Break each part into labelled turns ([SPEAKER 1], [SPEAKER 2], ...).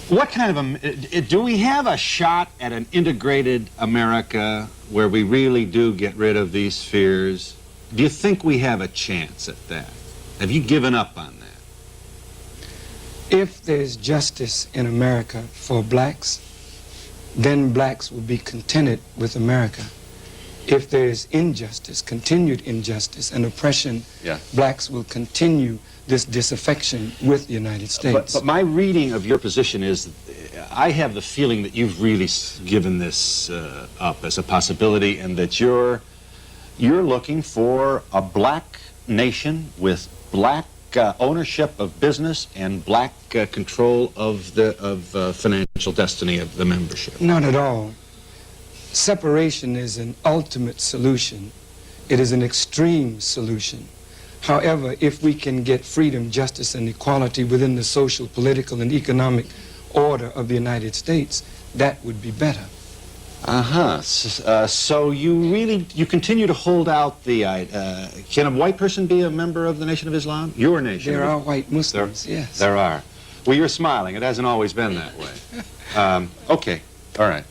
[SPEAKER 1] What kind of do we have a shot at an integrated America where we really do get rid of these fears? Do you think we have a chance at that? Have you given up on that?
[SPEAKER 2] If there's justice in America for blacks, then blacks will be contented with America. If there is injustice, continued injustice and oppression, blacks will continue this disaffection with the United States.
[SPEAKER 1] But my reading of your position is, I have the feeling that you've really given this up as a possibility, and that you're looking for a black nation with black ownership of business and black control of the financial destiny of the membership.
[SPEAKER 2] Not at all. Separation is an ultimate solution. It is an extreme solution. However, if we can get freedom, justice, and equality within the social, political, and economic order of the United States, that would be better.
[SPEAKER 1] So you continue to hold out the, can a white person be a member of the Nation of Islam? Your nation.
[SPEAKER 2] There are white Muslims, yes.
[SPEAKER 1] There are. Well, you're smiling. It hasn't always been that way. Okay, all right.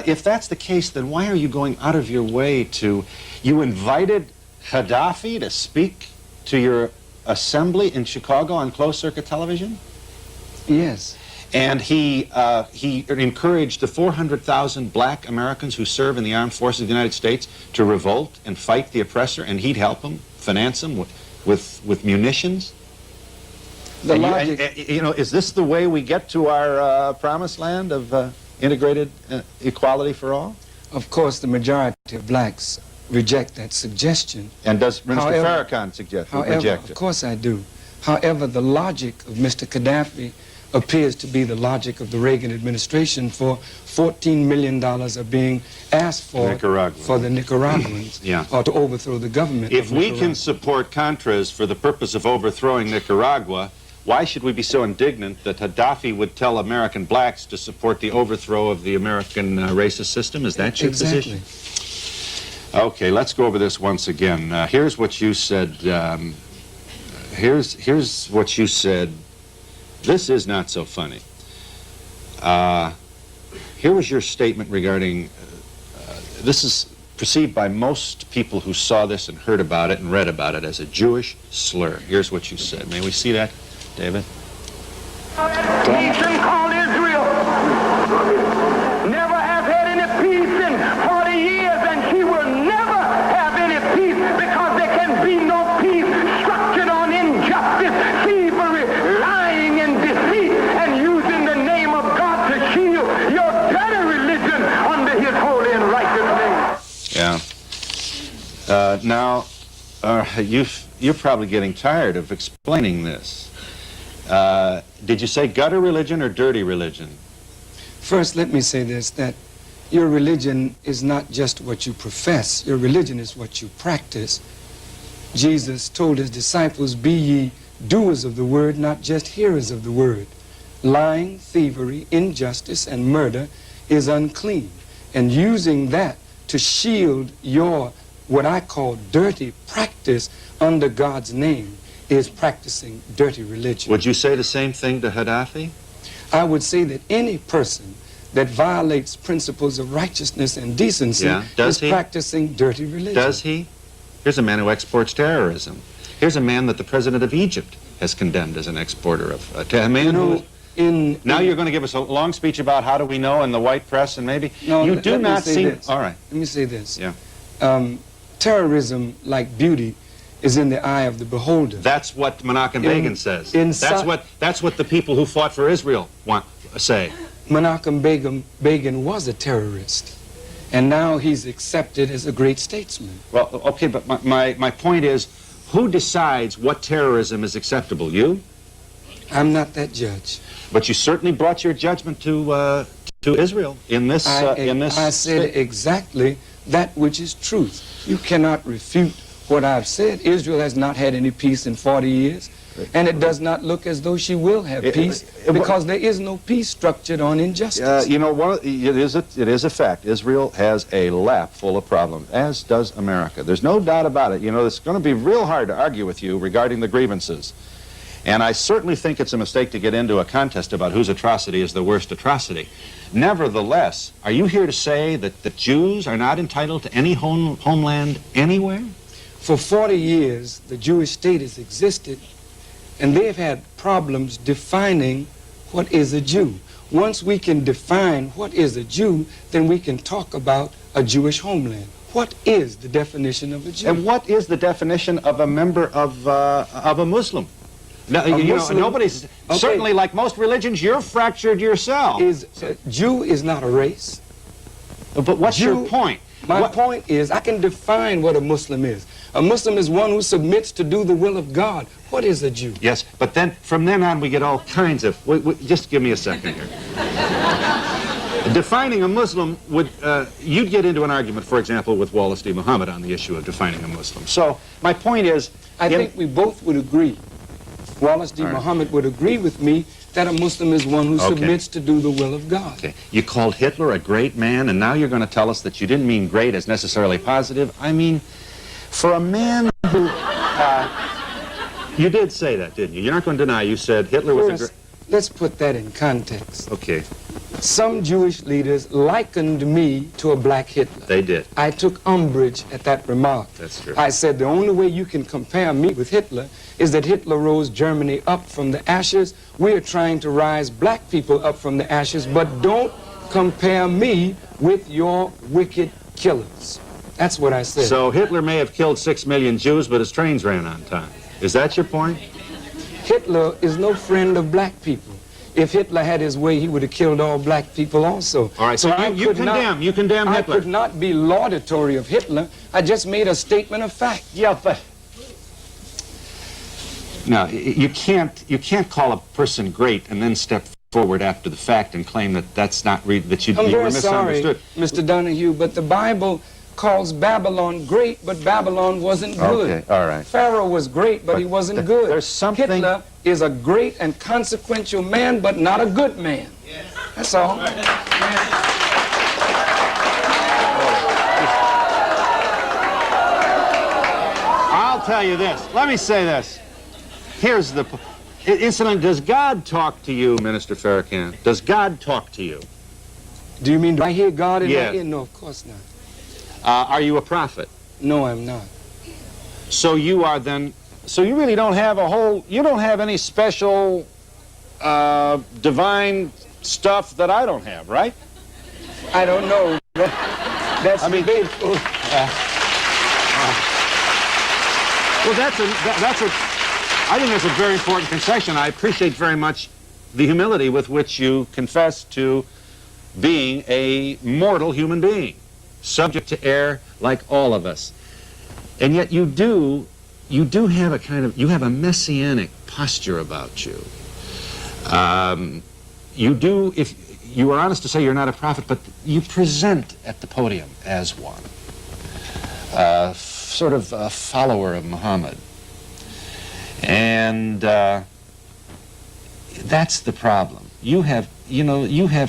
[SPEAKER 1] If that's the case, then why are you going out of your way to... You invited Gaddafi to speak to your assembly in Chicago on closed-circuit television?
[SPEAKER 2] Yes.
[SPEAKER 1] And he encouraged the 400,000 black Americans who serve in the armed forces of the United States to revolt and fight the oppressor, and he'd help them, finance them with munitions?
[SPEAKER 2] The logic...
[SPEAKER 1] you know, is this the way we get to our promised land of integrated equality for all?
[SPEAKER 2] Of course, the majority of blacks reject that suggestion.
[SPEAKER 1] And does Minister Farrakhan reject it?
[SPEAKER 2] Of course I do. However, the logic of Mr. Gaddafi appears to be the logic of the Reagan administration, for $14 million are being asked for the Nicaraguans or to overthrow the government.
[SPEAKER 1] If we can support Contras for the purpose of overthrowing Nicaragua, why should we be so indignant that Gaddafi would tell American blacks to support the overthrow of the American racist system? Is that your position? Okay, let's go over this once again. Here's what you said. Here's what you said. This is not so funny. Here was your statement regarding, this is perceived by most people who saw this and heard about it and read about it as a Jewish slur. Here's what you said. May we see that, David?
[SPEAKER 3] Nation called Israel never have had any peace in 40 years, and she will never have any peace, because there can be no peace structured on injustice, thievery, lying, and deceit, and using the name of God to shield your dirty religion under his holy and righteous name.
[SPEAKER 1] Yeah. Now, you're probably getting tired of explaining this. Did you say gutter religion or dirty religion?
[SPEAKER 2] First, let me say this, that your religion is not just what you profess. Your religion is what you practice. Jesus told his disciples, be ye doers of the word, not just hearers of the word. Lying, thievery, injustice, and murder is unclean. And using that to shield your, what I call dirty practice under God's name, is practicing dirty religion.
[SPEAKER 1] Would you say the same thing to Gaddafi?
[SPEAKER 2] I would say that any person that violates principles of righteousness and decency is practicing dirty religion.
[SPEAKER 1] Does he? Here's a man who exports terrorism. Here's a man that the president of Egypt has condemned as an exporter of a man who... Now you're going to give us a long speech about how do we know in the white press, and maybe you do not see... All right.
[SPEAKER 2] Let me say this.
[SPEAKER 1] Yeah.
[SPEAKER 2] Terrorism, like beauty, is in the eye of the beholder.
[SPEAKER 1] That's what Menachem Begin says. That's what the people who fought for Israel say.
[SPEAKER 2] Menachem Begin was a terrorist, and now he's accepted as a great statesman.
[SPEAKER 1] Well, okay, but my point is, who decides what terrorism is acceptable? You?
[SPEAKER 2] I'm not that judge.
[SPEAKER 1] But you certainly brought your judgment to Israel in this.
[SPEAKER 2] I said exactly that which is truth. You cannot refute what I've said. Israel has not had any peace in 40 years, and it does not look as though she will have peace, because there is no peace structured on injustice.
[SPEAKER 1] You know, it is a fact. Israel has a lap full of problems, as does America. There's no doubt about it. You know, it's going to be real hard to argue with you regarding the grievances. And I certainly think it's a mistake to get into a contest about whose atrocity is the worst atrocity. Nevertheless, are you here to say that the Jews are not entitled to any homeland anywhere?
[SPEAKER 2] For 40 years, the Jewish state has existed, and they've had problems defining what is a Jew. Once we can define what is a Jew, then we can talk about a Jewish homeland. What is the definition of a Jew?
[SPEAKER 1] And what is the definition of a member of a Muslim? No, you know, nobody's,
[SPEAKER 2] okay.
[SPEAKER 1] Certainly like most religions, you're fractured yourself.
[SPEAKER 2] Jew is not a race.
[SPEAKER 1] But what's your point?
[SPEAKER 2] My point is, I can define what a Muslim is. A Muslim is one who submits to do the will of God. What is a Jew?
[SPEAKER 1] Yes, but then from then on we get all kinds of, just give me a second here. Defining a Muslim would, you'd get into an argument, for example, with Wallace D. Muhammad on the issue of defining a Muslim. So my point is...
[SPEAKER 2] I think we both would agree, Wallace D. Muhammad would agree with me, that a Muslim is one who submits to do the will of God.
[SPEAKER 1] Okay. You called Hitler a great man, and now you're going to tell us that you didn't mean great as necessarily positive. I mean, for a man who... you did say that, didn't you? You're not going to deny you said Hitler was a great...
[SPEAKER 2] Let's put that in context.
[SPEAKER 1] Okay.
[SPEAKER 2] Some Jewish leaders likened me to a black Hitler.
[SPEAKER 1] They did.
[SPEAKER 2] I took umbrage at that remark.
[SPEAKER 1] That's true.
[SPEAKER 2] I said the only way you can compare me with Hitler is that Hitler rose Germany up from the ashes. We are trying to rise black people up from the ashes, but don't compare me with your wicked killers. That's what I said.
[SPEAKER 1] So Hitler may have killed 6 million Jews, but his trains ran on time. Is that your point?
[SPEAKER 2] Hitler is no friend of black people. If Hitler had his way, he would have killed all black people also.
[SPEAKER 1] All right, so you condemn Hitler.
[SPEAKER 2] I could not be laudatory of Hitler. I just made a statement of fact.
[SPEAKER 1] Yeah, but... No, you can't call a person great and then step forward after the fact and claim that that's not that you were misunderstood.
[SPEAKER 2] I'm very sorry, Mr. Donahue, but the Bible calls Babylon great, but Babylon wasn't good.
[SPEAKER 1] Okay, all right.
[SPEAKER 2] Pharaoh was great, but he wasn't good.
[SPEAKER 1] There's something...
[SPEAKER 2] Hitler is a great and consequential man, but not a good man. Yes. That's all.
[SPEAKER 1] I'll tell you this. Let me say this. Here's the... Incidentally, does God talk to you, Minister Farrakhan? Does God talk to you?
[SPEAKER 2] Do you mean, do I hear God in my
[SPEAKER 1] Yes.
[SPEAKER 2] ear? No, of course not.
[SPEAKER 1] Are you a prophet?
[SPEAKER 2] No, I'm not.
[SPEAKER 1] So you are then... So you really don't have you don't have any special divine stuff that I don't have, right?
[SPEAKER 2] I don't know. That's debatable.
[SPEAKER 1] Well, I think that's a very important concession. I appreciate very much the humility with which you confess to being a mortal human being, subject to error like all of us. And yet you do have you have a messianic posture about you. You do, if you are honest to say you're not a prophet, but you present at the podium as one. Sort of a follower of Muhammad. And that's the problem. You have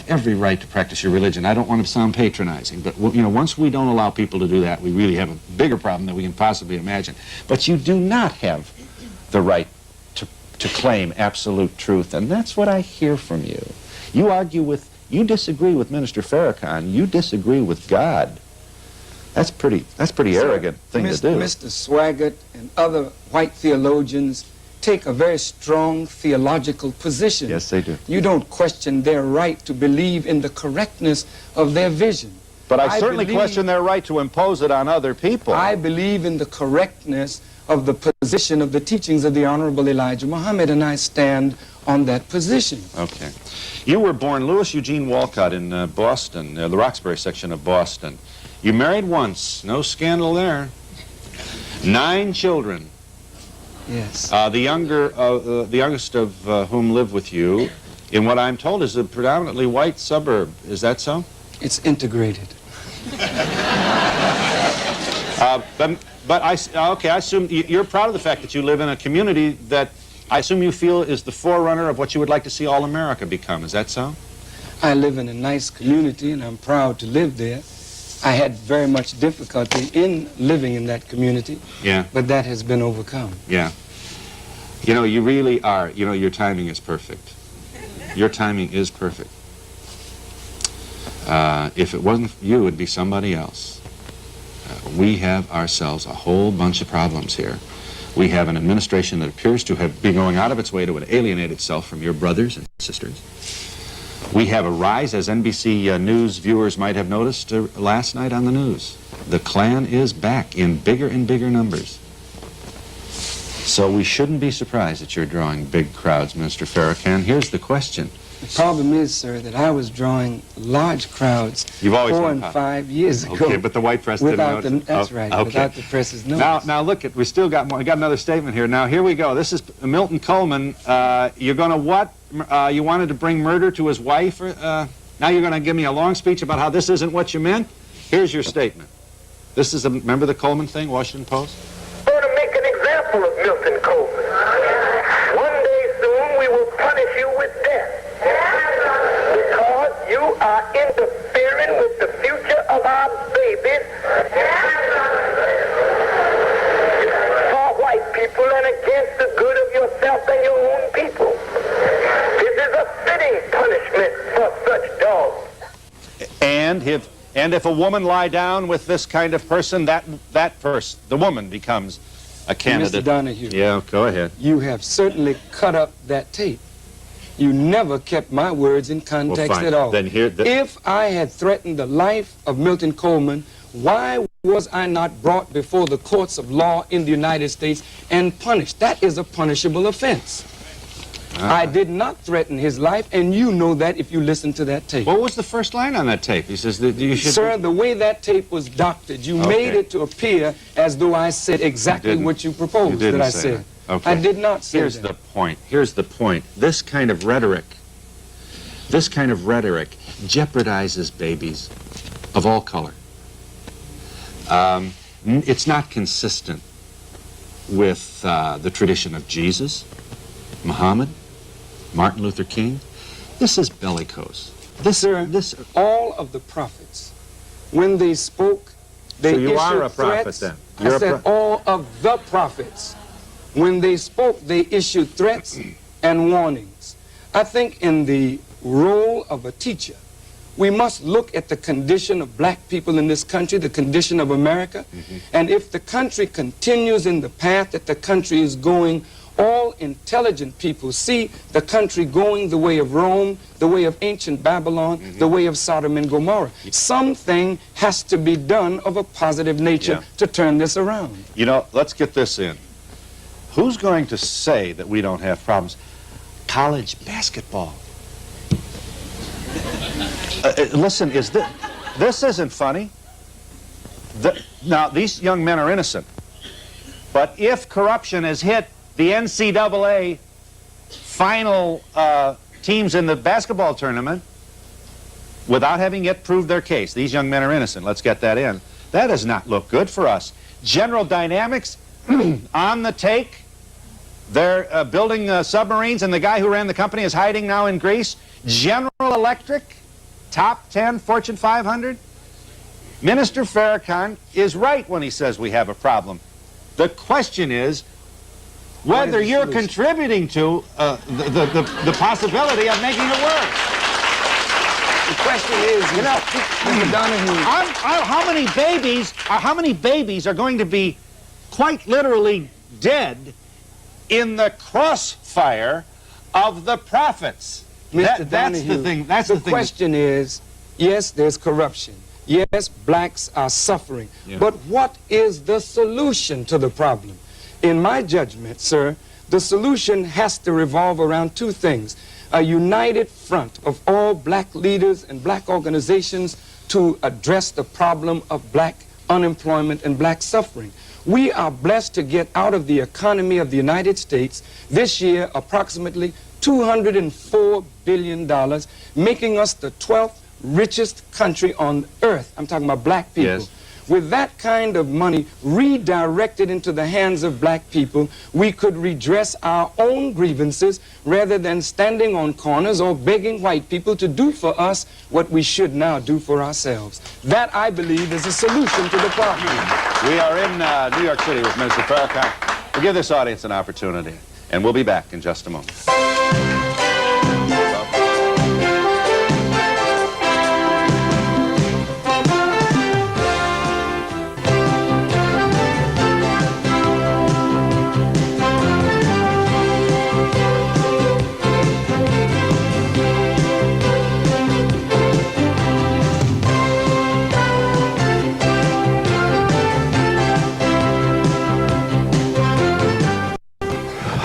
[SPEAKER 1] every right to practice your religion. I don't want to sound patronizing, but once we don't allow people to do that, we really have a bigger problem than we can possibly imagine. But you do not have the right to claim absolute truth, and that's what I hear from you. You disagree with Minister Farrakhan. You disagree with God. That's pretty arrogant thing to do.
[SPEAKER 2] Mr. Swaggart and other white theologians take a very strong theological position.
[SPEAKER 1] Yes, they do.
[SPEAKER 2] You don't question their right to believe in the correctness of their vision.
[SPEAKER 1] But I certainly question their right to impose it on other people.
[SPEAKER 2] I believe in the correctness of the position of the teachings of the Honorable Elijah Muhammad, and I stand on that position.
[SPEAKER 1] Okay. You were born Louis Eugene Walcott in Boston, the Roxbury section of Boston. You married once. No scandal there. 9 children.
[SPEAKER 2] Yes.
[SPEAKER 1] The youngest of whom live with you in what I'm told is a predominantly white suburb. Is that so?
[SPEAKER 2] It's integrated.
[SPEAKER 1] But I assume you're proud of the fact that you live in a community that I assume you feel is the forerunner of what you would like to see all America become. Is that so?
[SPEAKER 2] I live in a nice community, and I'm proud to live there. I had very much difficulty in living in that community,
[SPEAKER 1] yeah,
[SPEAKER 2] but that has been overcome.
[SPEAKER 1] Yeah. You know, you really are. You know, your timing is perfect. Your timing is perfect. If it wasn't you, it would be somebody else. We have ourselves a whole bunch of problems here. We have an administration that appears to have been going out of its way to alienate itself from your brothers and sisters. We have a rise, as NBC News viewers might have noticed last night on the news. The Klan is back in bigger and bigger numbers. So we shouldn't be surprised that you're drawing big crowds, Minister Farrakhan. Here's the question.
[SPEAKER 2] The problem is, sir, that I was drawing large crowds
[SPEAKER 1] You've always
[SPEAKER 2] 4 and 5 years ago.
[SPEAKER 1] Okay, but the white press didn't notice.
[SPEAKER 2] That's right,
[SPEAKER 1] okay.
[SPEAKER 2] without the press's notice.
[SPEAKER 1] Now look, we still got more. I got another statement here. Now, here we go. This is Milton Coleman. You're going to what? You wanted to bring murder to his wife? Now you're going to give me a long speech about how this isn't what you meant? Here's your statement. This is, remember the Coleman thing, Washington Post?
[SPEAKER 3] Or to make an example of Milton Coleman. One day soon we will punish you with death. Because you are interfering with the future of our babies for white people and against the good of yourself and your own people. This is a fitting punishment for such dogs.
[SPEAKER 1] And if a woman lie down with this kind of person, that person, the woman, becomes a candidate.
[SPEAKER 2] Mr. Donahue.
[SPEAKER 1] Yeah, go ahead.
[SPEAKER 2] You have certainly cut up that tape. You never kept my words in context
[SPEAKER 1] Well, fine.
[SPEAKER 2] at all.
[SPEAKER 1] Then here,
[SPEAKER 2] If I had threatened the life of Milton Coleman, why was I not brought before the courts of law in the United States and punished? That is a punishable offense. I did not threaten his life, and you know that if you listen to that tape.
[SPEAKER 1] What was the first line on that tape? He says that you should...
[SPEAKER 2] Sir, the way that tape was doctored, you made it to appear as though I said exactly what you proposed that I said.
[SPEAKER 1] Okay.
[SPEAKER 2] I did not say
[SPEAKER 1] Here's
[SPEAKER 2] that.
[SPEAKER 1] the point. Here's the point. This kind of rhetoric jeopardizes babies of all color. It's not consistent with the tradition of Jesus, Muhammad, Martin Luther King. This is bellicose.
[SPEAKER 2] All of the prophets, when they spoke, they
[SPEAKER 1] So you
[SPEAKER 2] issued
[SPEAKER 1] are a prophet
[SPEAKER 2] threats.
[SPEAKER 1] then?
[SPEAKER 2] I
[SPEAKER 1] You're a
[SPEAKER 2] said all of the prophets, when they spoke, they issued threats and warnings. I think in the role of a teacher, we must look at the condition of black people in this country, the condition of America, and if the country continues in the path that the country is going, all intelligent people see the country going the way of Rome, the way of ancient Babylon, the way of Sodom and Gomorrah. Something has to be done of a positive nature to turn this around.
[SPEAKER 1] You know, let's get this in. Who's going to say that we don't have problems? College basketball. Listen, this isn't funny. Now, these young men are innocent. But if corruption has hit the NCAA final teams in the basketball tournament without having yet proved their case, these young men are innocent. Let's get that in. That does not look good for us. General Dynamics on the take. They're building submarines, and the guy who ran the company is hiding now in Greece. General Electric, top 10 Fortune 500. Minister Farrakhan is right when he says we have a problem. The question is whether you're contributing to the possibility of making it worse.
[SPEAKER 2] The question is,
[SPEAKER 1] You know,
[SPEAKER 2] Mr. Donahue,
[SPEAKER 1] how many babies are going to be quite literally dead in the crossfire of the prophets?
[SPEAKER 2] Mr.
[SPEAKER 1] That's
[SPEAKER 2] Donahue,
[SPEAKER 1] the thing. That's the thing.
[SPEAKER 2] The question is, yes, there's corruption. Yes, blacks are suffering.
[SPEAKER 1] Yeah.
[SPEAKER 2] But what is the solution to the problem? In my judgment, sir, the solution has to revolve around two things. A united front of all black leaders and black organizations to address the problem of black unemployment and black suffering. We are blessed to get out of the economy of the United States this year approximately $204 billion, making us the 12th richest country on earth. I'm talking about black people.
[SPEAKER 1] Yes.
[SPEAKER 2] With that kind of money redirected into the hands of black people, we could redress our own grievances rather than standing on corners or begging white people to do for us what we should now do for ourselves. That, I believe, is a solution to the problem.
[SPEAKER 1] We are in New York City with Minister Farrakhan. We'll give this audience an opportunity. And we'll be back in just a moment.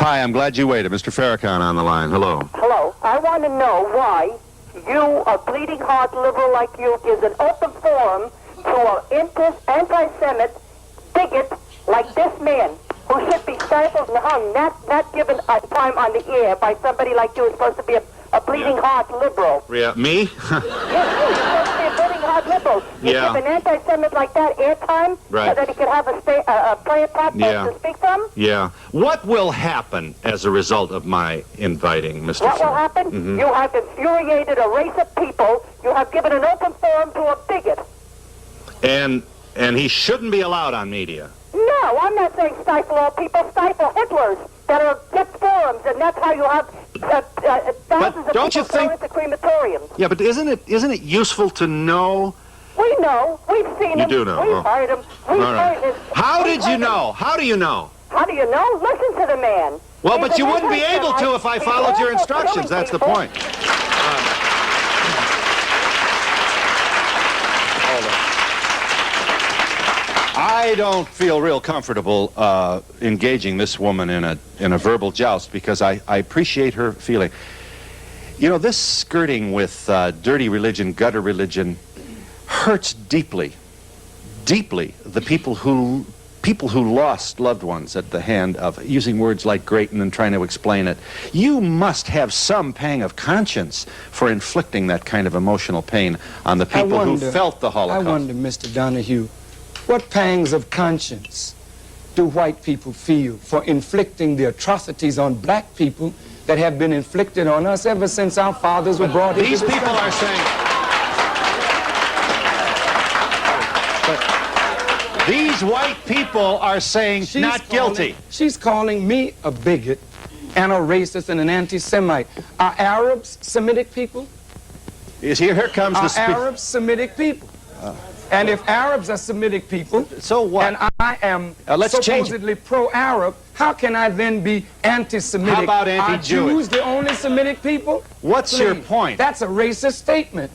[SPEAKER 1] Hi, I'm glad you waited. Mr. Farrakhan on the line. Hello.
[SPEAKER 4] Hello. I want to know why you, a bleeding heart liberal like you, is an open forum to an anti-Semite bigot like this man, who should be stifled and hung, not given a time on the air by somebody like you who's supposed to be a bleeding heart liberal.
[SPEAKER 1] Yeah, me?
[SPEAKER 4] Yes, you're supposed to be a bleeding heart liberal. You
[SPEAKER 1] Yeah.
[SPEAKER 4] give an anti-Semite like that airtime
[SPEAKER 1] Right.
[SPEAKER 4] so that he can have a player platform
[SPEAKER 1] Yeah.
[SPEAKER 4] to speak from?
[SPEAKER 1] Yeah. What will happen as a result of my inviting Mr.
[SPEAKER 4] What will
[SPEAKER 1] Farrakhan?
[SPEAKER 4] happen? You have infuriated a race of people. You have given an open forum to a bigot.
[SPEAKER 1] And he shouldn't be allowed on media.
[SPEAKER 4] No, I'm not saying stifle all people. Stifle Hitlers that are get forums, and that's how you have thousands of
[SPEAKER 1] don't you
[SPEAKER 4] people thrown
[SPEAKER 1] think-
[SPEAKER 4] into crematoriums.
[SPEAKER 1] Yeah, but isn't it useful to know?
[SPEAKER 4] We know. We've seen
[SPEAKER 1] You
[SPEAKER 4] them.
[SPEAKER 1] do know.
[SPEAKER 4] We've
[SPEAKER 1] Oh.
[SPEAKER 4] heard them. We've
[SPEAKER 1] All right.
[SPEAKER 4] heard this.
[SPEAKER 1] How
[SPEAKER 4] We've
[SPEAKER 1] did you
[SPEAKER 4] heard them.
[SPEAKER 1] know? How do you know?
[SPEAKER 4] How do you know? Listen to the man.
[SPEAKER 1] Well,
[SPEAKER 4] He's
[SPEAKER 1] but you
[SPEAKER 4] an
[SPEAKER 1] wouldn't be able to if I
[SPEAKER 4] anti-Semite.
[SPEAKER 1] followed
[SPEAKER 4] He's
[SPEAKER 1] your
[SPEAKER 4] also
[SPEAKER 1] instructions.
[SPEAKER 4] killing
[SPEAKER 1] That's the
[SPEAKER 4] people.
[SPEAKER 1] point. Hold on. I don't feel real comfortable engaging this woman in a verbal joust because I appreciate her feeling. You know, this skirting with dirty religion, gutter religion, hurts deeply, deeply the people who lost loved ones at the hand of using words like great and then trying to explain it. You must have some pang of conscience for inflicting that kind of emotional pain on the people who felt the Holocaust.
[SPEAKER 2] I wonder, Mr. Donahue, what pangs of conscience do white people feel for inflicting the atrocities on black people that have been inflicted on us ever since our fathers were brought into
[SPEAKER 1] These
[SPEAKER 2] this
[SPEAKER 1] people
[SPEAKER 2] country?
[SPEAKER 1] are saying... But these white people are saying not guilty.
[SPEAKER 2] She's calling me a bigot and a racist and an anti-Semite. Are Arabs Semitic people?
[SPEAKER 1] Here comes the
[SPEAKER 2] Are
[SPEAKER 1] speaker.
[SPEAKER 2] Arabs Semitic people? And if Arabs are Semitic people,
[SPEAKER 1] So what?
[SPEAKER 2] and I am
[SPEAKER 1] let's change it.
[SPEAKER 2] supposedly pro-Arab, how can I then be anti-Semitic?
[SPEAKER 1] How about anti-Jewish?
[SPEAKER 2] Are Jews the only Semitic people?
[SPEAKER 1] What's your
[SPEAKER 2] Please.
[SPEAKER 1] point?
[SPEAKER 2] That's a racist statement.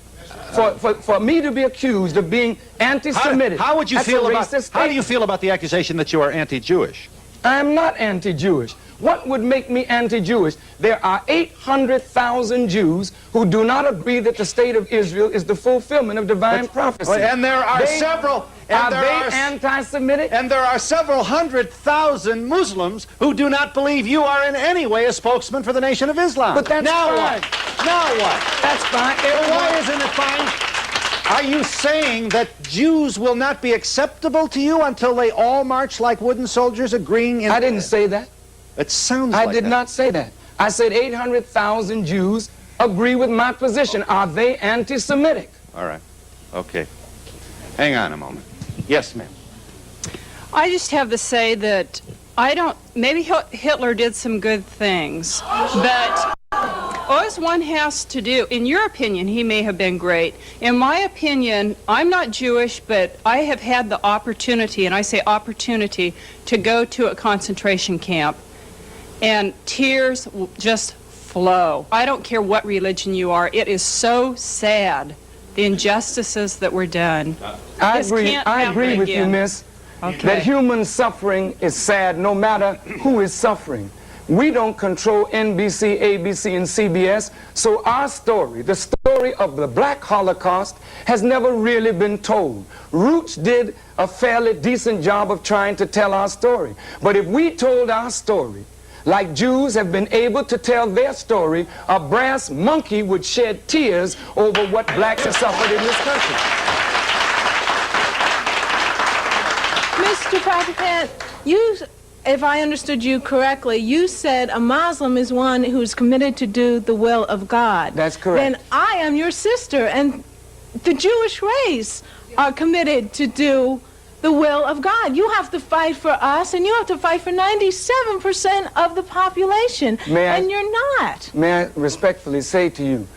[SPEAKER 2] For me to be accused of being anti-Semitic,
[SPEAKER 1] How would you
[SPEAKER 2] that's
[SPEAKER 1] feel
[SPEAKER 2] a
[SPEAKER 1] about?
[SPEAKER 2] racist
[SPEAKER 1] How do you
[SPEAKER 2] statement.
[SPEAKER 1] feel about the accusation that you are anti-Jewish?
[SPEAKER 2] I am not anti-Jewish. What would make me anti-Jewish? There are 800,000 Jews who do not agree that the state of Israel is the fulfillment of divine prophecy.
[SPEAKER 1] And there are several.
[SPEAKER 2] Are they anti-Semitic?
[SPEAKER 1] And there are several 100,000 Muslims who do not believe you are in any way a spokesman for the Nation of Islam.
[SPEAKER 2] But that's
[SPEAKER 1] now
[SPEAKER 2] fine.
[SPEAKER 1] what? Now what?
[SPEAKER 2] That's fine.
[SPEAKER 1] Well, why isn't it fine? Are you saying that Jews will not be acceptable to you until they all march like wooden soldiers agreeing in...
[SPEAKER 2] I didn't say that.
[SPEAKER 1] It sounds
[SPEAKER 2] I
[SPEAKER 1] like
[SPEAKER 2] did
[SPEAKER 1] that.
[SPEAKER 2] not say that. I said 800,000 Jews agree with my position. Are they anti-Semitic?
[SPEAKER 1] All right. Okay. Hang on a moment. Yes, ma'am.
[SPEAKER 5] I just have to say that maybe Hitler did some good things, but all one has to do, in your opinion, he may have been great. In my opinion, I'm not Jewish, but I have had the opportunity, and I say opportunity, to go to a concentration camp, and tears will just flow. I don't care what religion you are. It is so sad, the injustices that were done.
[SPEAKER 2] I
[SPEAKER 5] This
[SPEAKER 2] agree.
[SPEAKER 5] can't
[SPEAKER 2] I agree
[SPEAKER 5] happen
[SPEAKER 2] with you,
[SPEAKER 5] again.
[SPEAKER 2] miss.
[SPEAKER 5] Okay.
[SPEAKER 2] That human suffering is sad no matter who is suffering. We don't control NBC, ABC, and CBS, so our story, the story of the Black Holocaust, has never really been told. Roots did a fairly decent job of trying to tell our story. But if we told our story, like Jews have been able to tell their story, a brass monkey would shed tears over what blacks have suffered in this country.
[SPEAKER 6] Mr. Farrakhan, if I understood you correctly, you said a Muslim is one who's committed to do the will of God.
[SPEAKER 2] That's correct.
[SPEAKER 6] Then I am your sister, and the Jewish race are committed to do the will of God. You have to fight for us, and you have to fight for 97% of the population, and you're not.
[SPEAKER 2] May I respectfully say to you,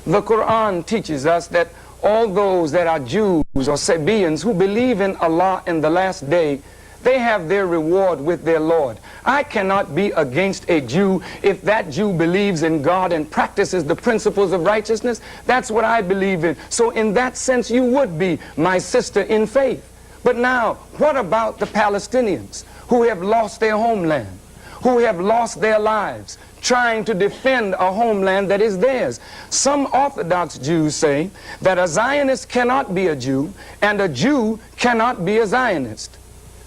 [SPEAKER 2] the Quran teaches us that all those that are Jews or Sabians who believe in Allah in the last day, they have their reward with their Lord. I cannot be against a Jew if that Jew believes in God and practices the principles of righteousness. That's what I believe in. So in that sense, you would be my sister in faith. But now, what about the Palestinians who have lost their homeland, who have lost their lives, trying to defend a homeland that is theirs? Some Orthodox Jews say that a Zionist cannot be a Jew, and a Jew cannot be a Zionist.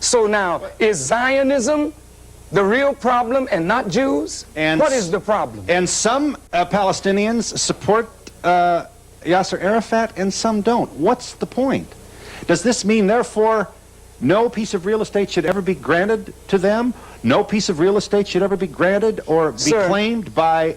[SPEAKER 2] So now, is Zionism the real problem and not Jews?
[SPEAKER 1] And
[SPEAKER 2] what is the problem?
[SPEAKER 1] And some Palestinians support Yasser Arafat and some don't. What's the point? Does this mean, therefore, no piece of real estate should ever be granted to them? No piece of real estate should ever be granted or be claimed by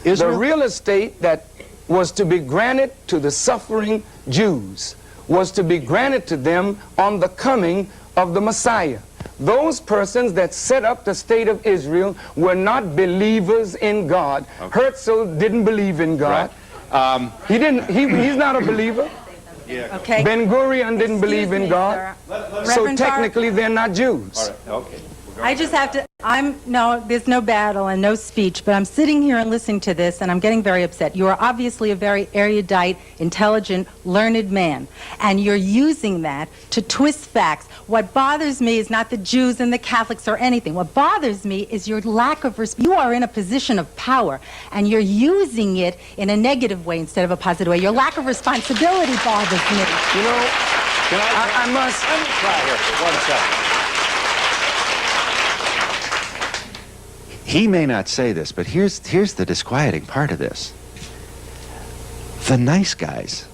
[SPEAKER 1] Israel?
[SPEAKER 2] The real estate that was to be granted to the suffering Jews was to be granted to them on the coming of the Messiah. Those persons that set up the state of Israel were not believers in God.
[SPEAKER 1] Okay.
[SPEAKER 2] Herzl didn't believe in God.
[SPEAKER 1] Right.
[SPEAKER 2] He's not a believer.
[SPEAKER 1] Yeah.
[SPEAKER 7] Okay.
[SPEAKER 2] Ben Gurion didn't believe in God. So technically they're not Jews.
[SPEAKER 1] All right. Okay.
[SPEAKER 7] I just have to, there's no battle and no speech, but I'm sitting here and listening to this, and I'm getting very upset. You are obviously a very erudite, intelligent, learned man, and you're using that to twist facts. What bothers me is not the Jews and the Catholics or anything. What bothers me is your lack of respect. You are in a position of power, and you're using it in a negative way instead of a positive way. Your lack of responsibility bothers me.
[SPEAKER 2] You know, I must...
[SPEAKER 1] Let me try here for 1 second. He may not say this, but here's the disquieting part of this. The nice guys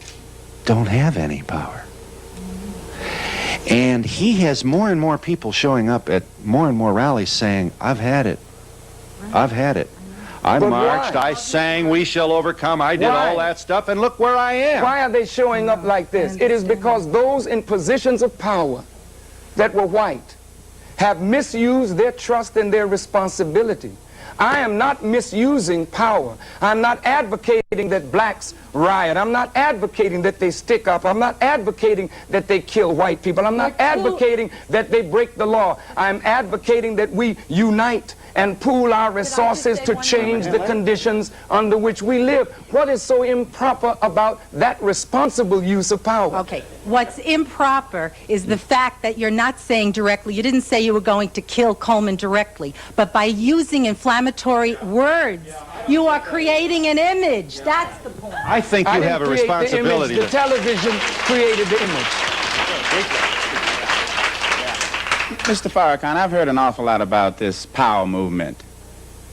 [SPEAKER 1] don't have any power. And he has more and more people showing up at more and more rallies saying, I've had it. I've had it. I marched, I sang, we shall overcome, I did all that stuff, and look where I am.
[SPEAKER 2] Why are they showing up like this? It is because those in positions of power that were white have misused their trust and their responsibility. I am not misusing power. I'm not advocating that blacks riot. I'm not advocating that they stick up. I'm not advocating that they kill white people. I'm not advocating that they break the law. I'm advocating that we unite and pool our resources to change the conditions under which we live. What is so improper about that responsible use of power?
[SPEAKER 7] Okay, what's improper is the fact that you're not saying directly, you didn't say you were going to kill Coleman directly, but by using inflammatory words, you are creating an image. That's the point.
[SPEAKER 1] I think you have a responsibility.
[SPEAKER 2] The television created the image.
[SPEAKER 8] Mr. Farrakhan, I've heard an awful lot about this power movement.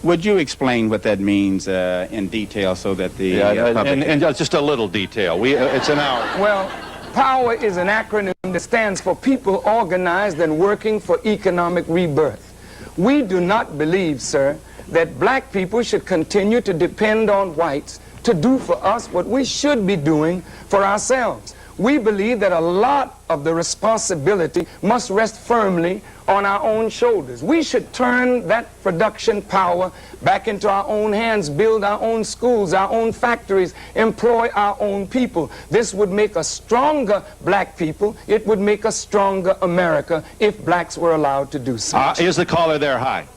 [SPEAKER 8] Would you explain what that means in detail so that the public...
[SPEAKER 1] And just a little detail. It's an hour.
[SPEAKER 2] Well, POWER is an acronym that stands for People Organized and Working for Economic Rebirth. We do not believe, sir, that black people should continue to depend on whites to do for us what we should be doing for ourselves. We believe that a lot of the responsibility must rest firmly on our own shoulders. We should turn that production power back into our own hands, build our own schools, our own factories, employ our own people. This would make a stronger black people. It would make a stronger America if blacks were allowed to do so.
[SPEAKER 1] Is the caller there? Hi.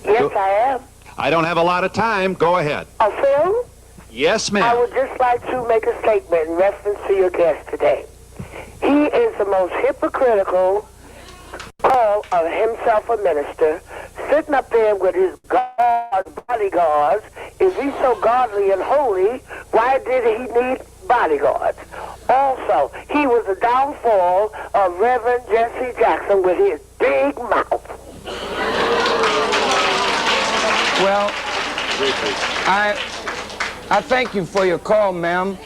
[SPEAKER 4] Yes, I am.
[SPEAKER 1] I don't have a lot of time. Go ahead.
[SPEAKER 4] Phil?
[SPEAKER 1] Yes, ma'am.
[SPEAKER 4] I would just like to make a statement in reference to your guest today. He is the most hypocritical call of himself a minister, sitting up there with his bodyguards. If he's so godly and holy, why did he need bodyguards? Also, he was the downfall of Reverend Jesse Jackson with his big mouth.
[SPEAKER 2] Well, I thank you for your call, ma'am.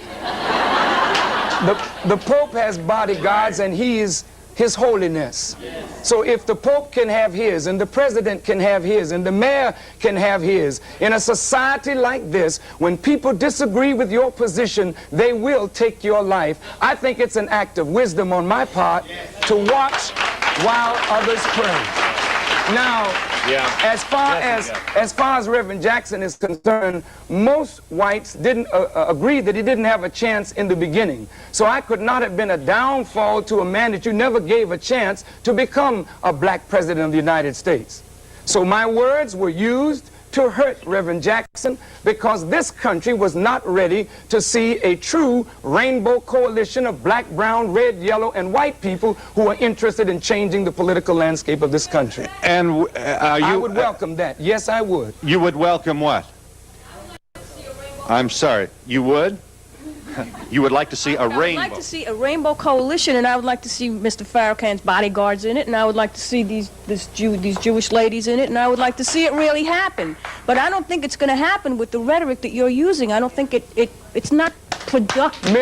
[SPEAKER 2] The Pope has bodyguards, and he is His holiness. So if the Pope can have his, and the President can have his, and the mayor can have his, in a society like this, when people disagree with your position, they will take your life. I think it's an act of wisdom on my part to watch while others pray. Now, as far as Reverend Jackson is concerned, most whites didn't agree that he didn't have a chance in the beginning. So I could not have been a downfall to a man that you never gave a chance to become a black president of the United States. So my words were used to hurt Reverend Jackson because this country was not ready to see a true rainbow coalition of black, brown, red, yellow, and white people who are interested in changing the political landscape of this country.
[SPEAKER 1] And
[SPEAKER 2] I would welcome that. Yes, I would.
[SPEAKER 1] You would welcome what? I'm sorry. You would? You would like to see a rainbow?
[SPEAKER 9] I would like to see a rainbow coalition, and I would like to see Mr. Farrakhan's bodyguards in it, and I would like to see these Jewish ladies in it, and I would like to see it really happen. But I don't think it's going to happen with the rhetoric that you're using. I don't think it's not productive.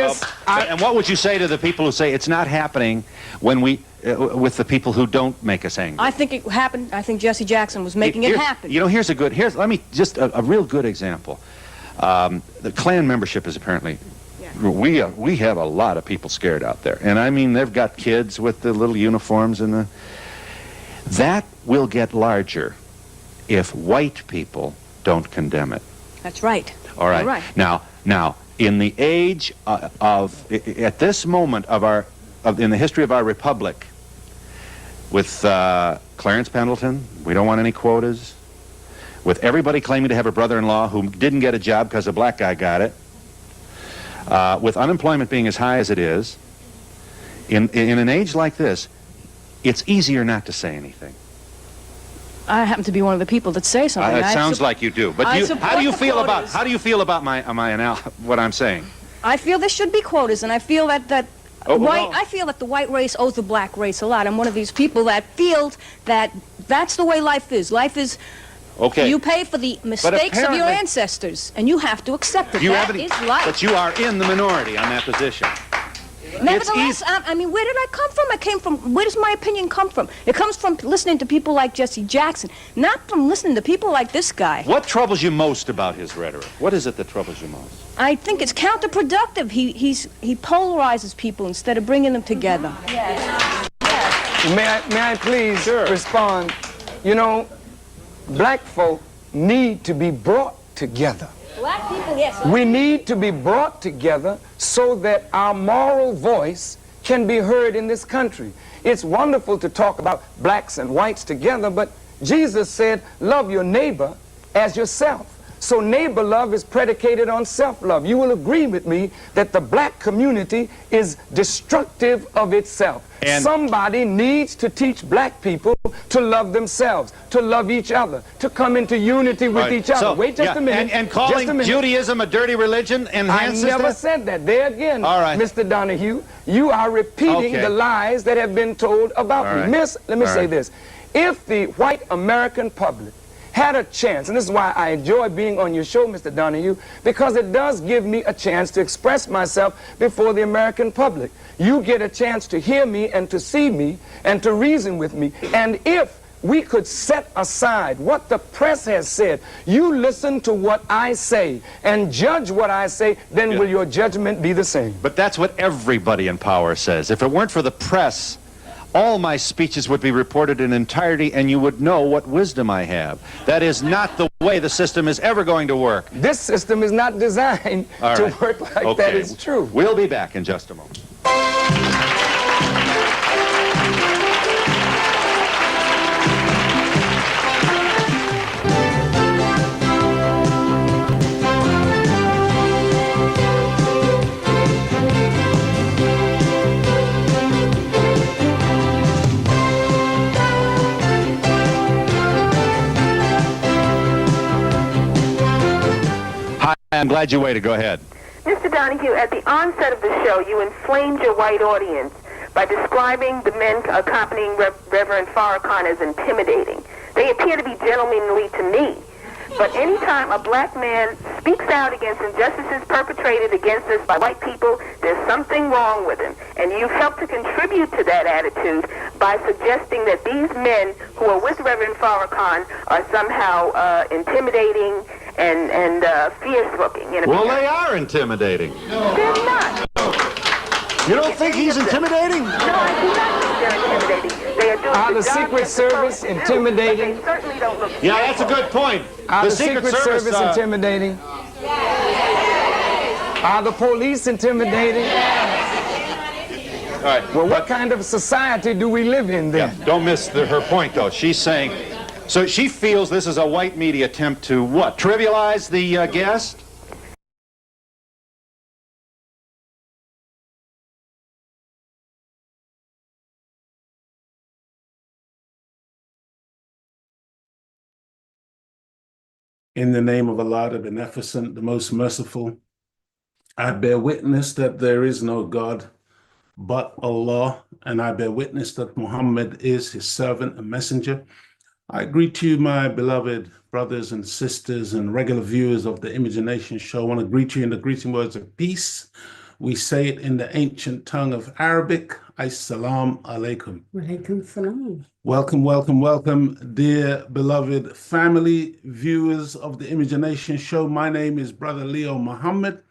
[SPEAKER 1] And what would you say to the people who say it's not happening when with the people who don't make us angry?
[SPEAKER 9] I think it happened. I think Jesse Jackson was making it happen.
[SPEAKER 1] You know, let me just a real good example. The Klan membership is apparently, we have a lot of people scared out there. And I mean, they've got kids with the little uniforms and that will get larger if white people don't condemn it.
[SPEAKER 9] That's right.
[SPEAKER 1] All right.
[SPEAKER 9] You're right.
[SPEAKER 1] Now, in the age at this moment in the history of our republic, with Clarence Pendleton, we don't want any quotas, with everybody claiming to have a brother-in-law who didn't get a job because a black guy got it, with unemployment being as high as it is, in an age like this, it's easier not to say anything.
[SPEAKER 9] I happen to be one of the people that say something.
[SPEAKER 1] It sounds like you do. But how do you feel about what I'm saying?
[SPEAKER 9] I feel there should be quotas, and I feel that I feel that the white race owes the black race a lot. I'm one of these people that feels that that's the way life is. Life is.
[SPEAKER 1] Okay.
[SPEAKER 9] You pay for the mistakes of your ancestors, and you have to accept it. That is life.
[SPEAKER 1] But you are in the minority on that position.
[SPEAKER 9] Nevertheless, I mean, where did I come from? I came from, where does my opinion come from? It comes from listening to people like Jesse Jackson, not from listening to people like this guy.
[SPEAKER 1] What troubles you most about his rhetoric? What is it that troubles you most?
[SPEAKER 9] I think it's counterproductive. He polarizes people instead of bringing them together. Yes.
[SPEAKER 2] May I please respond? You know, black folk need to be brought together.
[SPEAKER 9] Black people, yes.
[SPEAKER 2] We need to be brought together so that our moral voice can be heard in this country. It's wonderful to talk about blacks and whites together, but Jesus said, love your neighbor as yourself. So neighbor love is predicated on self-love. You will agree with me that the black community is destructive of itself. And somebody needs to teach black people to love themselves, to love each other, to come into unity with each other. Wait just a minute.
[SPEAKER 1] And calling Judaism a dirty religion enhances
[SPEAKER 2] I never said that. There again, Mr. Donahue, you are repeating the lies that have been told about me. Let me say this. If the white American public had a chance, and this is why I enjoy being on your show, Mr. Donahue, because it does give me a chance to express myself before the American public. You get a chance to hear me and to see me and to reason with me. And if we could set aside what the press has said, you listen to what I say and judge what I say, then will your judgment be the same?
[SPEAKER 1] But that's what everybody in power says. If it weren't for the press, all my speeches would be reported in entirety, and you would know what wisdom I have. That is not the way the system is ever going to work.
[SPEAKER 2] This system is not designed to work like that. It's true.
[SPEAKER 1] We'll be back in just a moment. I'm glad you waited. Go ahead.
[SPEAKER 4] Mr. Donahue, at the onset of the show, you inflamed your white audience by describing the men accompanying Reverend Farrakhan as intimidating. They appear to be gentlemanly to me. But anytime a black man speaks out against injustices perpetrated against us by white people, there's something wrong with him. And you've helped to contribute to that attitude by suggesting that these men who are with Reverend Farrakhan are somehow intimidating and fierce-looking.
[SPEAKER 1] Well, they are intimidating.
[SPEAKER 4] They're not.
[SPEAKER 1] You don't think he's intimidating?
[SPEAKER 4] No, I do not think they're intimidating. They are doing
[SPEAKER 2] Are the
[SPEAKER 4] job
[SPEAKER 2] Secret
[SPEAKER 4] they're supposed
[SPEAKER 2] Service
[SPEAKER 4] to do,
[SPEAKER 2] intimidating?
[SPEAKER 4] but they certainly don't look
[SPEAKER 1] Yeah, that's a good point.
[SPEAKER 2] Are the Secret Service intimidating? Are the police intimidating?
[SPEAKER 1] All right.
[SPEAKER 2] Well, what kind of society do we live in then?
[SPEAKER 1] Yeah, don't miss her point, though. She's saying, so she feels this is a white media attempt to what? Trivialize the guest?
[SPEAKER 10] In the name of Allah, the Beneficent, the Most Merciful, I bear witness that there is no God but Allah, and I bear witness that Muhammad is his servant and messenger. I greet you, my beloved brothers and sisters and regular viewers of the Image and Nation show. I want to greet you in the greeting words of peace. We say it in the ancient tongue of Arabic, Assalamu alaikum.
[SPEAKER 11] Walaikum salam.
[SPEAKER 10] Welcome, welcome, welcome, dear beloved family, viewers of the Image and Nation show. My name is Brother Leo Muhammad,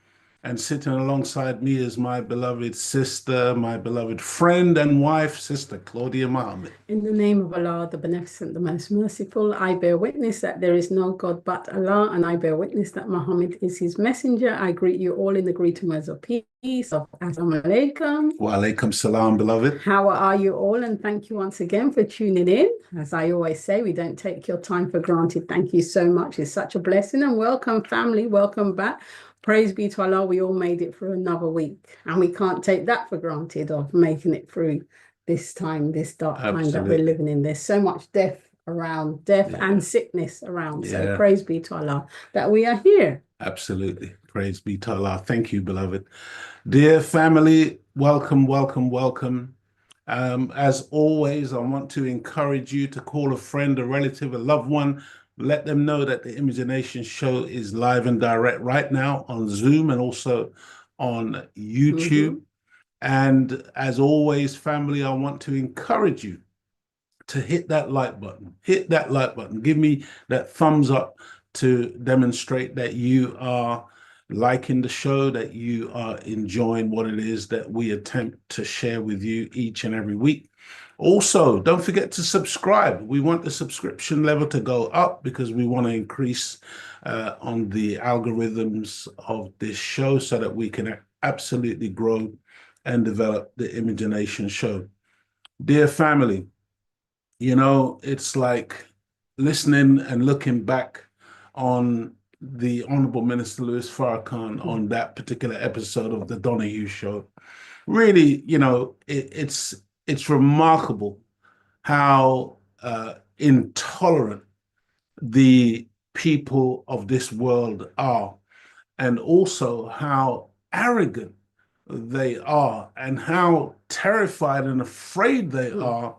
[SPEAKER 10] and sitting alongside me is my beloved sister, my beloved friend and wife, Sister Claudia Muhammad.
[SPEAKER 11] In the name of Allah, the Beneficent, the Most Merciful, I bear witness that there is no God but Allah, and I bear witness that Muhammad is his messenger. I greet you all in the greeting words of peace. Assalamu alaikum.
[SPEAKER 10] Wa alaikum salam, beloved.
[SPEAKER 11] How are you all? And thank you once again for tuning in. As I always say, we don't take your time for granted. Thank you so much. It's such a blessing. And welcome, family. Welcome back. Praise be to Allah, we all made it through another week. And we can't take that for granted of making it through this time, this dark time that we're living in. There's so much death around, death and sickness around. So praise be to Allah that we are here.
[SPEAKER 10] Absolutely. Praise be to Allah. Thank you, beloved. Dear family, welcome, welcome, welcome. As always, I want to encourage you to call a friend, a relative, a loved one. Let them know that the Image and Nation show is live and direct right now on Zoom and also on YouTube. And as always, family, I want to encourage you to hit that like button. Hit that like button. Give me that thumbs up to demonstrate that you are liking the show, that you are enjoying what it is that we attempt to share with you each and every week. Also, don't forget to subscribe. We want the subscription level to go up because we want to increase on the algorithms of this show so that we can absolutely grow and develop the Image and Nation show. Dear family, you know, it's like listening and looking back on the Honorable Minister Louis Farrakhan on that particular episode of the Donahue show. Really, you know, it's remarkable how intolerant the people of this world are, and also how arrogant they are, and how terrified and afraid they are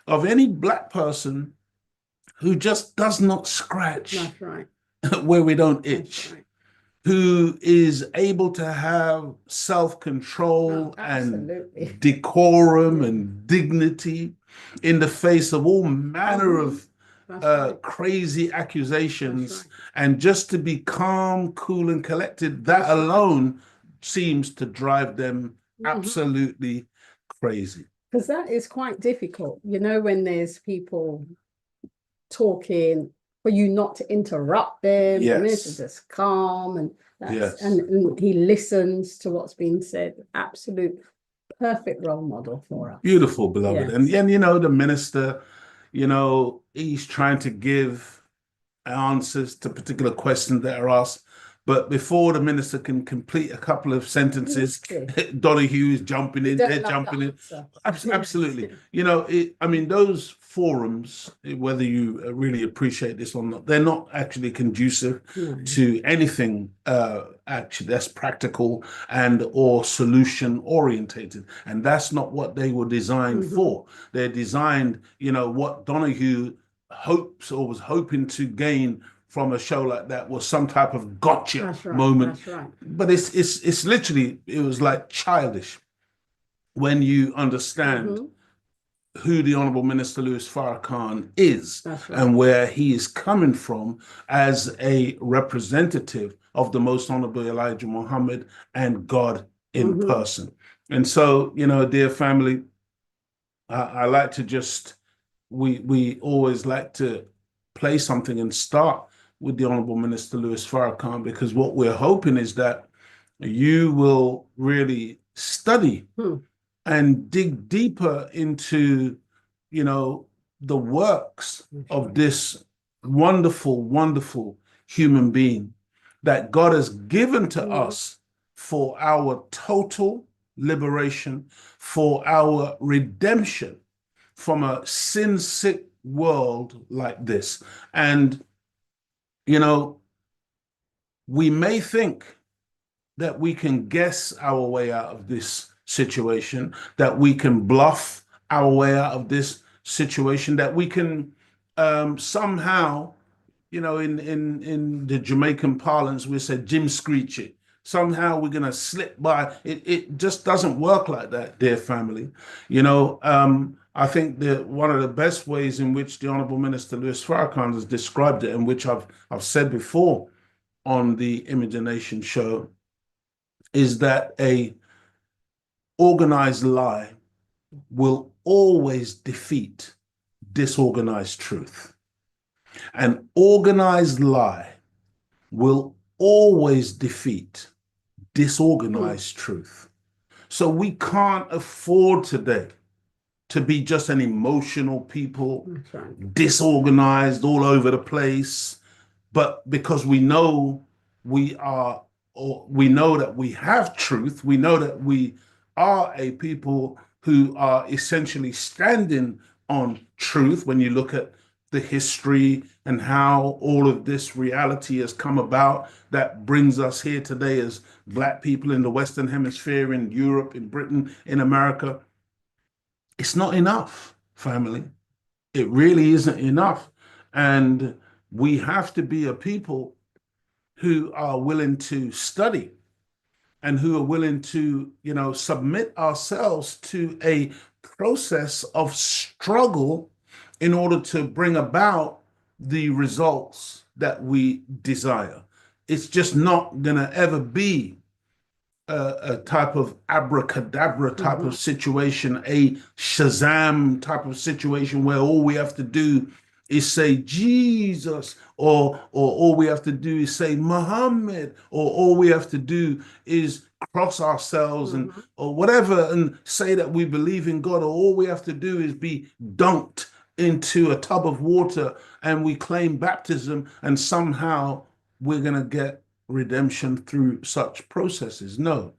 [SPEAKER 10] of any black person who just does not scratch
[SPEAKER 11] That's right.
[SPEAKER 10] where we don't itch.
[SPEAKER 11] That's right.
[SPEAKER 10] Who is able to have self-control and
[SPEAKER 11] absolutely.
[SPEAKER 10] decorum and dignity in the face of all manner of
[SPEAKER 11] right.
[SPEAKER 10] crazy accusations,
[SPEAKER 11] That's right.
[SPEAKER 10] and just to be calm, cool, and collected, that alone seems to drive them absolutely crazy.
[SPEAKER 11] Because that is quite difficult, you know, when there's people talking, for you not to interrupt them,
[SPEAKER 10] Yes.
[SPEAKER 11] for them to just calm, and that's,
[SPEAKER 10] Yes.
[SPEAKER 11] and he listens to what's being said. Absolute perfect role model for us.
[SPEAKER 10] Beautiful, beloved.
[SPEAKER 11] Yes.
[SPEAKER 10] And you know, the minister, you know, he's trying to give answers to particular questions that are asked. But before the minister can complete a couple of sentences, Donahue is jumping in, they're jumping in. Absolutely. You know, I mean, those forums, whether you really appreciate this or not, they're not actually conducive to anything actually that's practical and or solution orientated. And that's not what they were designed for. They're designed, you know, what Donahue hopes or was hoping to gain from a show like that was some type of gotcha
[SPEAKER 11] That's right,
[SPEAKER 10] moment.
[SPEAKER 11] that's right.
[SPEAKER 10] But it's literally, it was like childish when you understand who the Honorable Minister Louis Farrakhan is.
[SPEAKER 11] That's right.
[SPEAKER 10] And where he is coming from as a representative of the Most Honorable Elijah Muhammad and God in person. And so, you know, dear family, I like to just, we always like to play something and start with the Honorable Minister Louis Farrakhan, because what we're hoping is that you will really study and dig deeper into, you know, the works of this wonderful, wonderful human being that God has given to us for our total liberation, for our redemption from a sin-sick world like this. And, you know, we may think that we can guess our way out of this situation, that we can bluff our way out of this situation, that we can somehow, you know, in the Jamaican parlance, we say Jim Screech it. Somehow we're going to slip by. It just doesn't work like that, dear family. You know, I think that one of the best ways in which the Honorable Minister Louis Farrakhan has described it, and which I've said before on the Image and Nation show, is that a organized lie will always defeat disorganized truth. An organized lie will always defeat disorganized truth. So we can't afford today to be just an emotional people, disorganized all over the place, but because we know we are, or we know that we have truth, we know that we are a people who are essentially standing on truth. When you look at the history and how all of this reality has come about, that brings us here today as Black people in the Western Hemisphere, in Europe, in Britain, in America, it's not enough, family. It really isn't enough. And we have to be a people who are willing to study and who are willing to, you know, submit ourselves to a process of struggle in order to bring about the results that we desire. It's just not going to ever be a type of abracadabra type of situation, a Shazam type of situation where all we have to do is say Jesus, or all we have to do is say Muhammad, or all we have to do is cross ourselves and or whatever and say that we believe in God, or all we have to do is be dunked into a tub of water and we claim baptism and somehow we're going to get redemption through such processes. No,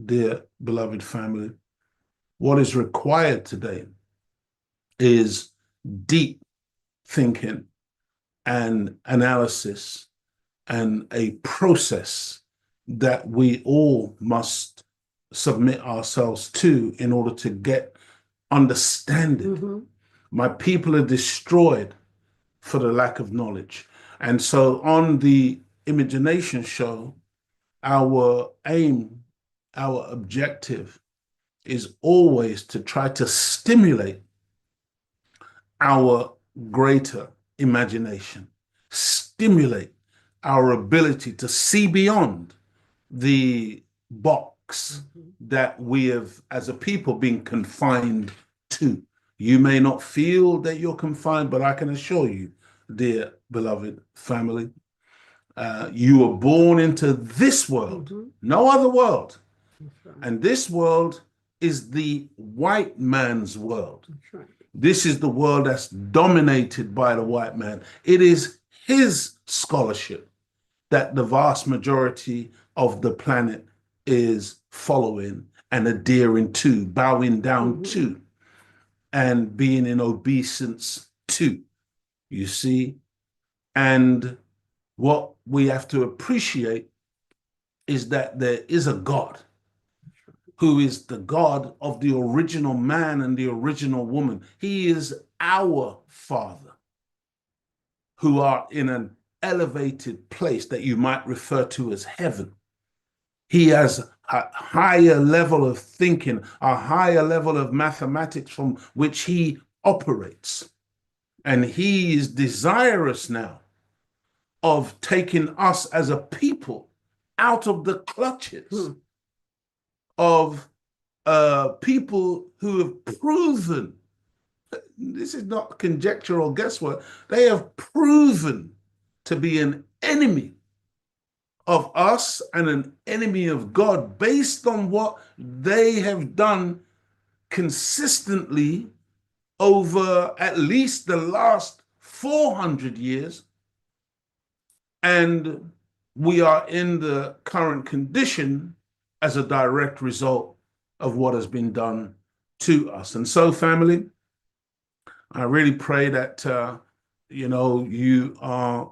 [SPEAKER 10] dear beloved family, what is required today is deep thinking and analysis and a process that we all must submit ourselves to in order to get understanding. My people are destroyed for the lack of knowledge. And so on the Imagination show, our aim, our objective is always to try to stimulate our greater imagination, stimulate our ability to see beyond the box that we have, as a people, been confined to. You may not feel that you're confined, but I can assure you, dear beloved family, you were born into this world, no other world. And this world is the white man's world. This is the world that's dominated by the white man. It is his scholarship that the vast majority of the planet is following and adhering to, bowing down to, and being in obeisance to, you see? And what we have to appreciate is that there is a God who is the God of the original man and the original woman. He is our Father, who are in an elevated place that you might refer to as heaven. He has a higher level of thinking, a higher level of mathematics from which he operates. And he is desirous now of taking us as a people out of the clutches of people who have proven, this is not conjecture or guesswork, they have proven to be an enemy of us and an enemy of God based on what they have done consistently over at least the last 400 years. And we are in the current condition as a direct result of what has been done to us. And so, family, I really pray that, you are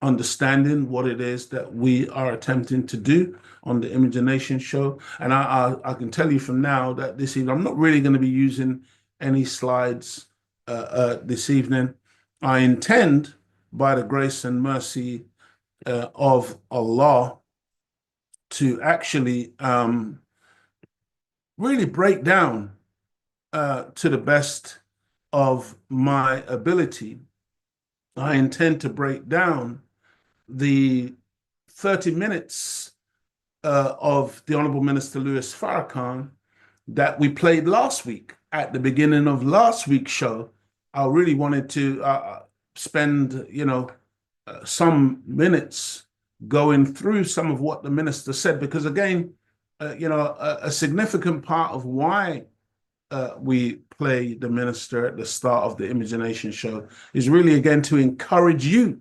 [SPEAKER 10] understanding what it is that we are attempting to do on the Imagination Show. And I can tell you from now that this evening, I'm not really going to be using any slides this evening. I intend, by the grace and mercy of Allah, to actually really break down to the best of my ability. I intend to break down the 30 minutes of the Honorable Minister Louis Farrakhan that we played last week. At the beginning of last week's show, I really wanted to spend, some minutes going through some of what the minister said, because again, a significant part of why we play the minister at the start of the Imagination Show is really, again, to encourage you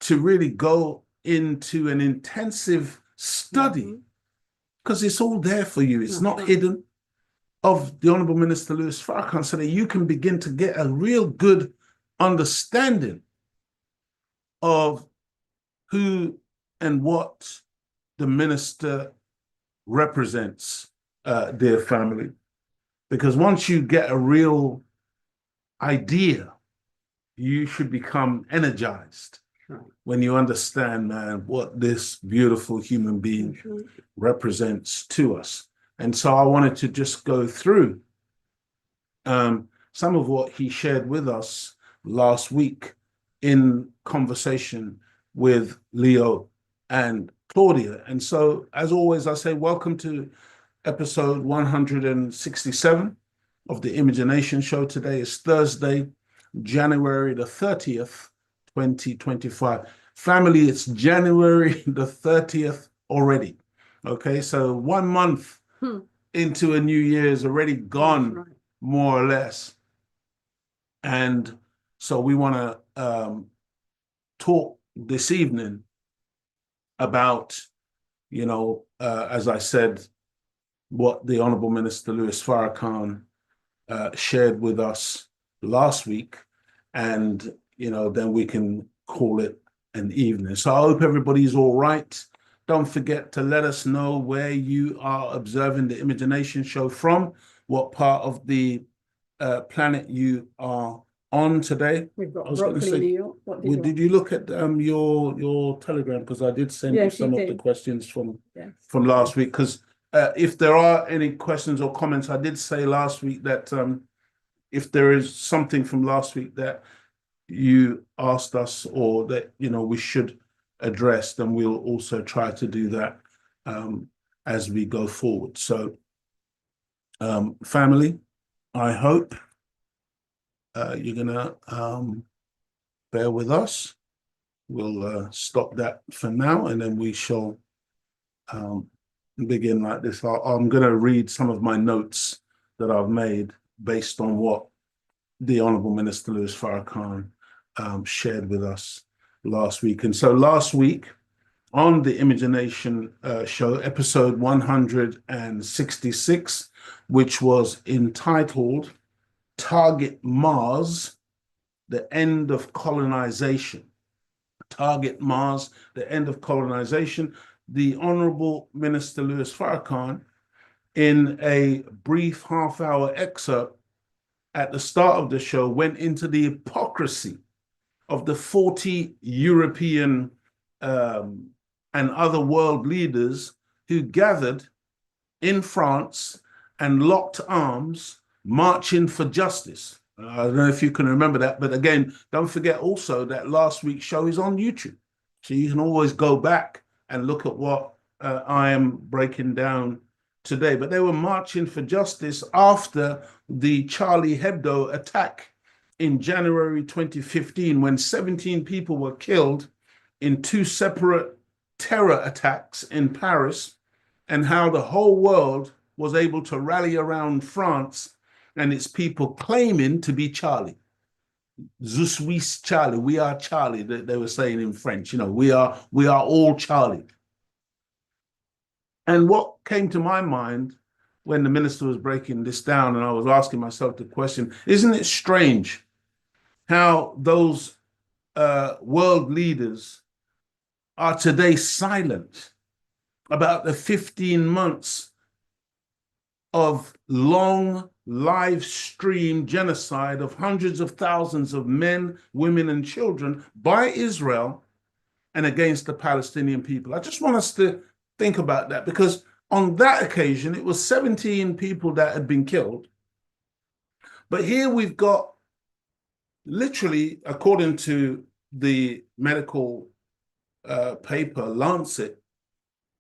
[SPEAKER 10] to really go into an intensive study, because it's all there for you. It's not hidden, of the Honorable Minister Louis Farrakhan, so that you can begin to get a real good understanding of who and what the minister represents, dear family. Because once you get a real idea, you should become energized when you understand, man, what this beautiful human being represents to us. And so I wanted to just go through some of what he shared with us last week in conversation with Leo and Claudia. And so, as always, I say welcome to episode 167 of the Imagination Show. Today is Thursday, January the 30th, 2025. Family, it's January the 30th already. Okay, so 1 month into a new year is already gone, more or less. And so we want to talk this evening about, as I said, what the Honorable Minister Louis Farrakhan shared with us last week, and then we can call it an evening. So I hope everybody's all right. Don't forget to let us know where you are observing the Imagination Show from, what part of the planet you are on today.
[SPEAKER 11] We've got
[SPEAKER 10] I was going to say,
[SPEAKER 11] New York.
[SPEAKER 10] did you look at your Telegram? Because I did send you some of the questions from last week. Because if there are any questions or comments, I did say last week that if there is something from last week that you asked us or that we should address, then we'll also try to do that as we go forward. So, family, I hope you're gonna bear with us. We'll stop that for now, and then we shall begin like this. I'm going to read some of my notes that I've made based on what the Honorable Minister Louis Farrakhan shared with us last week. And so last week on the Imagination Show, episode 166, which was entitled Target Mars, the End of Colonization. Target Mars, the End of Colonization. The Honorable Minister Louis Farrakhan, in a brief half-hour excerpt at the start of the show, went into the hypocrisy of the 40 European and other world leaders who gathered in France and locked arms, marching for justice. I don't know if you can remember that, but again, don't forget also that last week's show is on YouTube. So you can always go back and look at what I am breaking down today. But they were marching for justice after the Charlie Hebdo attack in January 2015, when 17 people were killed in 2 separate terror attacks in Paris, and how the whole world was able to rally around France and its people claiming to be Charlie. Je suis Charlie, we are Charlie, they were saying in French, you know, we are all Charlie. And what came to my mind when the minister was breaking this down, and I was asking myself the question, isn't it strange how those world leaders are today silent about the 15 months of long live stream genocide of hundreds of thousands of men, women, and children by Israel and against the Palestinian people? I just want us to think about that, because on that occasion, it was 17 people that had been killed. But here we've got, literally, according to the medical paper, Lancet,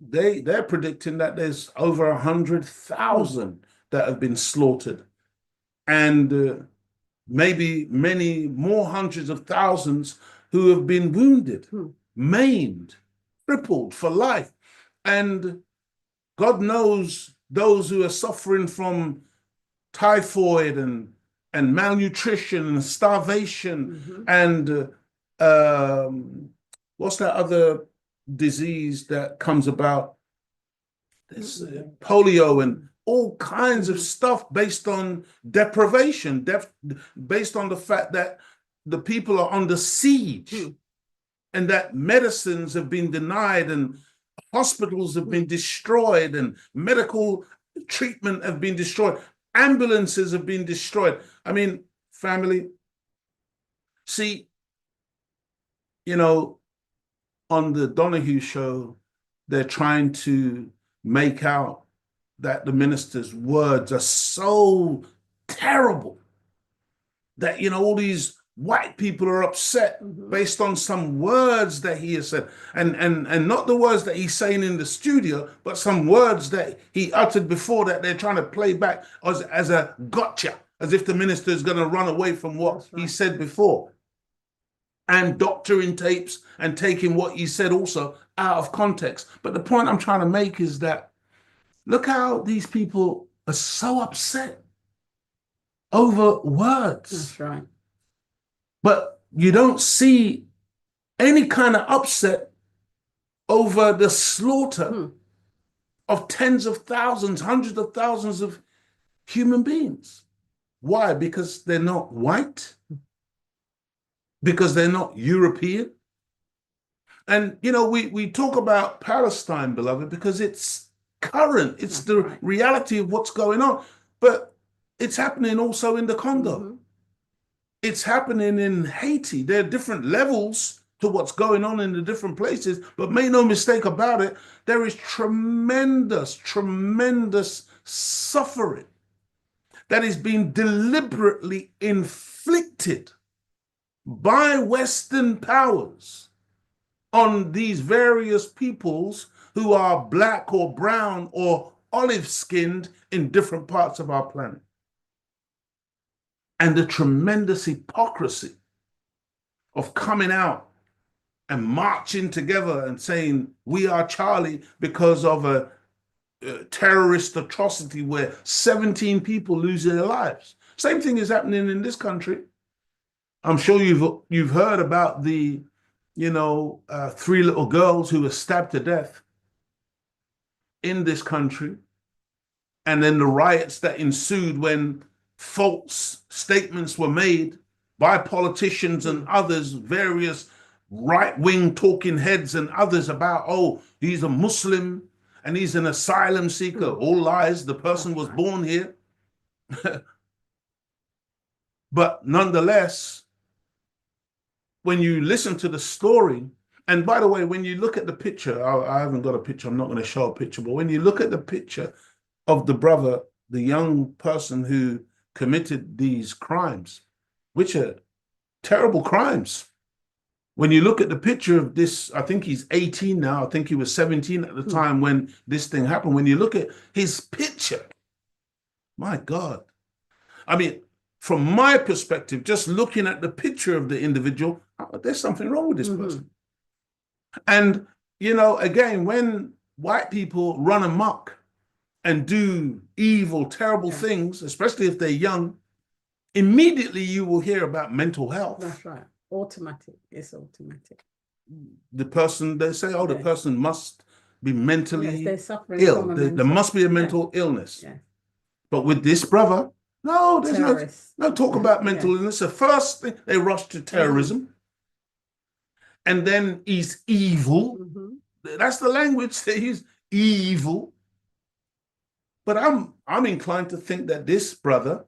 [SPEAKER 10] they're predicting that there's over 100,000 that have been slaughtered, and maybe many more hundreds of thousands who have been wounded, maimed, crippled for life. And God knows those who are suffering from typhoid and malnutrition and starvation, and what's that other disease that comes about? This polio and all kinds of stuff based on deprivation, based on the fact that the people are under siege, and that medicines have been denied, and hospitals have been destroyed, and medical treatment have been destroyed. Ambulances have been destroyed. I mean, family, see, you know, on the Donahue show, they're trying to make out that the minister's words are so terrible that, you know, all these white people are upset based on some words that he has said, and not the words that he's saying in the studio, but some words that he uttered before that they're trying to play back as a gotcha, as if the minister is going to run away from what he said before, and doctoring tapes and taking what he said also out of context. But the point I'm trying to make is that look how these people are so upset over words.
[SPEAKER 11] That's right.
[SPEAKER 10] But you don't see any kind of upset over the slaughter of tens of thousands, hundreds of thousands of human beings. Why? Because they're not white? Because they're not European? And, you know, we talk about Palestine, beloved, because it's current. It's the reality of what's going on. But it's happening also in the Congo. It's happening in Haiti. There are different levels to what's going on in the different places, but make no mistake about it, there is tremendous, tremendous suffering that is being deliberately inflicted by Western powers on these various peoples who are black or brown or olive-skinned in different parts of our planet. And the tremendous hypocrisy of coming out and marching together and saying, we are Charlie, because of a terrorist atrocity where 17 people lose their lives. Same thing is happening in this country. I'm sure you've heard about the, you know, 3 little girls who were stabbed to death in this country, and then the riots that ensued when false statements were made by politicians and others, various right-wing talking heads and others about, oh, he's a Muslim and he's an asylum seeker. All lies, the person was born here. But nonetheless, when you listen to the story, and by the way, when you look at the picture, I haven't got a picture, I'm not going to show a picture, but when you look at the picture of the brother, the young person who committed these crimes, which are terrible crimes. When you look at the picture of this, I think he's 18 now, I think he was 17 at the time when this thing happened. When you look at his picture, my God. I mean, from my perspective, just looking at the picture of the individual, there's something wrong with this person. And, you know, again, when white people run amok and do evil, terrible things, especially if they're young, immediately you will hear about mental health.
[SPEAKER 11] That's right. Automatic. It's automatic.
[SPEAKER 10] The person, they say, oh, the person must be mentally
[SPEAKER 11] they're suffering
[SPEAKER 10] ill.
[SPEAKER 11] from a
[SPEAKER 10] There
[SPEAKER 11] mental,
[SPEAKER 10] must be a mental illness. But with this brother, no, there's no talk about mental illness. The first thing, they rush to terrorism. And then he's evil. That's the language they use, evil. But I'm inclined to think that this brother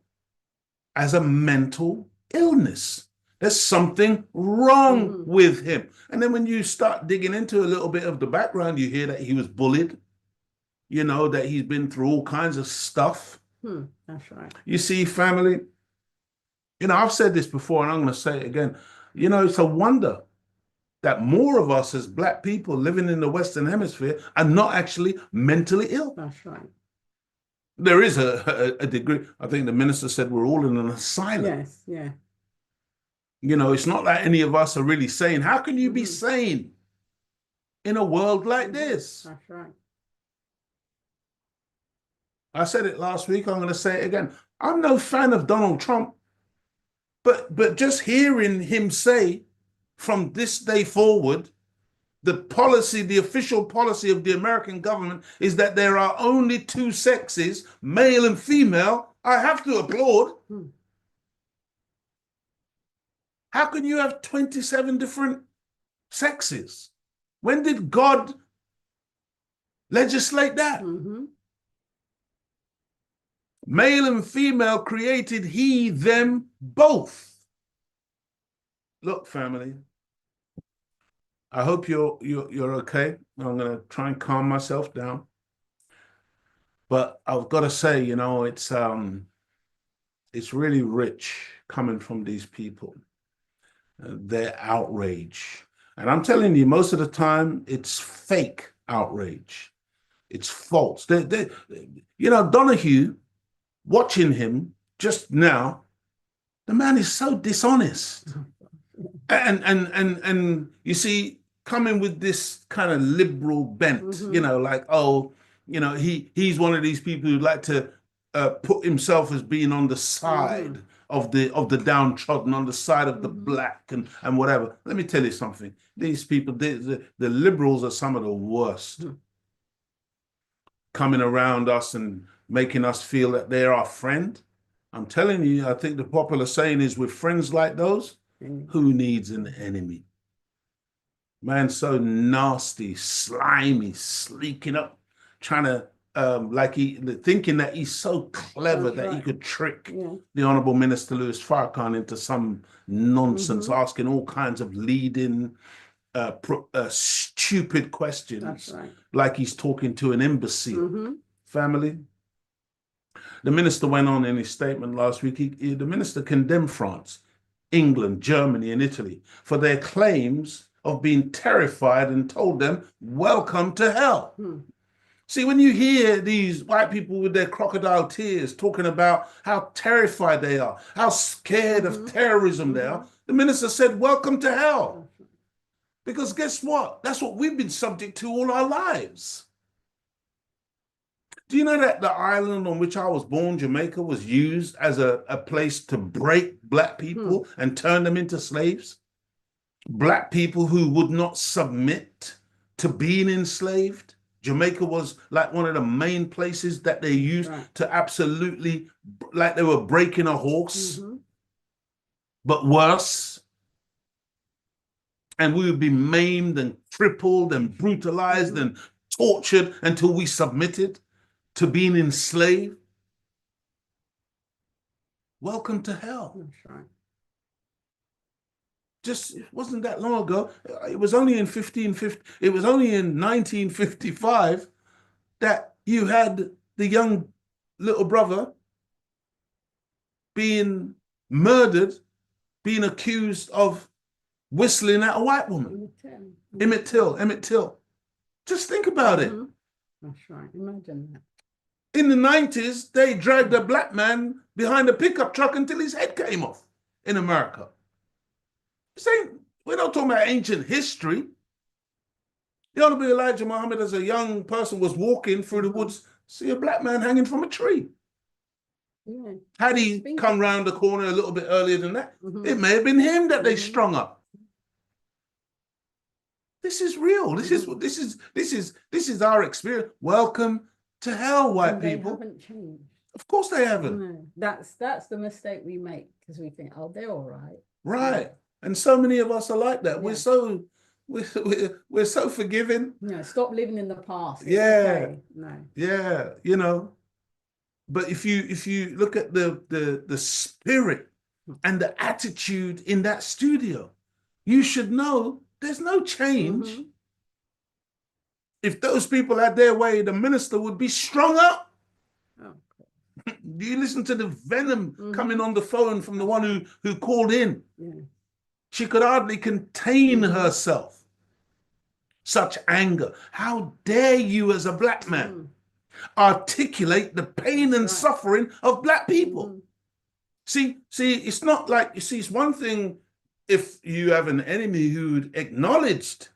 [SPEAKER 10] has a mental illness. There's something wrong with him. And then when you start digging into a little bit of the background, you hear that he was bullied, you know, that he's been through all kinds of stuff.
[SPEAKER 11] That's right.
[SPEAKER 10] You see, family, you know, I've said this before and I'm going to say it again. You know, it's a wonder that more of us as Black people living in the Western Hemisphere are not actually mentally ill.
[SPEAKER 11] That's right.
[SPEAKER 10] There is a degree. I think the minister said we're all in an asylum.
[SPEAKER 11] Yes, yeah.
[SPEAKER 10] You know, it's not like any of us are really sane. How can you be sane in a world like this?
[SPEAKER 11] That's right.
[SPEAKER 10] I said it last week, I'm going to say it again. I'm no fan of Donald Trump, but just hearing him say from this day forward, the policy, the official policy of the American government is that there are only two sexes, male and female, I have to applaud. How can you have 27 different sexes? When did God legislate that? Male and female created he, them, both. Look, family, I hope you're okay. I'm going to try and calm myself down. But I've got to say, you know, it's really rich coming from these people. Their outrage. And I'm telling you, most of the time, it's fake outrage. It's false. You know, Donahue, watching him just now, the man is so dishonest. And you see, coming with this kind of liberal bent, you know, like, oh, you know, he's one of these people who'd like to put himself as being on the side of the downtrodden, on the side of the Black and whatever. Let me tell you something. These people, the liberals are some of the worst. Coming around us and making us feel that they're our friend. I'm telling you, I think the popular saying is, with friends like those, who needs an enemy? Man, so nasty, slimy, sleeking up, trying to, thinking that he's so clever that he could trick the Honorable Minister Louis Farrakhan into some nonsense, asking all kinds of leading, stupid questions, like he's talking to an imbecile. Family. The minister went on in his statement last week. The minister condemned France, England, Germany, and Italy for their claims of being terrified and told them, welcome to hell. See, when you hear these white people with their crocodile tears talking about how terrified they are, how scared of terrorism they are, the minister said, welcome to hell. Because guess what? That's what we've been subject to all our lives. Do you know that the island on which I was born, Jamaica, was used as a place to break Black people and turn them into slaves? Black people who would not submit to being enslaved. Jamaica was like one of the main places that they used to absolutely, like they were breaking a horse, but worse. And we would be maimed and crippled and brutalized and tortured until we submitted to being enslaved. Welcome to hell.
[SPEAKER 11] That's right.
[SPEAKER 10] just it wasn't that long ago. It was only in 1550. It was only in 1955 that you had the young little brother being murdered, being accused of whistling at a white woman. Emmett Till. Just think about it.
[SPEAKER 11] That's right. Imagine that.
[SPEAKER 10] In the 90s, they dragged a black man behind a pickup truck until his head came off in America. We're not talking about ancient history. The Honorable Elijah Muhammad, as a young person, was walking through the woods, see a black man hanging from a tree.
[SPEAKER 11] Yeah.
[SPEAKER 10] Had he come round the corner a little bit earlier than that, it may have been him that they strung up. This is real. This is our experience. Welcome to hell, white people.
[SPEAKER 11] They haven't changed.
[SPEAKER 10] Of course they haven't.
[SPEAKER 11] No, that's the mistake we make, because we think, oh, they're all right.
[SPEAKER 10] Right. Yeah. And so many of us are like that. Yeah. We're so forgiving.
[SPEAKER 11] No, stop living in the past. It's
[SPEAKER 10] yeah.
[SPEAKER 11] Okay. No.
[SPEAKER 10] Yeah, you know. But if you look at the spirit and the attitude in that studio, you should know there's no change. If those people had their way, the minister would be strung up. Oh, do you listen to the venom coming on the phone from the one who called in? Yeah. She could hardly contain herself. Such anger. How dare you, as a black man, articulate the pain and suffering of black people? See, it's not like, you see, it's one thing if you have an enemy who'd acknowledged.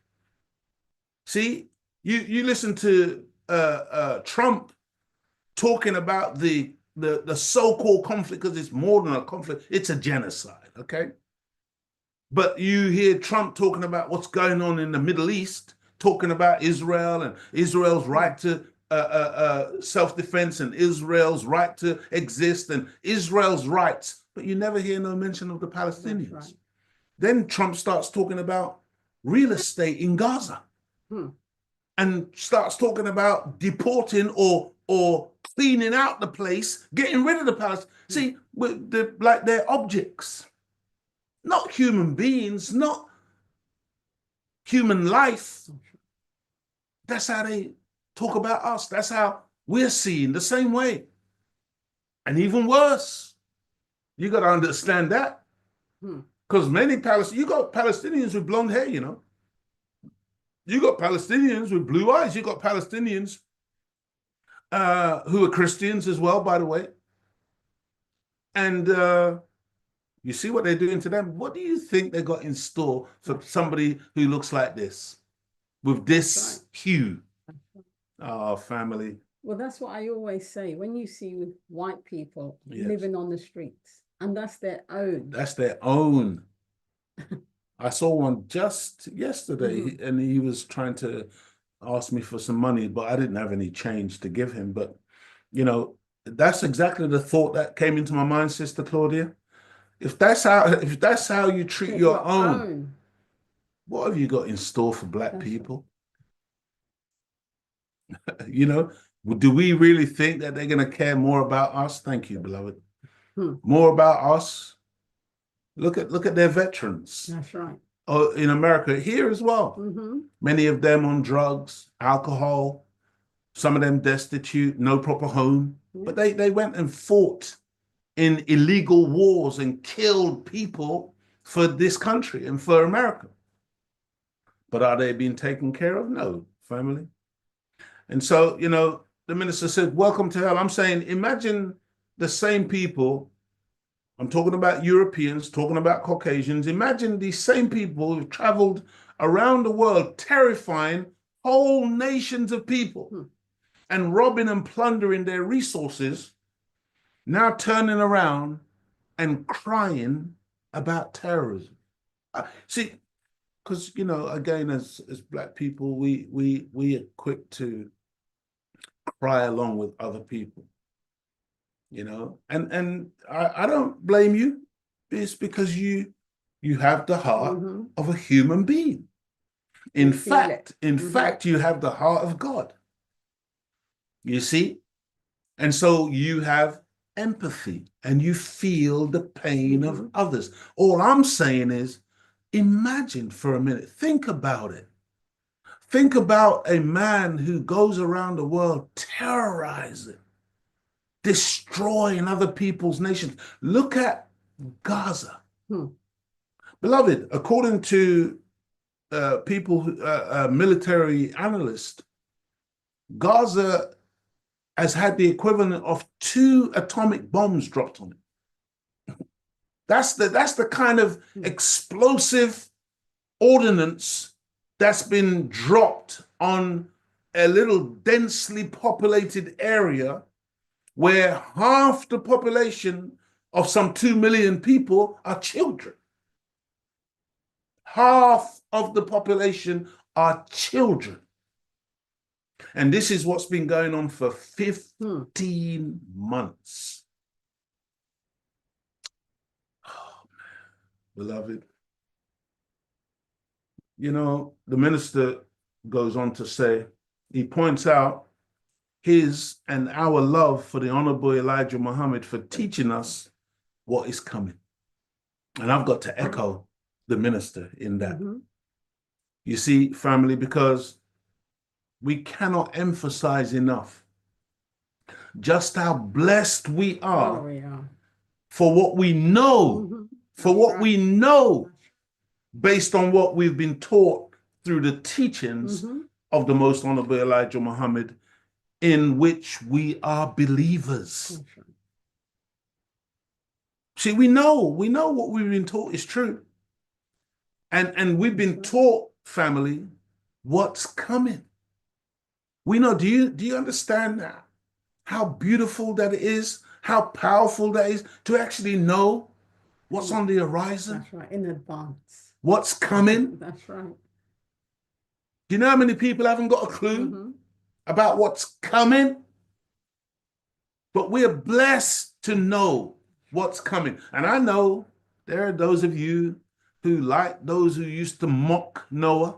[SPEAKER 10] See, you listen to Trump talking about the so-called conflict, because it's more than a conflict, it's a genocide, okay? But you hear Trump talking about what's going on in the Middle East, talking about Israel and Israel's right to self-defense and Israel's right to exist and Israel's rights, but you never hear no mention of the Palestinians. Right. Then Trump starts talking about real estate in Gaza and starts talking about deporting or cleaning out the place, getting rid of the Palestinians. See, like they're objects, not human beings, not human life. That's how they talk about us. That's how we're seen, the same way. And even worse, you got to understand that. Because many Palestinians, you got Palestinians with blonde hair, you know. You got Palestinians with blue eyes. You got Palestinians who are Christians as well, by the way. And you see what they're doing to them. What do you think they got in store for somebody who looks like this, with this hue? Oh, family.
[SPEAKER 11] Well, that's what I always say. When you see white people living on the streets, and that's their own.
[SPEAKER 10] That's their own. I saw one just yesterday, and he was trying to ask me for some money, but I didn't have any change to give him. But, you know, that's exactly the thought that came into my mind, Sister Claudia. If that's how you treat your own, what have you got in store for black people? You know, do we really think that they're going to care more about us? Thank you, beloved. More about us. Look at their veterans.
[SPEAKER 11] That's right.
[SPEAKER 10] In America, here as well. Many of them on drugs, alcohol, some of them destitute, no proper home. But they went and fought in illegal wars and killed people for this country and for America. But are they being taken care of? No, family. And so, you know, the minister said, welcome to hell. I'm saying, imagine the same people. I'm talking about Europeans, talking about Caucasians. Imagine these same people who've traveled around the world, terrifying whole nations of people and robbing and plundering their resources, now turning around and crying about terrorism. See, because, you know, again, as black people, we are quick to cry along with other people. You know, and I don't blame you. It's because you have the heart of a human being. In fact, you have the heart of God. You see? And so you have empathy and you feel the pain of others. All I'm saying is, imagine for a minute, think about it. Think about a man who goes around the world terrorizing, destroying other people's nations. Look at Gaza. Beloved, according to military analysts, Gaza has had the equivalent of 2 atomic bombs dropped on it. That's the kind of explosive ordnance that's been dropped on a little densely populated area where half the population of some 2 million people are children. Half of the population are children. And this is what's been going on for 15 months. Oh, man. Beloved, you know, the minister goes on to say, he points out his and our love for the Honorable Elijah Muhammad for teaching us what is coming. And I've got to echo the minister in that. You see, family, because we cannot emphasize enough just how blessed we are for what we know, based on what we've been taught through the teachings of the Most Honorable Elijah Muhammad, in which we are believers. See, we know what we've been taught is true. And we've been taught, family, what's coming. We know, do you understand that? How beautiful that it is, how powerful that is to actually know what's on the horizon?
[SPEAKER 11] That's right, in advance.
[SPEAKER 10] What's coming?
[SPEAKER 11] That's right.
[SPEAKER 10] Do you know how many people haven't got a clue about what's coming? But we're blessed to know what's coming. And I know there are those of you who, like those who used to mock Noah.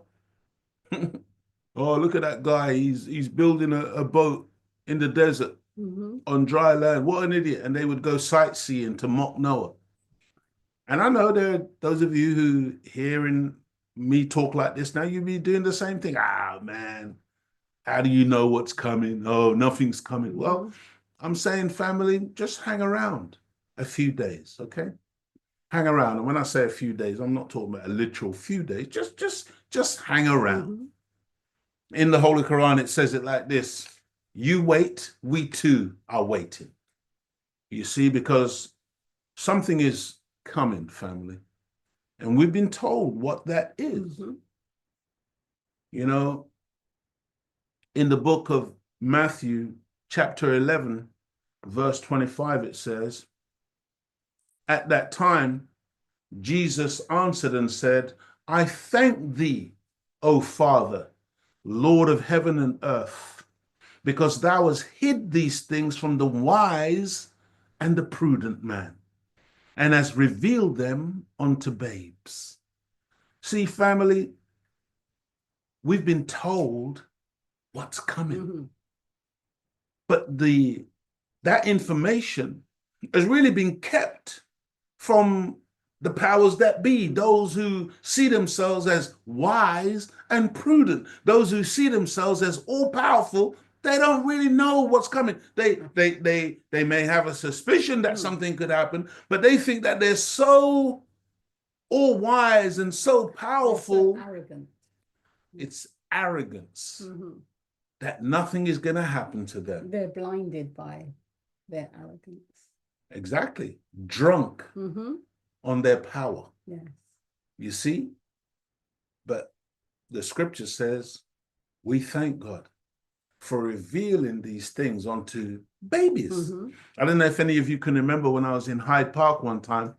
[SPEAKER 10] Oh, look at that guy. He's building a boat in the desert on dry land. What an idiot. And they would go sightseeing to mock Noah. And I know there are those of you who, hearing me talk like this now, you'd be doing the same thing. Ah, man, how do you know what's coming? Oh, nothing's coming. Well, I'm saying, family, just hang around a few days, okay? Hang around. And when I say a few days, I'm not talking about a literal few days. Just hang around. In the Holy Quran, it says it like this: you wait, we too are waiting. You see, because something is coming, family. And we've been told what that is. You know, in the book of Matthew, chapter 11, verse 25, it says, at that time, Jesus answered and said, I thank thee, O Father, Lord of heaven and earth, because thou hast hid these things from the wise and the prudent man, and hast revealed them unto babes. See, family, we've been told what's coming. But that information has really been kept from the powers that be, those who see themselves as wise and prudent, those who see themselves as all-powerful. They don't really know what's coming. They may have a suspicion that something could happen, but they think that they're so all-wise and so powerful.
[SPEAKER 11] So arrogant.
[SPEAKER 10] It's arrogance that nothing is going to happen to them.
[SPEAKER 11] They're blinded by their arrogance.
[SPEAKER 10] Exactly. Drunk on their power.
[SPEAKER 11] Yes.
[SPEAKER 10] You see? But the scripture says, we thank God for revealing these things unto babies. I don't know if any of you can remember when I was in Hyde Park one time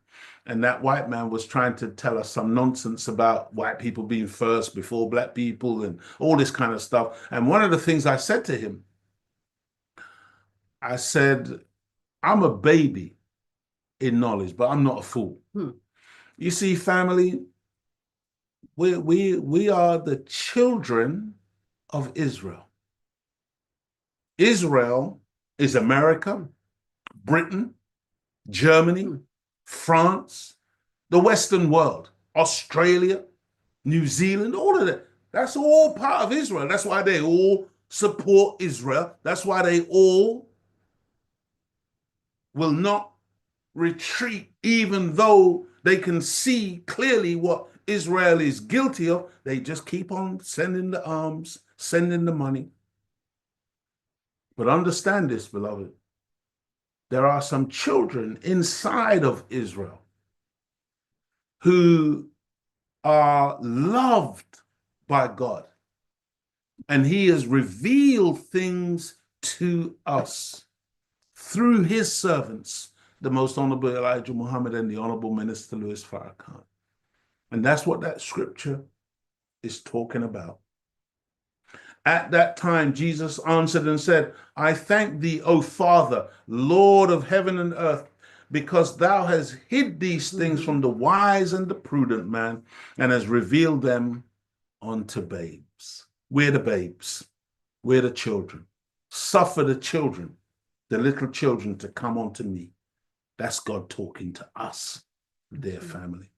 [SPEAKER 10] and that white man was trying to tell us some nonsense about white people being first before black people and all this kind of stuff. And one of the things I said to him, I said, I'm a baby in knowledge, but I'm not a fool. You see, family, we are the children of Israel. Israel is America, Britain, Germany, France, the Western world, Australia, New Zealand, all of that. That's all part of Israel. That's why they all support Israel. That's why they all will not retreat, even though they can see clearly what Israel is guilty of. They just keep on sending the arms, sending the money. But understand this, beloved. There are some children inside of Israel who are loved by God. And he has revealed things to us through his servants, the Most Honorable Elijah Muhammad and the Honorable Minister Louis Farrakhan. And that's what that scripture is talking about. At that time, Jesus answered and said, I thank thee, O Father, Lord of heaven and earth, because thou hast hid these things from the wise and the prudent man, and has revealed them unto babes. We're the babes. We're the children. Suffer the children, the little children, to come unto me. That's God talking to us, dear family.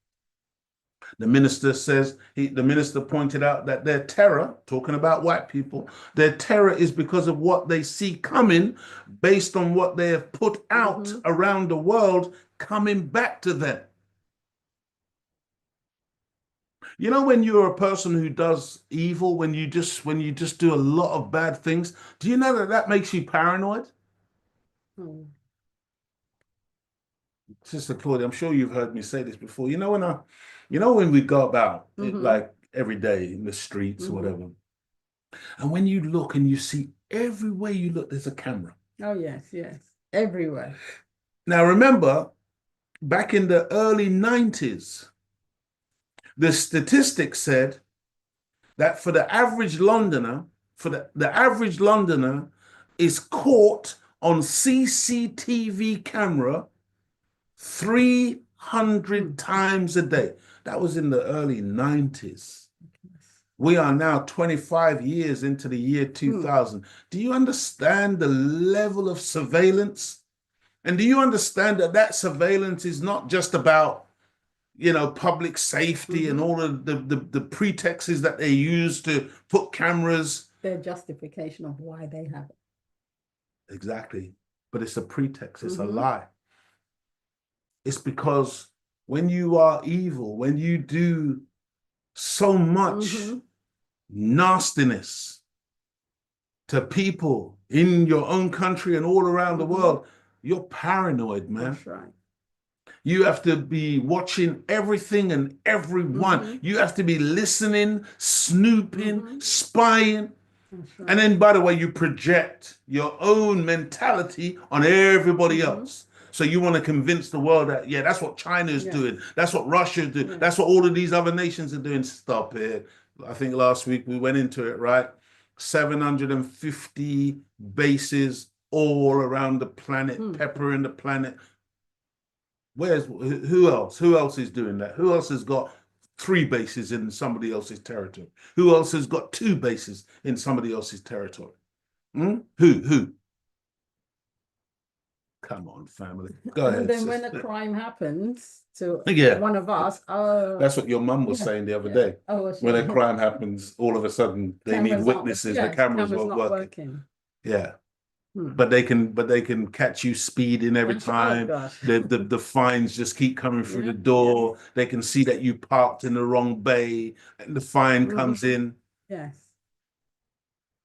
[SPEAKER 10] The minister says, the minister pointed out that their terror, talking about white people, their terror is because of what they see coming based on what they have put out around the world coming back to them. You know, when you're a person who does evil, when you just do a lot of bad things, do you know that that makes you paranoid? Sister Claudia, I'm sure you've heard me say this before. You know when we go about like every day in the streets or whatever, and when you look and you see everywhere you look, there's a camera.
[SPEAKER 11] Oh yes, yes, everywhere.
[SPEAKER 10] Now remember, back in the early 90s, the statistics said that for the average Londoner, the average Londoner is caught on CCTV camera 300 times a day. That was in the early 90s. We are now 25 years into the year 2000. Do you understand the level of surveillance? And do you understand that that surveillance is not just about, you know, public safety and all of the pretexts that they use to put cameras?
[SPEAKER 11] Their justification of why they have it.
[SPEAKER 10] Exactly. But it's a pretext. It's a lie. It's because when you are evil, when you do so much nastiness to people in your own country and all around the world, you're paranoid, man.
[SPEAKER 11] That's right.
[SPEAKER 10] You have to be watching everything and everyone. You have to be listening, snooping, spying. Right. And then, by the way, you project your own mentality on everybody else. So you want to convince the world that, yeah, that's what China is doing. That's what Russia is doing. That's what all of these other nations are doing. Stop it. I think last week we went into it, right? 750 bases all around the planet, peppering the planet. Who else? Who else is doing that? Who else has got 3 bases in somebody else's territory? Who else has got 2 bases in somebody else's territory? Who? Come on, family. Go ahead.
[SPEAKER 11] And then when a crime happens to one of us,
[SPEAKER 10] that's what your mum was saying the other day. When a crime happens, all of a sudden they need witnesses. The cameras won't work. Yeah. But they can catch you speeding every time. The fines just keep coming through the door. They can see that you parked in the wrong bay and the fine comes in.
[SPEAKER 11] Yes.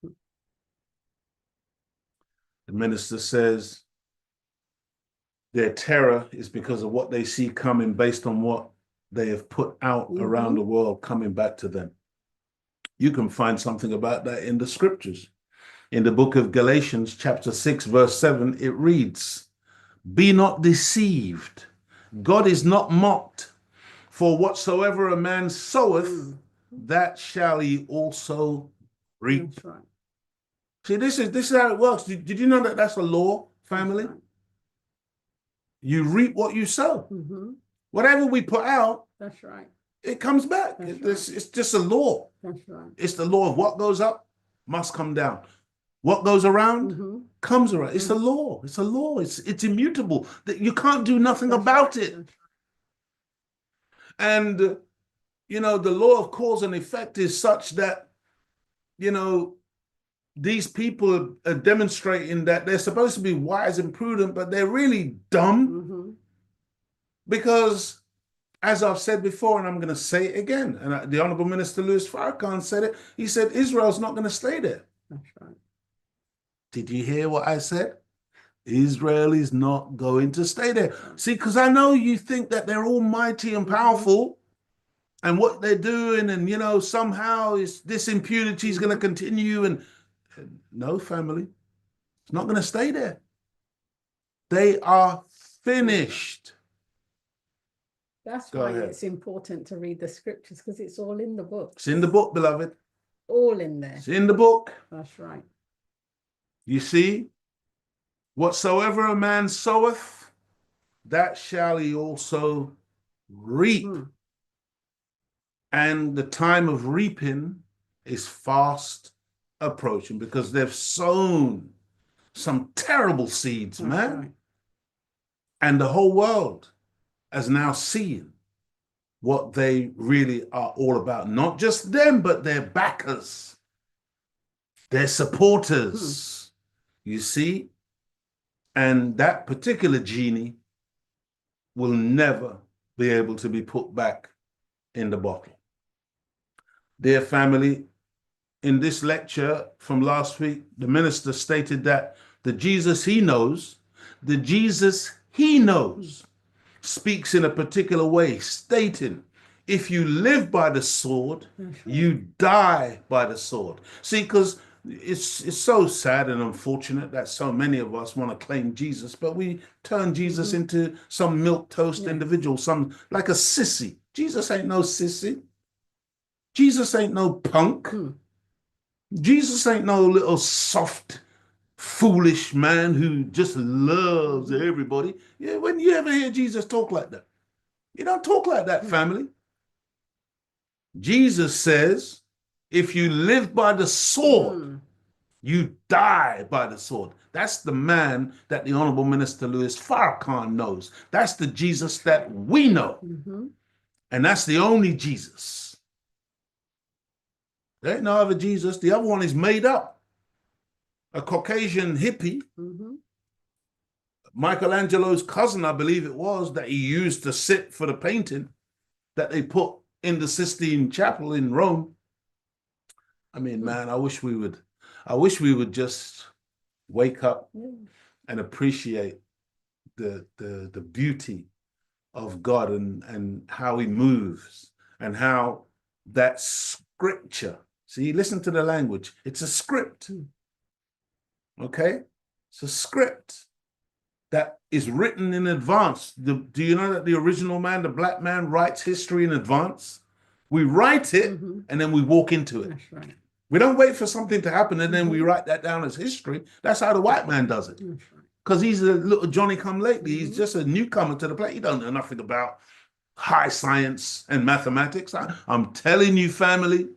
[SPEAKER 10] The minister says their terror is because of what they see coming based on what they have put out around the world coming back to them. You can find something about that in the scriptures. In the book of Galatians, chapter 6, verse 7, it reads, "Be not deceived. God is not mocked. For whatsoever a man soweth, that shall he also reap." That's right. See, this is how it works. Did you know that that's a law, family? Right. You reap what you sow. Whatever we put out,
[SPEAKER 11] that's right, it
[SPEAKER 10] comes back. It's just a law.
[SPEAKER 11] That's right.
[SPEAKER 10] It's the law of what goes up must come down. What goes around comes around. It's a law. It's a law. It's immutable. You can't do nothing about it. And you know, the law of cause and effect is such that, you know, these people are demonstrating that they're supposed to be wise and prudent, but they're really dumb. Because, as I've said before, and I'm going to say it again, and the Honorable Minister Louis Farrakhan said it, he said, Israel's not going to stay there.
[SPEAKER 11] That's right.
[SPEAKER 10] Did you hear what I said? Israel is not going to stay there. See, because I know you think that they're almighty and powerful, and what they're doing, and, you know, somehow this impunity is going to continue, and no, family, it's not going to stay there. They are finished.
[SPEAKER 11] That's
[SPEAKER 10] Go
[SPEAKER 11] why
[SPEAKER 10] ahead.
[SPEAKER 11] it's important to read the scriptures, because it's all in the book.
[SPEAKER 10] It's in the book, beloved.
[SPEAKER 11] All in there.
[SPEAKER 10] It's in the book.
[SPEAKER 11] That's right.
[SPEAKER 10] You see, whatsoever a man soweth, that shall he also reap. And the time of reaping is fast approaching, because they've sown some terrible seeds, man.
[SPEAKER 11] Right.
[SPEAKER 10] And the whole world is now seeing what they really are all about. Not just them, but their backers, their supporters, you see? And that particular genie will never be able to be put back in the bottle. Dear family, in this lecture from last week, the minister stated that the Jesus he knows, speaks in a particular way, stating, if you live by the sword, you die by the sword. See, because it's so sad and unfortunate that so many of us want to claim Jesus, but we turn Jesus into some milquetoast individual, some like a sissy. Jesus ain't no sissy. Jesus ain't no punk. Jesus ain't no little soft, foolish man who just loves everybody. Yeah, when you ever hear Jesus talk like that? You don't talk like that, family. Jesus says, if you live by the sword, you die by the sword. That's the man that the Honorable Minister Louis Farrakhan knows. That's the Jesus that we know. And that's the only Jesus. There ain't no other Jesus. The other one is made up. A Caucasian hippie, Michelangelo's cousin, I believe it was, that he used to sit for the painting that they put in the Sistine Chapel in Rome. I mean, man, I wish we would just wake up and appreciate the beauty of God and how he moves and how that scripture, see, listen to the language, it's a script. Okay? It's a script that is written in advance. Do you know that the original man, the black man, writes history in advance? We write it and then we walk into it.
[SPEAKER 11] That's right.
[SPEAKER 10] We don't wait for something to happen and then we write that down as history. That's how the white man does it. Because he's a little Johnny come lately. He's just a newcomer to the play. He don't know nothing about high science and mathematics. I'm telling you, family,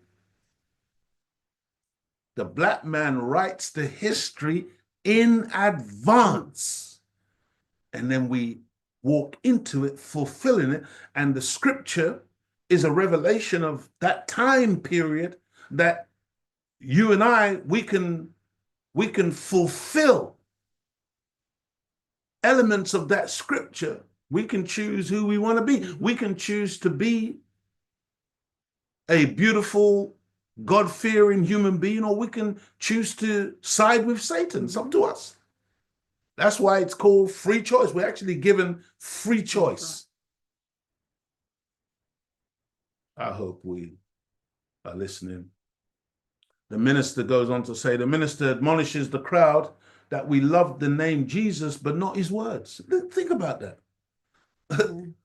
[SPEAKER 10] the black man writes the history in advance. And then we walk into it, fulfilling it. And the scripture is a revelation of that time period that you and I, we can fulfill elements of that scripture. We can choose who we want to be. We can choose to be a beautiful, God-fearing human being, or we can choose to side with Satan. It's up to us. That's why it's called free choice. We're actually given free choice. I hope we are listening. The minister goes on to say, the minister admonishes the crowd that we love the name Jesus, but not his words. Think about that.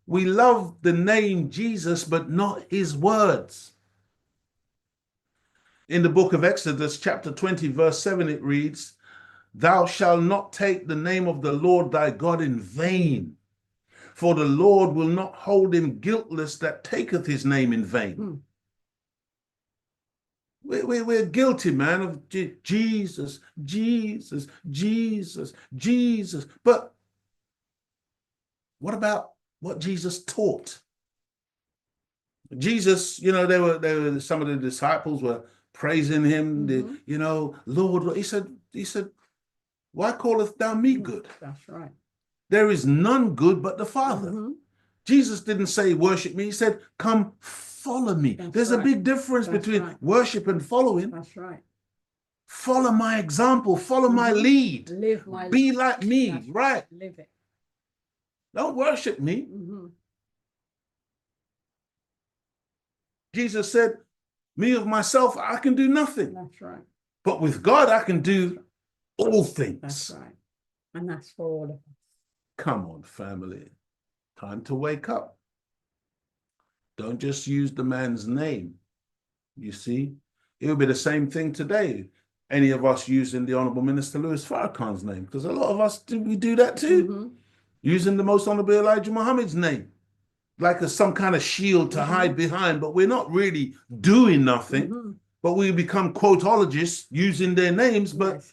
[SPEAKER 10] We love the name Jesus, but not his words. In the book of Exodus, chapter 20, verse 7, it reads, thou shalt not take the name of the Lord thy God in vain, for the Lord will not hold him guiltless that taketh his name in vain. We're guilty, man, of Jesus, Jesus, Jesus, Jesus. But what about what Jesus taught? Jesus, they were some of the disciples were praising him, Lord. He said, why callest thou me good?
[SPEAKER 11] That's right.
[SPEAKER 10] There is none good but the Father. Jesus didn't say worship me. He said, come follow me. There's a big difference between worship and following.
[SPEAKER 11] That's right.
[SPEAKER 10] Follow my example. Follow my lead.
[SPEAKER 11] Live my
[SPEAKER 10] Be
[SPEAKER 11] life.
[SPEAKER 10] like me. Right.
[SPEAKER 11] Live it.
[SPEAKER 10] Don't worship me. Jesus said, me of myself, I can do nothing.
[SPEAKER 11] That's right.
[SPEAKER 10] But with God, I can do all things.
[SPEAKER 11] That's right. And that's for all of us.
[SPEAKER 10] Come on, family. Time to wake up. Don't just use the man's name. You see, it would be the same thing today. Any of us using the Honorable Minister Louis Farrakhan's name, because a lot of us we do that too. Using the Most Honorable Elijah Muhammad's name, like some kind of shield to hide behind, but we're not really doing nothing. But we become quotologists using their names, but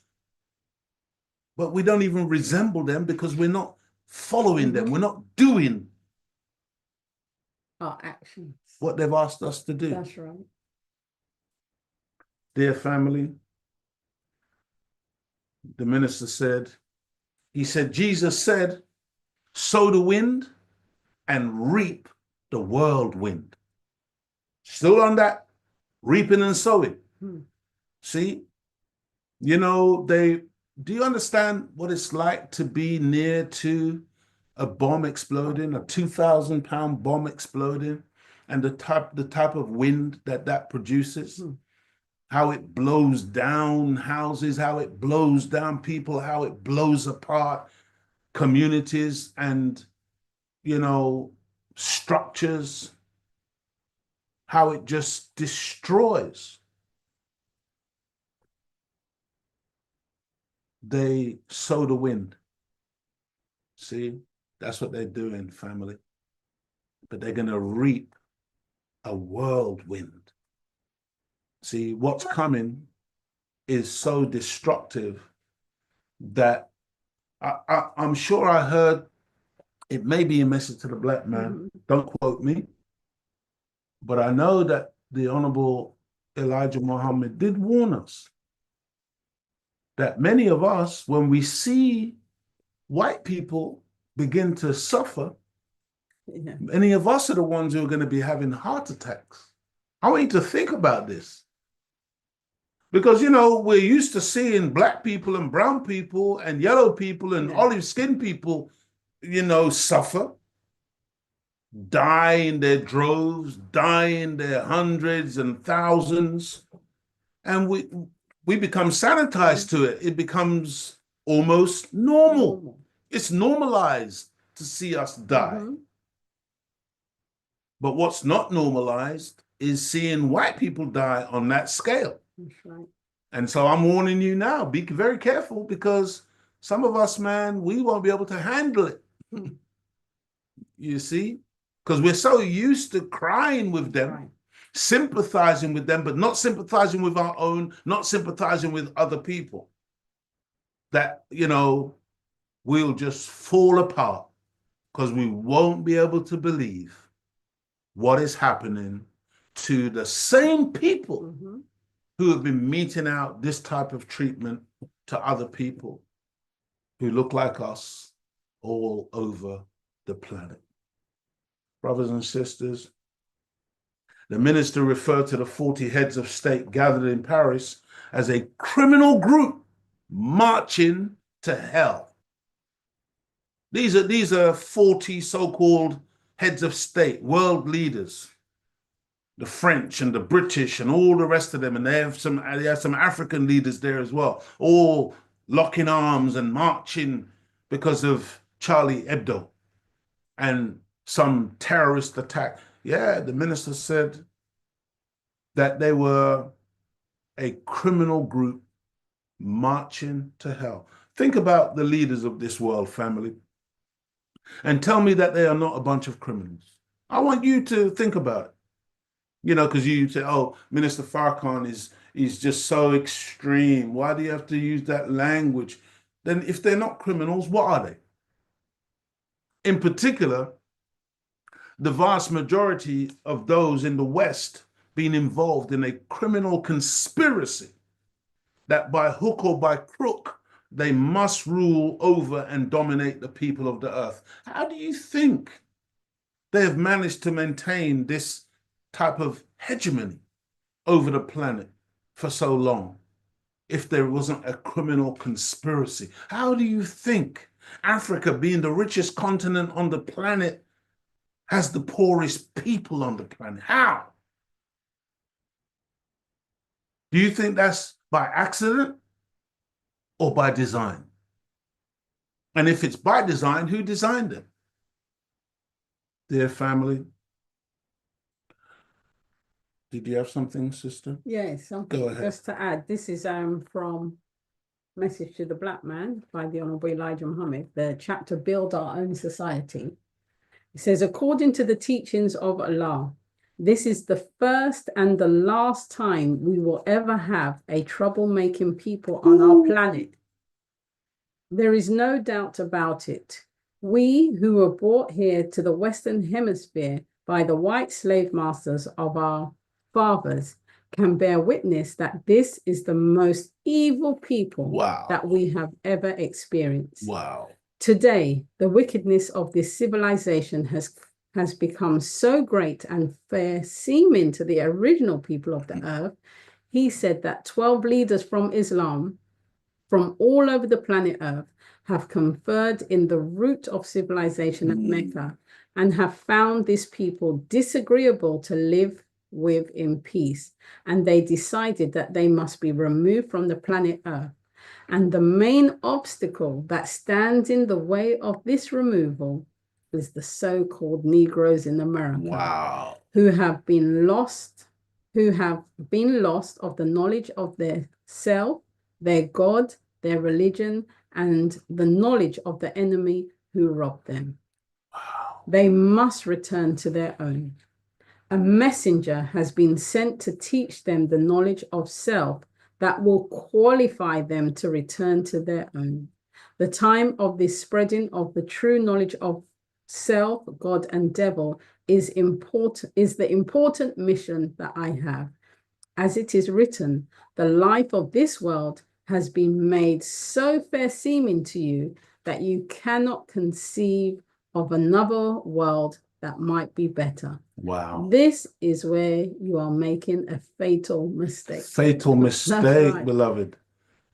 [SPEAKER 10] we don't even resemble them because we're not following them. We're not doing
[SPEAKER 11] our actions,
[SPEAKER 10] what they've asked us to do.
[SPEAKER 11] That's right.
[SPEAKER 10] Dear family, the minister said, Jesus said, sow the wind and reap the whirlwind. Still on that, reaping and sowing. See, do you understand what it's like to be near to a bomb exploding, a 2,000-pound bomb exploding, and the type of wind that produces? How it blows down houses, how it blows down people, how it blows apart communities and, structures, how it just destroys. They sow the wind. See, that's what they're doing, family. But they're going to reap a whirlwind. See, what's coming is so destructive that I'm sure I heard, it may be a message to the black man, don't quote me, but I know that the Honorable Elijah Muhammad did warn us that many of us, when we see white people begin to suffer, many of us are the ones who are going to be having heart attacks. I want you to think about this. Because, we're used to seeing black people and brown people and yellow people and olive-skinned people, suffer, die in their droves, die in their hundreds and thousands. And we become sanitized to it. It becomes almost normal. It's normalized to see us die. But what's not normalized is seeing white people die on that scale.
[SPEAKER 11] That's right.
[SPEAKER 10] And so I'm warning you now, be very careful, because some of us, man, we won't be able to handle it. You see? Because we're so used to crying with them, sympathizing with them, but not sympathizing with our own, not sympathizing with other people, that, we'll just fall apart because we won't be able to believe what is happening to the same people who have been meting out this type of treatment to other people who look like us all over the planet. Brothers and sisters, the minister referred to the 40 heads of state gathered in Paris as a criminal group marching to hell. These are 40 so-called heads of state, world leaders, the French and the British and all the rest of them, and they have some African leaders there as well, all locking arms and marching because of Charlie Hebdo and some terrorist attack. Yeah, the minister said that they were a criminal group marching to hell. Think about the leaders of this world, family, and tell me that they are not a bunch of criminals. I want you to think about it. Because you say, oh, Minister Farrakhan is just so extreme. Why do you have to use that language? Then if they're not criminals, what are they? In particular, the vast majority of those in the West being involved in a criminal conspiracy that by hook or by crook, they must rule over and dominate the people of the earth. How do you think they have managed to maintain this type of hegemony over the planet for so long if there wasn't a criminal conspiracy? How do you think Africa, being the richest continent on the planet, has the poorest people on the planet? How? Do you think that's by accident or by design? And if it's by design, who designed it? Dear family, did you have something, sister?
[SPEAKER 11] Yes, something
[SPEAKER 10] Go ahead.
[SPEAKER 11] just to add. This is from Message to the Black Man by the Honorable Elijah Muhammad, the chapter Build Our Own Society. It says, according to the teachings of Allah, this is the first and the last time we will ever have a troublemaking people on our planet. There is no doubt about it. We who were brought here to the Western Hemisphere by the white slave masters of our fathers can bear witness that this is the most evil people that we have ever experienced.
[SPEAKER 10] Wow.
[SPEAKER 11] Today, the wickedness of this civilization has become so great and fair seeming to the original people of the earth. He said that 12 leaders from Islam from all over the planet Earth have conferred in the root of civilization at Mecca and have found this people disagreeable to live with in peace. And they decided that they must be removed from the planet Earth. And the main obstacle that stands in the way of this removal is the so-called Negroes in America, who have been lost of the knowledge of their self, their God, their religion, and the knowledge of the enemy who robbed them. They must return to their own. A messenger has been sent to teach them the knowledge of self that will qualify them to return to their own. The time of this spreading of the true knowledge of self, God, and devil is the important mission that I have. As it is written, the life of this world has been made so fair seeming to you that you cannot conceive of another world that might be better.
[SPEAKER 10] Wow.
[SPEAKER 11] This is where you are making a fatal mistake.
[SPEAKER 10] Fatal mistake, beloved.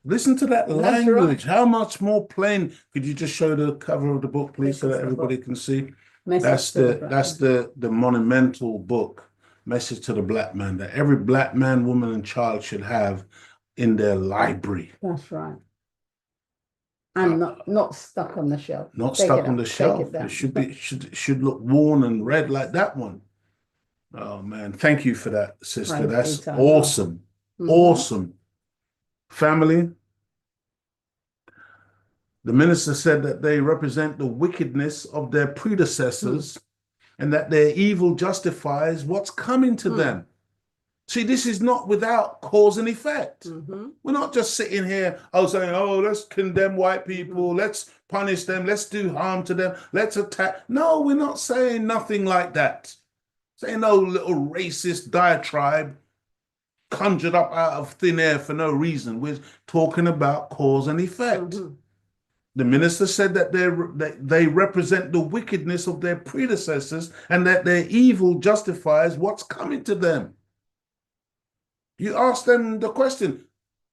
[SPEAKER 10] Listen to that language. How much more plain? Could you just show the cover of the book, please, so that everybody can see? That's the monumental book, Message to the Black Man, that every black man, woman, and child should have in their library.
[SPEAKER 11] That's right. And not stuck on the shelf.
[SPEAKER 10] Not stuck on the shelf. It should look worn and red like that one. Oh man, thank you for that, sister. That's awesome. Awesome. Family, the minister said that they represent the wickedness of their predecessors and that their evil justifies what's coming to them. See, this is not without cause and effect. We're not just sitting here, saying, let's condemn white people, let's punish them, let's do harm to them, let's attack. No, we're not saying nothing like that. Saying no little racist diatribe conjured up out of thin air for no reason. We're talking about cause and effect. The minister said that they represent the wickedness of their predecessors and that their evil justifies what's coming to them. You ask them the question,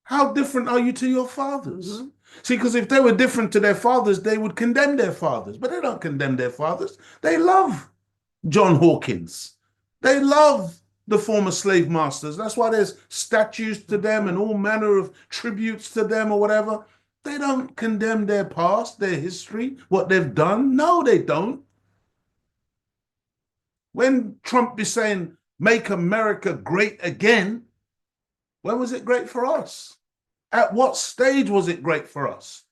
[SPEAKER 10] how different are you to your fathers? See, because if they were different to their fathers, they would condemn their fathers, but they don't condemn their fathers. They love John Hawkins. They love the former slave masters. That's why there's statues to them and all manner of tributes to them or whatever. They don't condemn their past, their history, what they've done. No, they don't. When Trump is saying, make America great again, when was it great for us? At what stage was it great for us?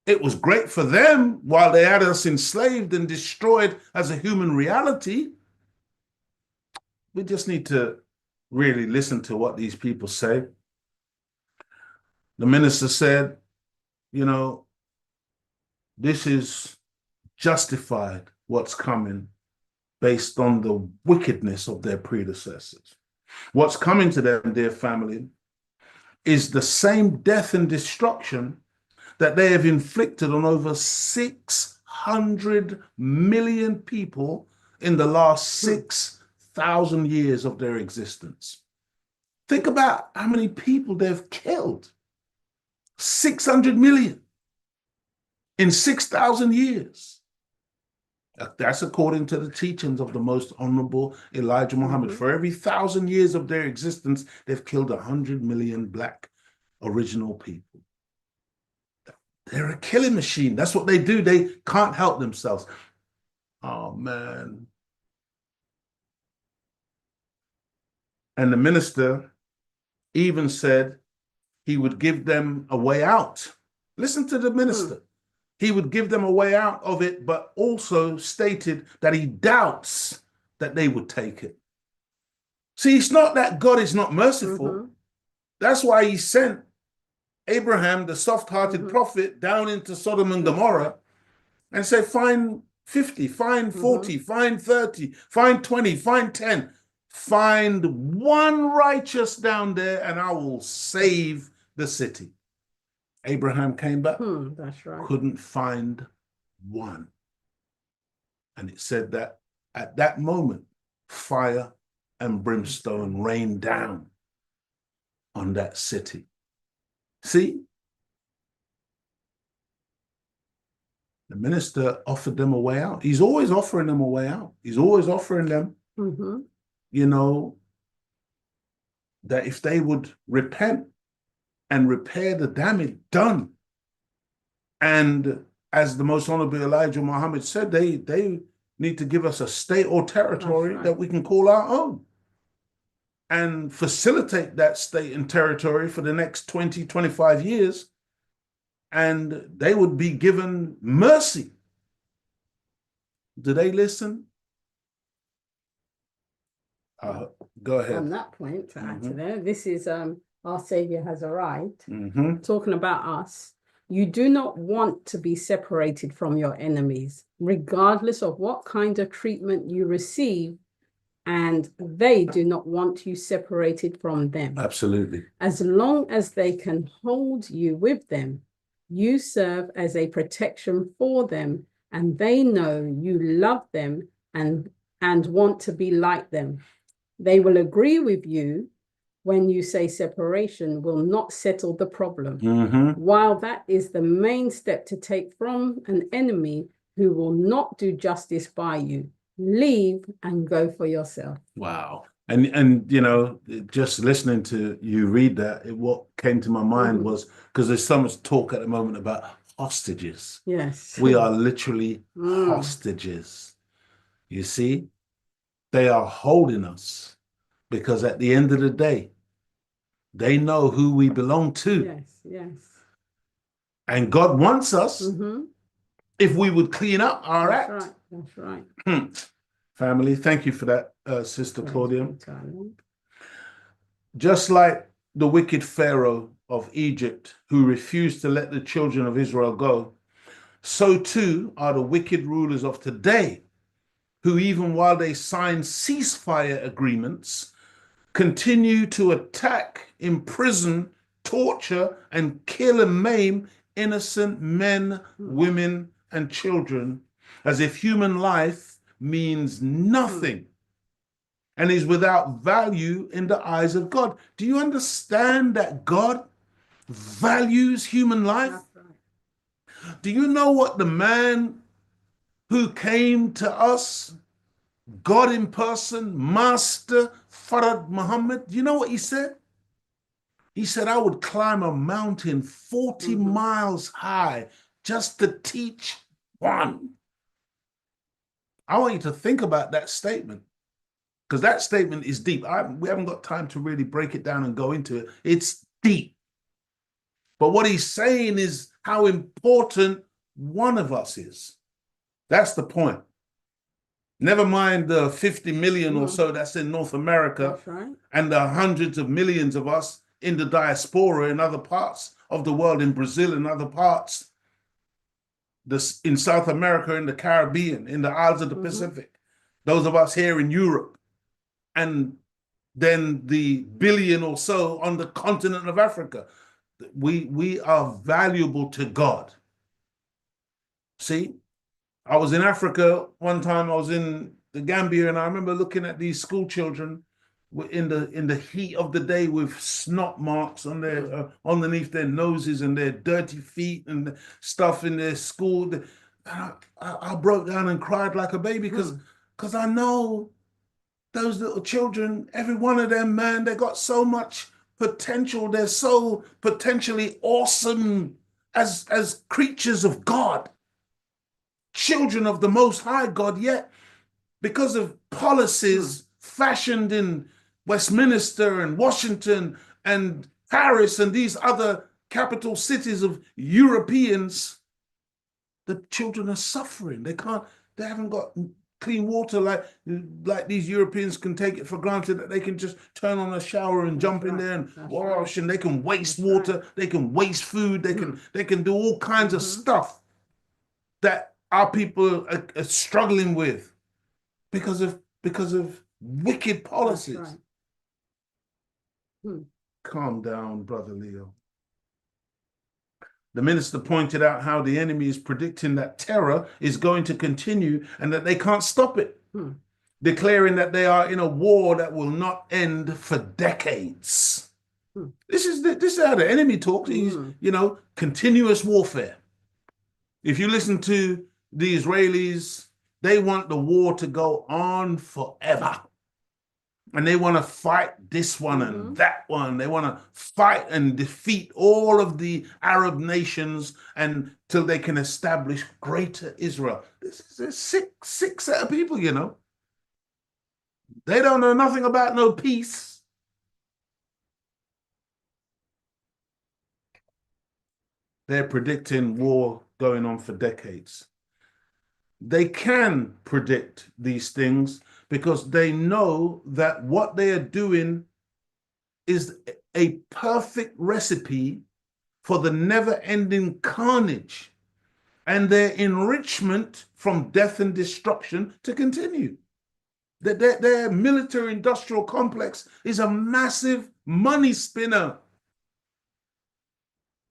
[SPEAKER 10] It was great for them while they had us enslaved and destroyed as a human reality. We just need to really listen to what these people say. The minister said, this is justified, what's coming based on the wickedness of their predecessors. What's coming to them, dear family, is the same death and destruction that they have inflicted on over 600 million people in the last 6,000 years of their existence. Think about how many people they've killed. 600 million in 6,000 years. That's according to the teachings of the most honorable Elijah Muhammad. For every 1,000 years of their existence, they've killed 100 million black original people. They're a killing machine. That's what they do. They can't help themselves. Oh, man. And the minister even said he would give them a way out. Listen to the minister. He would give them a way out of it, but also stated that he doubts that they would take it. See, it's not that God is not merciful. That's why he sent Abraham, the soft-hearted prophet, down into Sodom and Gomorrah and said, find 50, find 40, find 30, find 20, find 10. Find one righteous down there and I will save the city. Abraham came back,
[SPEAKER 11] That's right.
[SPEAKER 10] couldn't find one. And it said that at that moment, fire and brimstone rained down on that city. See? The minister offered them a way out. He's always offering them a way out. He's always offering them, you know, that if they would repent and repair the damage done. And as the most honorable Elijah Muhammad said, they need to give us a state or territory that we can call our own and facilitate that state and territory for the next 20, 25 years. And they would be given mercy. Do they listen? Go ahead.
[SPEAKER 11] On that point, to add to that, this is Our Savior Has Arrived,
[SPEAKER 10] Mm-hmm.
[SPEAKER 11] talking about us. You do not want to be separated from your enemies, regardless of what kind of treatment you receive, and they do not want you separated from them.
[SPEAKER 10] Absolutely.
[SPEAKER 11] As long as they can hold you with them, you serve as a protection for them, and they know you love them and want to be like them. They will agree with you when you say separation will not settle the problem. While that is the main step to take from an enemy who will not do justice by you, leave and go for yourself.
[SPEAKER 10] Wow. And you know, just listening to you read that, what came to my mind was, because there's so much talk at the moment about hostages.
[SPEAKER 11] Yes.
[SPEAKER 10] We are literally hostages. You see, they are holding us because at the end of the day, they know who we belong to.
[SPEAKER 11] Yes, yes.
[SPEAKER 10] And God wants us if we would clean up our act.
[SPEAKER 11] Right, that's right.
[SPEAKER 10] Family, thank you for that, Sister Claudia. Just like the wicked Pharaoh of Egypt, who refused to let the children of Israel go, so too are the wicked rulers of today, who even while they sign ceasefire agreements, continue to attack, imprison, torture, and kill and maim innocent men, women, and children, as if human life means nothing and is without value in the eyes of God. Do you understand that God values human life? Do you know what the man who came to us, God in person, Master Farad Muhammad, do you know what he said? He said, I would climb a mountain 40 miles high just to teach one. I want you to think about that statement, because that statement is deep. We haven't got time to really break it down and go into it. It's deep. But what he's saying is how important one of us is. That's the point. Never mind the 50 million or so that's in North America, and the hundreds of millions of us in the diaspora in other parts of the world, in Brazil and other parts, in South America, in the Caribbean, in the Isles of the Pacific. those of us here in Europe, and then the billion or so on the continent of Africa. We are valuable to God. See, I was in Africa one time. I was in the Gambia, and I remember looking at these school children in the heat of the day with snot marks on their underneath their noses and their dirty feet and stuff in their school. And I broke down and cried like a baby because I know those little children, every one of them, man, they got so much potential. They're so potentially awesome as creatures of God, children of the Most High God, yet because of policies fashioned in Westminster and Washington and Paris and these other capital cities of Europeans, the children are suffering. They haven't got clean water like these Europeans can take it for granted that they can just turn on a shower and jump in there and wash, and they can waste water, they can waste food, they can do all kinds of stuff that our people are struggling with because of wicked policies. Calm down, Brother Leo. The minister pointed out how the enemy is predicting that terror is going to continue and that they can't stop it, declaring that they are in a war that will not end for decades. This is how the enemy talks. He's, continuous warfare. If you listen to the Israelis, they want the war to go on forever. And they want to fight this one and that one. They want to fight and defeat all of the Arab nations until they can establish greater Israel. This is a sick set of people, They don't know nothing about no peace. They're predicting war going on for decades. They can predict these things because they know that what they are doing is a perfect recipe for the never-ending carnage and their enrichment from death and destruction to continue. Their military-industrial complex is a massive money spinner.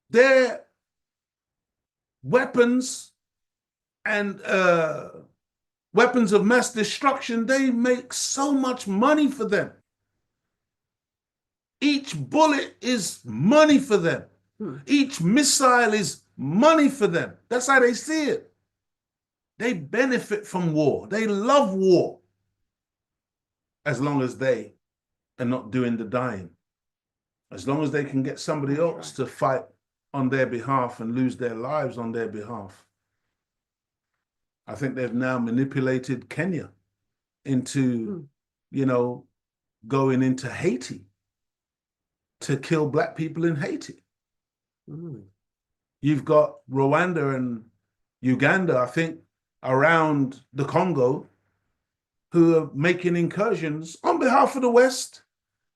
[SPEAKER 10] Their weapons and weapons of mass destruction, they make so much money for them. Each bullet is money for them. Each missile is money for them. That's how they see it. They benefit from war. They love war, as long as they are not doing the dying. As long as they can get somebody else to fight on their behalf and lose their lives on their behalf. I think they've now manipulated Kenya into, going into Haiti to kill black people in Haiti. You've got Rwanda and Uganda, I think, around the Congo, who are making incursions on behalf of the West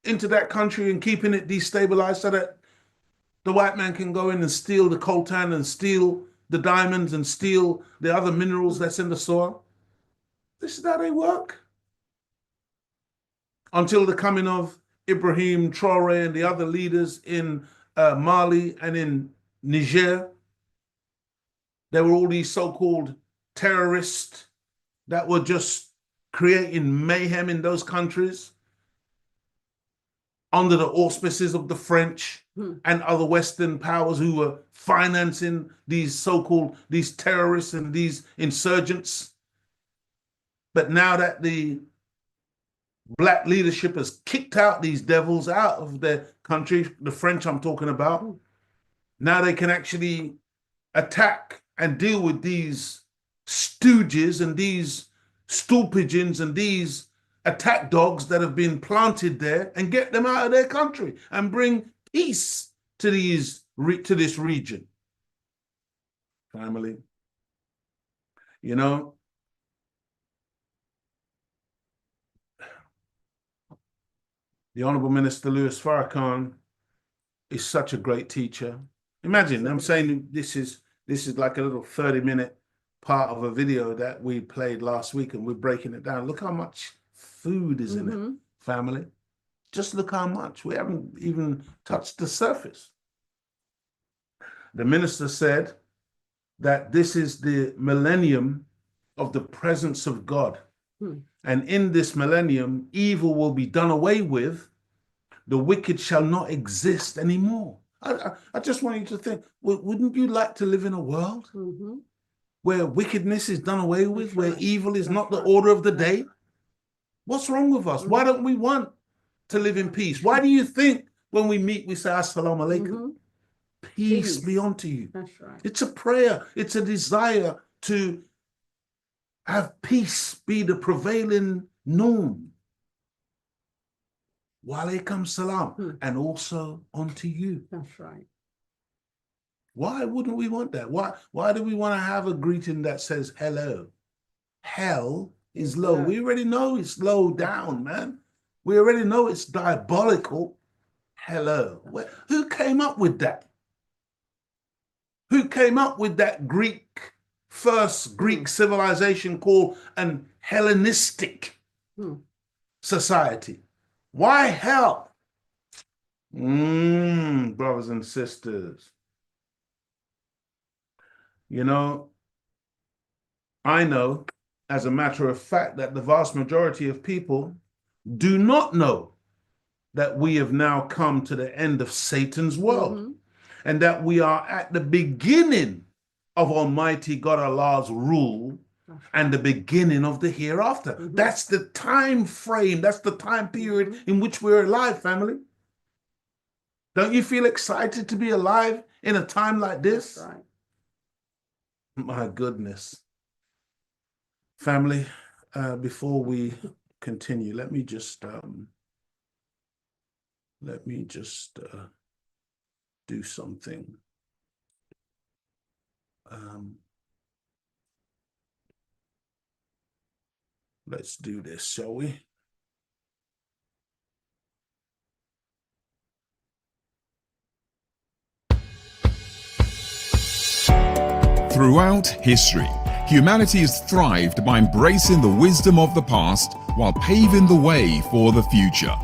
[SPEAKER 10] into that country and keeping it destabilized so that the white man can go in and steal the coltan and steal the diamonds and steal the other minerals that's in the soil. This is how they work. Until the coming of Ibrahim Traore and the other leaders in Mali and in Niger, there were all these so-called terrorists that were just creating mayhem in those countries under the auspices of the French and other Western powers who were financing these these terrorists and these insurgents. But now that the black leadership has kicked out these devils out of their country, the French I'm talking about, now they can actually attack and deal with these stooges and these stool pigeons and these attack dogs that have been planted there and get them out of their country and bring peace to this region. Family, the Honorable Minister Louis Farrakhan is such a great teacher. Imagine, I'm saying this is like a little 30-minute part of a video that we played last week, and we're breaking it down. Look how much food is in it, family. Just look how much. We haven't even touched the surface. The minister said that this is the millennium of the presence of God. And in this millennium, evil will be done away with. The wicked shall not exist anymore. I just want you to think, wouldn't you like to live in a world where wickedness is done away with, where evil is not the order of the day? What's wrong with us? Why don't we want to live in peace? Why do you think when we meet, we say, Assalamu alaikum? Peace be unto you.
[SPEAKER 11] That's right.
[SPEAKER 10] It's a prayer. It's a desire to have peace be the prevailing norm. Wa alaikum salam. And also unto you.
[SPEAKER 11] That's right.
[SPEAKER 10] Why wouldn't we want that? Why do we want to have a greeting that says hello? Hell is low. We already know it's low down, man. We already know it's diabolical. Hello. Who came up with that? Who came up with that first Greek civilization called an Hellenistic society? Why hell? Brothers and sisters. You know, I know, as a matter of fact, that the vast majority of people do not know that we have now come to the end of Satan's world, and that we are at the beginning of Almighty God Allah's rule and the beginning of the hereafter. That's the time frame, that's the time period in which we're alive, family. Don't you feel excited to be alive in a time like this?
[SPEAKER 11] That's right.
[SPEAKER 10] My goodness. Family, before we continue, let me just do something. Let's do this, shall we?
[SPEAKER 12] Throughout history, humanity has thrived by embracing the wisdom of the past while paving the way for the future.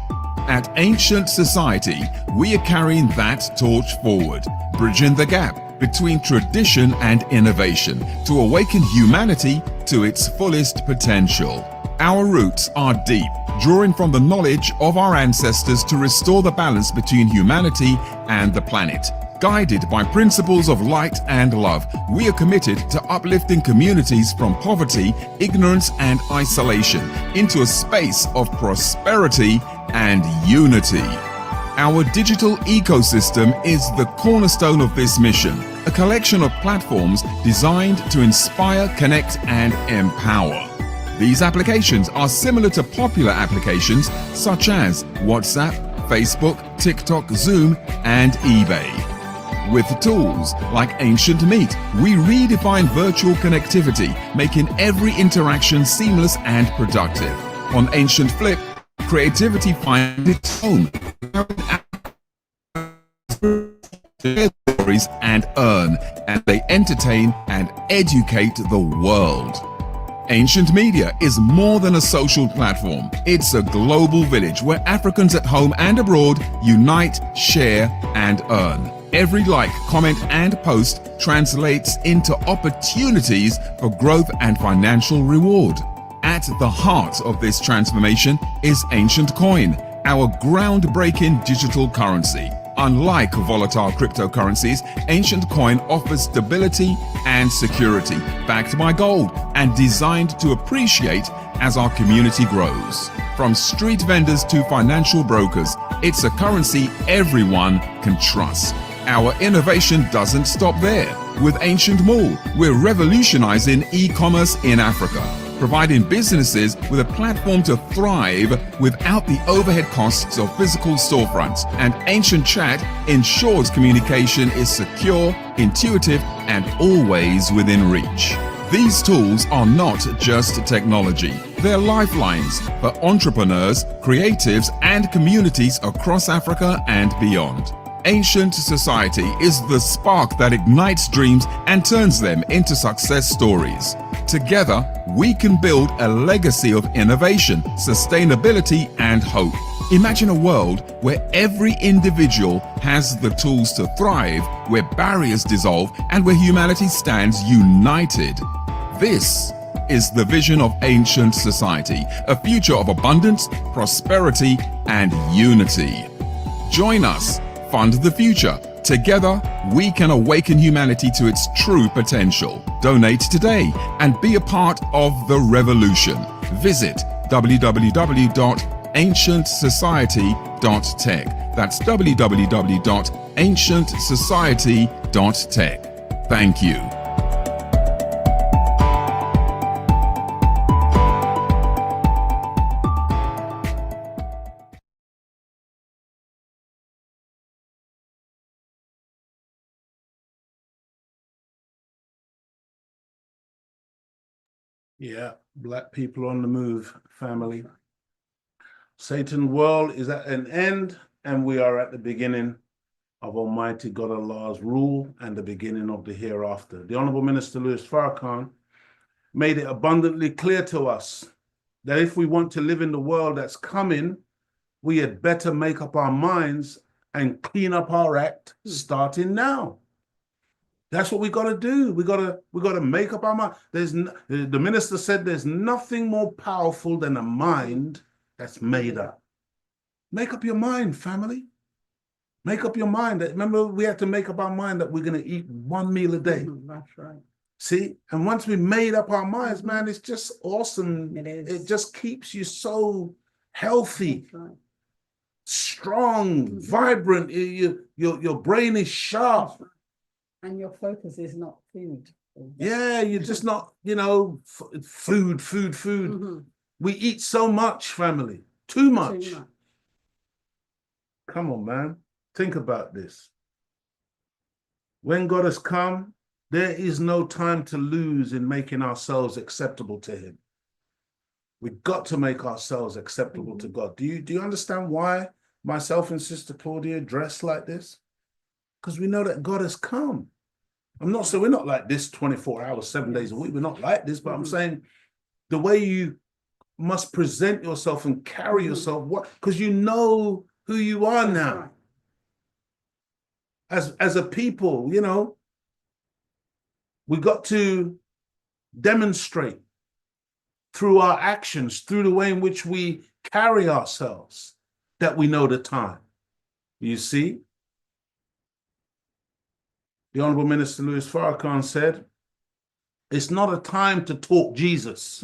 [SPEAKER 12] At Ancient Society, we are carrying that torch forward, bridging the gap between tradition and innovation to awaken humanity to its fullest potential. Our roots are deep, drawing from the knowledge of our ancestors to restore the balance between humanity and the planet. Guided by principles of light and love, we are committed to uplifting communities from poverty, ignorance, and isolation into a space of prosperity and unity. Our digital ecosystem is the cornerstone of this mission, a collection of platforms designed to inspire, connect, and empower. These applications are similar to popular applications such as WhatsApp, Facebook, TikTok, Zoom, and eBay. With tools like Ancient Meet, we redefine virtual connectivity, making every interaction seamless and productive. On Ancient Flip, creativity finds its home. Stories and earn, and they entertain and educate the world. Ancient Media is more than a social platform. It's a global village where Africans at home and abroad unite, share, and earn. Every like, comment, and post translates into opportunities for growth and financial reward. At the heart of this transformation is Ancient Coin, our groundbreaking digital currency. Unlike volatile cryptocurrencies, Ancient Coin offers stability and security, backed by gold and designed to appreciate as our community grows. From street vendors to financial brokers, it's a currency everyone can trust. Our innovation doesn't stop there. With Ancient Mall, we're revolutionizing e-commerce in Africa, providing businesses with a platform to thrive without the overhead costs of physical storefronts. And Ancient Chat ensures communication is secure, intuitive, and always within reach. These tools are not just technology. They're lifelines for entrepreneurs, creatives, and communities across Africa and beyond. Ancient Society is the spark that ignites dreams and turns them into success stories. Together, we can build a legacy of innovation, sustainability, and hope. Imagine a world where every individual has the tools to thrive, where barriers dissolve, and where humanity stands united. This is the vision of Ancient Society, a future of abundance, prosperity, and unity. Join us, fund the future. Together, we can awaken humanity to its true potential. Donate today and be a part of the revolution. Visit www.ancientsociety.tech. That's www.ancientsociety.tech. Thank you.
[SPEAKER 10] Yeah, black people on the move, family. Satan's world is at an end, and we are at the beginning of Almighty God Allah's rule and the beginning of the hereafter. The Honorable Minister Louis Farrakhan made it abundantly clear to us that if we want to live in the world that's coming, we had better make up our minds and clean up our act starting now. That's what we got to do. We got to make up our mind. The minister said there's nothing more powerful than a mind that's made up. Make up your mind, family. Make up your mind. Remember, we had to make up our mind that we're going to eat one meal a day.
[SPEAKER 11] That's right.
[SPEAKER 10] See, and once we made up our minds, man, it's just awesome.
[SPEAKER 11] It is.
[SPEAKER 10] It just keeps you so healthy,
[SPEAKER 11] That's right.
[SPEAKER 10] strong, vibrant. Your brain is sharp.
[SPEAKER 11] Right. And your focus is not food.
[SPEAKER 10] Yeah, you're just not, food.
[SPEAKER 11] Mm-hmm.
[SPEAKER 10] We eat so much, family. Too much.
[SPEAKER 11] Too much.
[SPEAKER 10] Come on, man. Think about this. When God has come, there is no time to lose in making ourselves acceptable to him. We've got to make ourselves acceptable to God. Do you understand why myself and Sister Claudia dress like this? Because we know that God has come. I'm not saying we're not like this 24 hours, 7 days a week. We're not like this, but I'm saying the way you must present yourself and carry yourself, because you know who you are now. As a people, we got to demonstrate through our actions, through the way in which we carry ourselves, that we know the time. You see? The Honorable Minister Louis Farrakhan said, it's not a time to talk Jesus.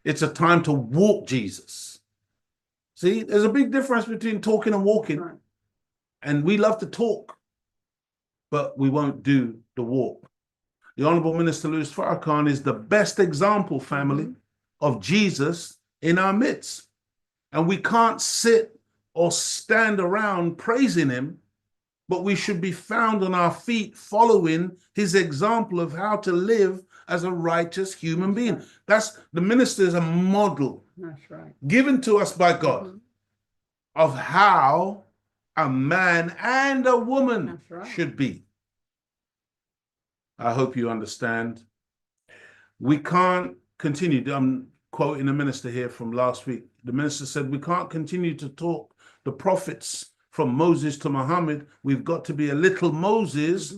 [SPEAKER 10] It's a time to walk Jesus. See, there's a big difference between talking and walking. Right. And we love to talk, but we won't do the walk. The Honorable Minister Louis Farrakhan is the best example, family, of Jesus in our midst. And we can't sit or stand around praising him, but we should be found on our feet following his example of how to live as a righteous human being. That's the minister is a model.
[SPEAKER 11] That's right.
[SPEAKER 10] Given to us by God of how a man and a woman should be. I hope you understand. We can't continue. I'm quoting the minister here from last week. The minister said, we can't continue to talk the prophets from Moses to Muhammad. We've got to be a little Moses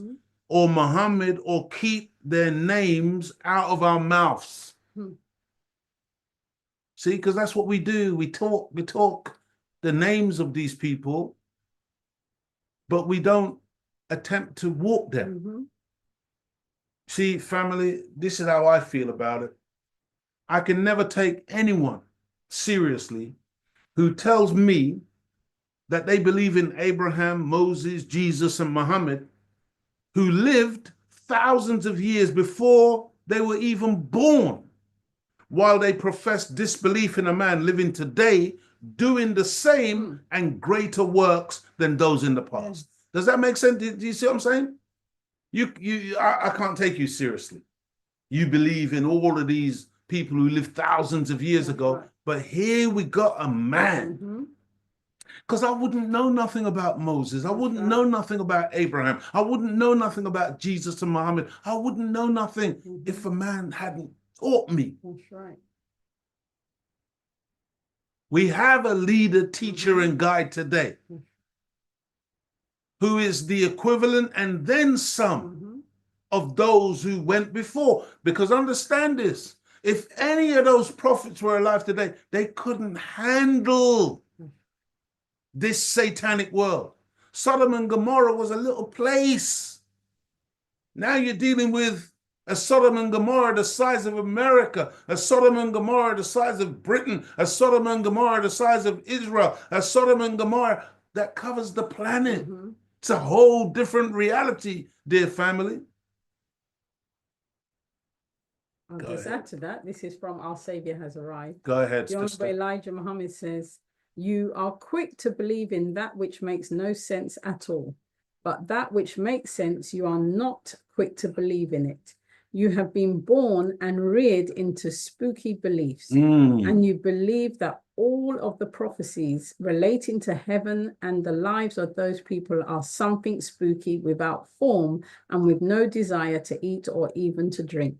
[SPEAKER 10] or Muhammad, or keep their names out of our mouths. See, because that's what we do. We talk the names of these people, but we don't attempt to walk them. See, family, this is how I feel about it. I can never take anyone seriously who tells me that they believe in Abraham, Moses, Jesus, and Muhammad, who lived thousands of years before they were even born, while they profess disbelief in a man living today, doing the same and greater works than those in the past. Does that make sense? Do you see what I'm saying? I can't take you seriously. You believe in all of these people who lived thousands of years ago, but here we got a man Because I wouldn't know nothing about Moses. I wouldn't know nothing about Abraham. I wouldn't know nothing about Jesus and Muhammad. I wouldn't know nothing if a man hadn't taught me.
[SPEAKER 11] That's right.
[SPEAKER 10] We have a leader, teacher, and guide today who is the equivalent and then some of those who went before. Because understand this, if any of those prophets were alive today, they couldn't handle this satanic world. Sodom and Gomorrah was a little place. Now you're dealing with a Sodom and Gomorrah the size of America, a Sodom and Gomorrah the size of Britain, a Sodom and Gomorrah the size of Israel, a Sodom and Gomorrah that covers the planet. It's a whole different reality, dear family.
[SPEAKER 11] I'll just add to that. This is from Our Savior Has Arrived.
[SPEAKER 10] Go ahead,
[SPEAKER 11] The Honorable
[SPEAKER 10] sister.
[SPEAKER 11] Elijah Muhammad says, "You are quick to believe in that which makes no sense at all, but that which makes sense, you are not quick to believe in it. You have been born and reared into spooky beliefs, and you believe that all of the prophecies relating to heaven and the lives of those people are something spooky without form and with no desire to eat or even to drink.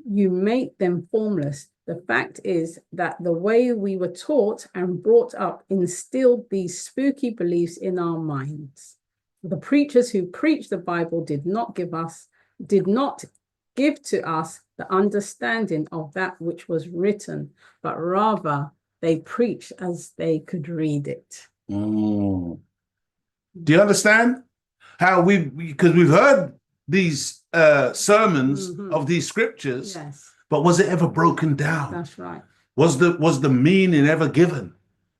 [SPEAKER 11] You make them formless. The fact is that the way we were taught and brought up instilled these spooky beliefs in our minds. The preachers who preached the Bible did not give to us the understanding of that which was written, but rather they preached as they could read it."
[SPEAKER 10] Do you understand how because we've heard these sermons of these scriptures,
[SPEAKER 11] Yes,
[SPEAKER 10] but was it ever broken down?
[SPEAKER 11] that's right.
[SPEAKER 10] Was the meaning ever given?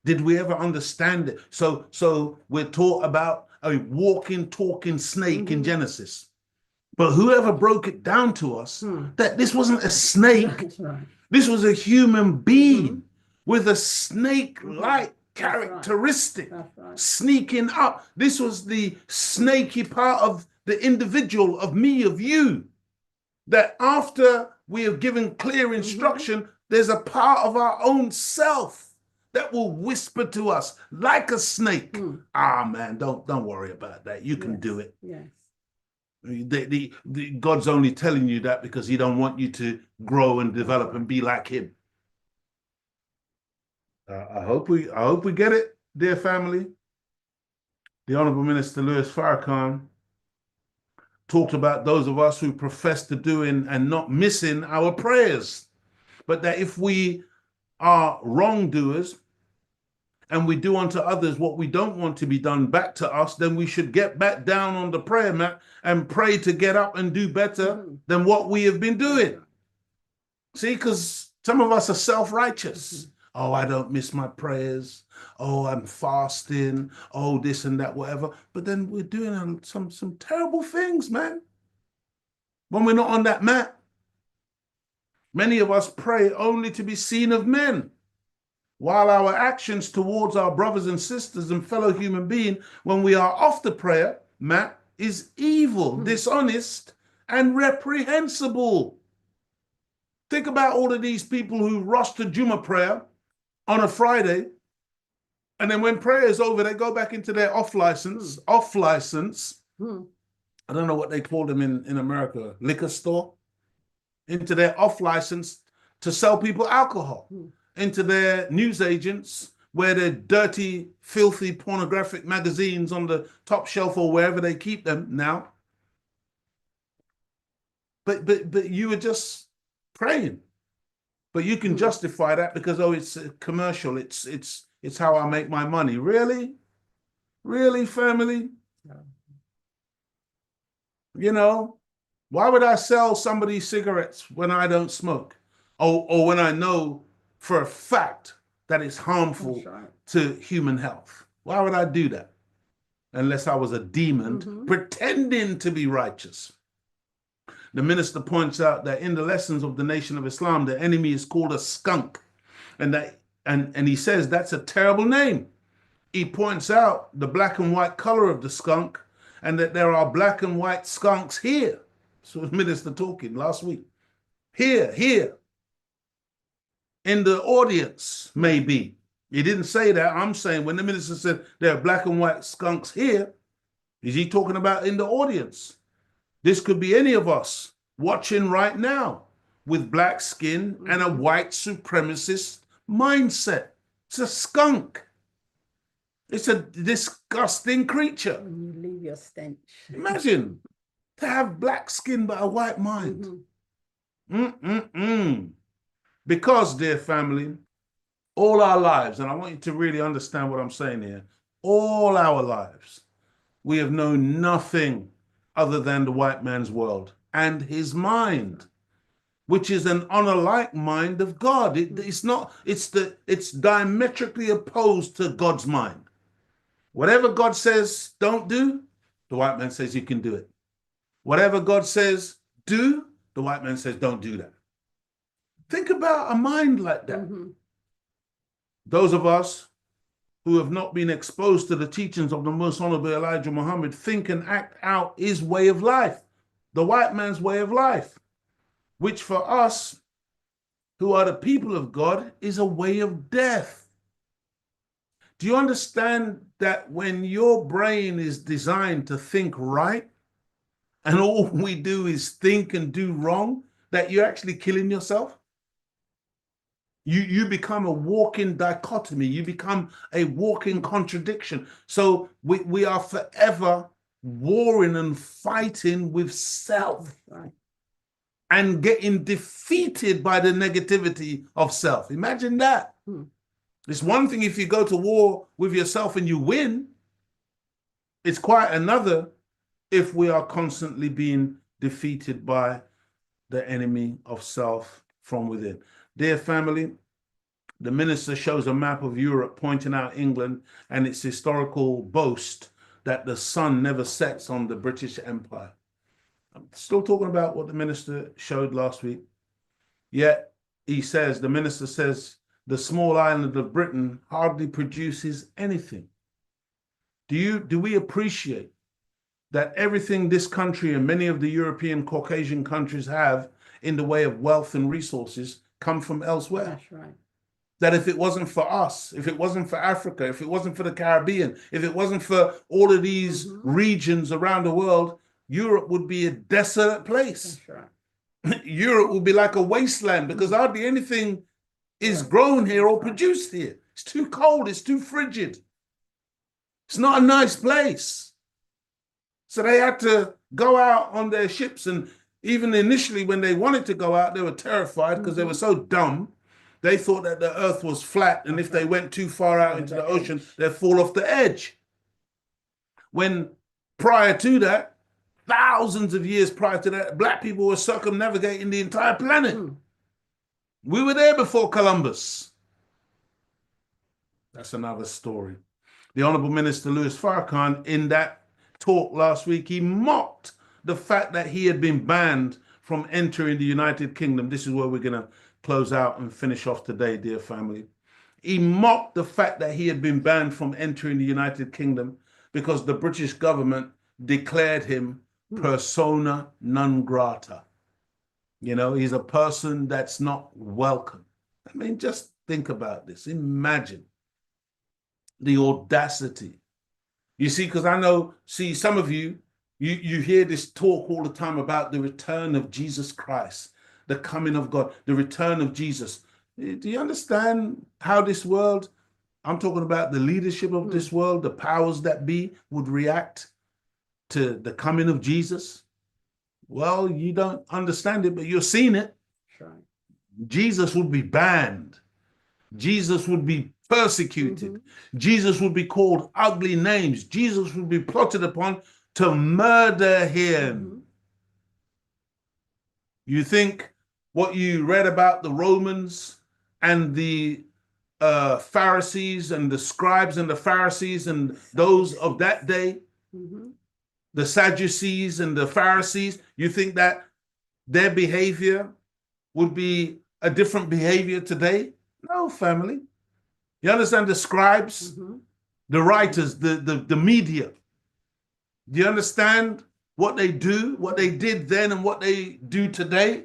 [SPEAKER 10] Did we ever understand it? So we're taught about a walking, talking snake in Genesis. But whoever broke it down to us, that this wasn't a snake,
[SPEAKER 11] That's right.
[SPEAKER 10] this was a human being with a snake-like characteristic,
[SPEAKER 11] That's right.
[SPEAKER 10] sneaking up. This was the snaky part of the individual, of me, of you, that after we have given clear instruction, there's a part of our own self that will whisper to us like a snake. Ah, man, don't worry about that. You can do it.
[SPEAKER 11] Yes.
[SPEAKER 10] God's only telling you that because he don't want you to grow and develop and be like him. I hope we get it, dear family. The Honorable Minister Louis Farrakhan talked about those of us who profess to doing and not missing our prayers, but that if we are wrongdoers and we do unto others what we don't want to be done back to us, then we should get back down on the prayer mat and pray to get up and do better than what we have been doing. See, because some of us are self-righteous. Oh, I don't miss my prayers. Oh, I'm fasting. Oh, this and that, whatever. But then we're doing some terrible things, man. When we're not on that mat. Many of us pray only to be seen of men, while our actions towards our brothers and sisters and fellow human beings, when we are off the prayer mat, is evil, dishonest, and reprehensible. Think about all of these people who rush to Juma prayer on a Friday, and then when prayer is over, they go back into their off license. I don't know what they call them in America, liquor store, into their off license to sell people alcohol. Into their newsagents, where their dirty, filthy, pornographic magazines on the top shelf or wherever they keep them now. But you were just praying. But you can justify that because, oh, it's a commercial. It's how I make my money. Really? Really, family? You know, why would I sell somebody cigarettes when I don't smoke? Or when I know for a fact that it's harmful to human health? Why would I do that? Unless I was a demon pretending to be righteous. The minister points out that in the lessons of the Nation of Islam, the enemy is called a skunk. And he says that's a terrible name. He points out the black and white color of the skunk and that there are black and white skunks here. So the minister talking last week. Here. In the audience, maybe. He didn't say that. I'm saying when the minister said there are black and white skunks here, is he talking about in the audience? This could be any of us watching right now with black skin and a white supremacist mindset. It's a skunk. It's a disgusting creature.
[SPEAKER 11] You leave your stench.
[SPEAKER 10] Imagine to have black skin but a white mind. Because, dear family, all our lives, and I want you to really understand what I'm saying here, all our lives, we have known nothing other than the white man's world and his mind, which is an honor-like mind of God. It's diametrically opposed to God's mind. Whatever God says don't do, the white man says you can do it. Whatever God says do, the white man says don't do that. Think about a mind like that. Those of us who have not been exposed to the teachings of the most honorable Elijah Muhammad think and act out his way of life, the white man's way of life, which for us who are the people of God is a way of death. Do you understand that when your brain is designed to think right and all we do is think and do wrong, that you're actually killing yourself? You become a walking dichotomy. You become a walking contradiction. So we are forever warring and fighting with self and getting defeated by the negativity of self. Imagine that. It's one thing if you go to war with yourself and you win. It's quite another if we are constantly being defeated by the enemy of self from within. Dear family, the minister shows a map of Europe pointing out England and its historical boast that the sun never sets on the British Empire. I'm still talking about what the minister showed last week. Yet he says, the minister says, the small island of Britain hardly produces anything. Do we appreciate that everything this country and many of the European Caucasian countries have in the way of wealth and resources come from elsewhere?
[SPEAKER 11] That's right.
[SPEAKER 10] That if it wasn't for us, if it wasn't for Africa, if it wasn't for the Caribbean, if it wasn't for all of these regions around the world, Europe would be a desolate place.
[SPEAKER 11] That's right.
[SPEAKER 10] Europe would be like a wasteland because hardly anything is grown here or produced here. It's too cold, it's too frigid. It's not a nice place. So they had to go out on their ships, and even initially when they wanted to go out, they were terrified because they were so dumb. They thought that the earth was flat, and if they went too far out into the ocean, they'd fall off the edge. When prior to that, thousands of years prior to that, black people were circumnavigating the entire planet. We were there before Columbus. That's another story. The Honorable Minister Louis Farrakhan, in that talk last week, he mocked the fact that he had been banned from entering the United Kingdom. This is where we're going to close out and finish off today, dear family. He mocked the fact that he had been banned from entering the United Kingdom because the British government declared him persona non grata. You know, he's a person that's not welcome. I mean, just think about this. Imagine the audacity. You see, because I know, some of you hear this talk all the time about the return of Jesus Christ, the coming of God, the return of Jesus. Do you understand how this world, I'm talking about the leadership of this world, the powers that be, would react to the coming of Jesus? Well, you don't understand it, but you're seeing it.
[SPEAKER 11] Right.
[SPEAKER 10] Jesus would be banned. Jesus would be persecuted. Jesus would be called ugly names. Jesus would be plotted upon to murder him. You think what you read about the Romans and the Pharisees and the scribes and the Pharisees and those of that day, the Sadducees and the Pharisees, you think that their behavior would be a different behavior today? No, family. You understand the scribes, the writers, the media. Do you understand what they do, what they did then and what they do today?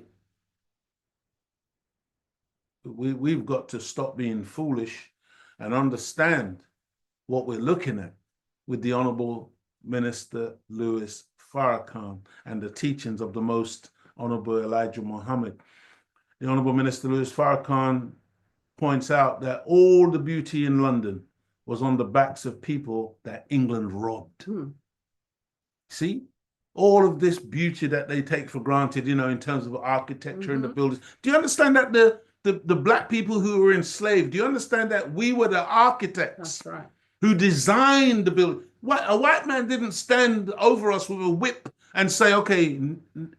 [SPEAKER 10] We've got to stop being foolish and understand what we're looking at with the Honorable Minister Louis Farrakhan and the teachings of the Most Honorable Elijah Muhammad. The Honorable Minister Louis Farrakhan points out that all the beauty in London was on the backs of people that England robbed. See? All of this beauty that they take for granted, you know, in terms of architecture and the buildings. Do you understand that the black people who were enslaved, do you understand that we were the architects who designed the building? A white man didn't stand over us with a whip and say, okay,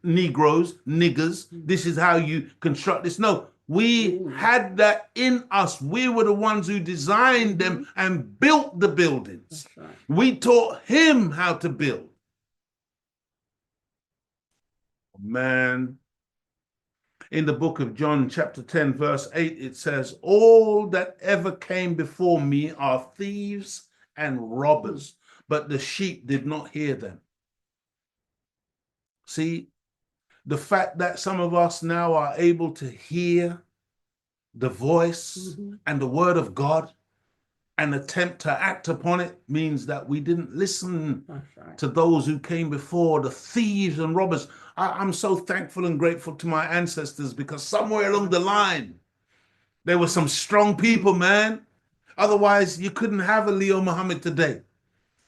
[SPEAKER 10] Negroes, niggers, this is how you construct this. No, we had that in us. We were the ones who designed them and built the buildings. We taught him how to build. Man, in the book of John, chapter 10, verse 8, it says, all that ever came before me are thieves and robbers, but the sheep did not hear them. See, the fact that some of us now are able to hear the voice and the word of God and attempt to act upon it means that we didn't listen to those who came before, the thieves and robbers. I'm so thankful and grateful to my ancestors, because somewhere along the line, there were some strong people, man. Otherwise, you couldn't have a Leo Muhammad today.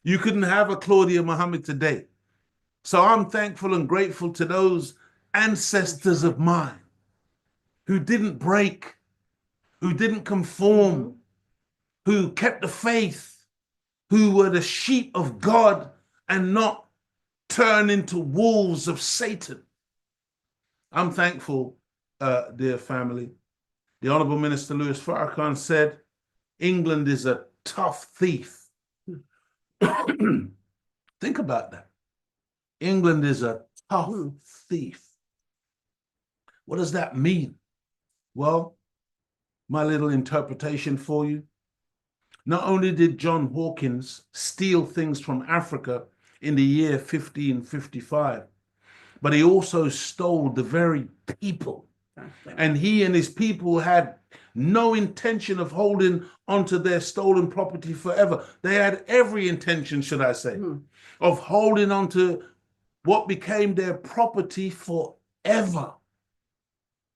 [SPEAKER 10] You couldn't have a Claudia Muhammad today. So I'm thankful and grateful to those ancestors of mine who didn't break, who didn't conform, who kept the faith, who were the sheep of God and not turn into wolves of Satan. I'm thankful, dear family. The Honorable Minister Louis Farrakhan said, England is a tough thief. Think about that. England is a tough thief. What does that mean? Well, my little interpretation for you. Not only did John Hawkins steal things from Africa in the year 1555, but he also stole the very people. And he and his people had no intention of holding onto their stolen property forever. They had every intention, should I say, of holding onto what became their property forever.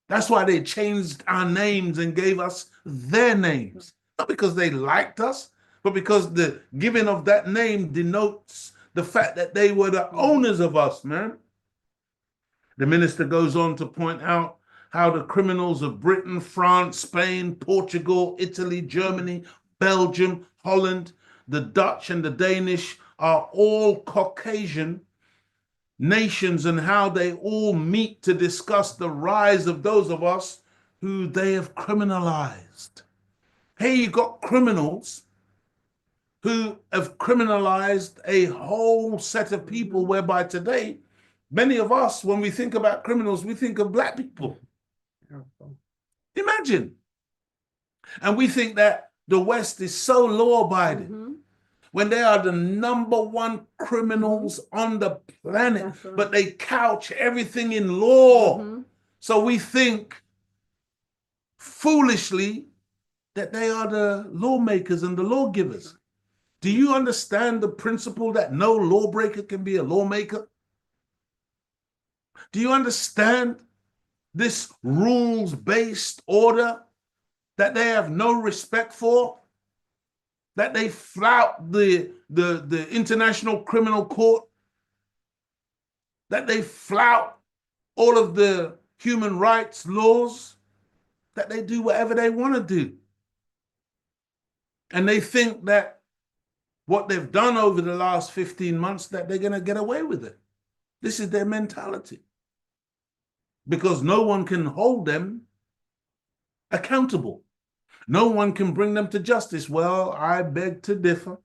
[SPEAKER 10] That's why they changed our names and gave us their names. Not because they liked us, but because the giving of that name denotes the fact that they were the owners of us, man. The minister goes on to point out how the criminals of Britain, France, Spain, Portugal, Italy, Germany, Belgium, Holland, the Dutch and the Danish are all Caucasian nations, and how they all meet to discuss the rise of those of us who they have criminalized. Hey, you got criminals who have criminalized a whole set of people, whereby today, many of us, when we think about criminals, we think of black people. Imagine. And we think that the West is so law-abiding, when they are the #1 criminals on the planet, but they couch everything in law. So we think foolishly that they are the lawmakers and the lawgivers. Do you understand the principle that no lawbreaker can be a lawmaker? Do you understand this rules-based order that they have no respect for? That they flout the International Criminal Court? That they flout all of the human rights laws? That they do whatever they want to do? And they think that what they've done over the last 15 months, that they're going to get away with it. This is their mentality. Because no one can hold them accountable. No one can bring them to justice. Well, I beg to differ.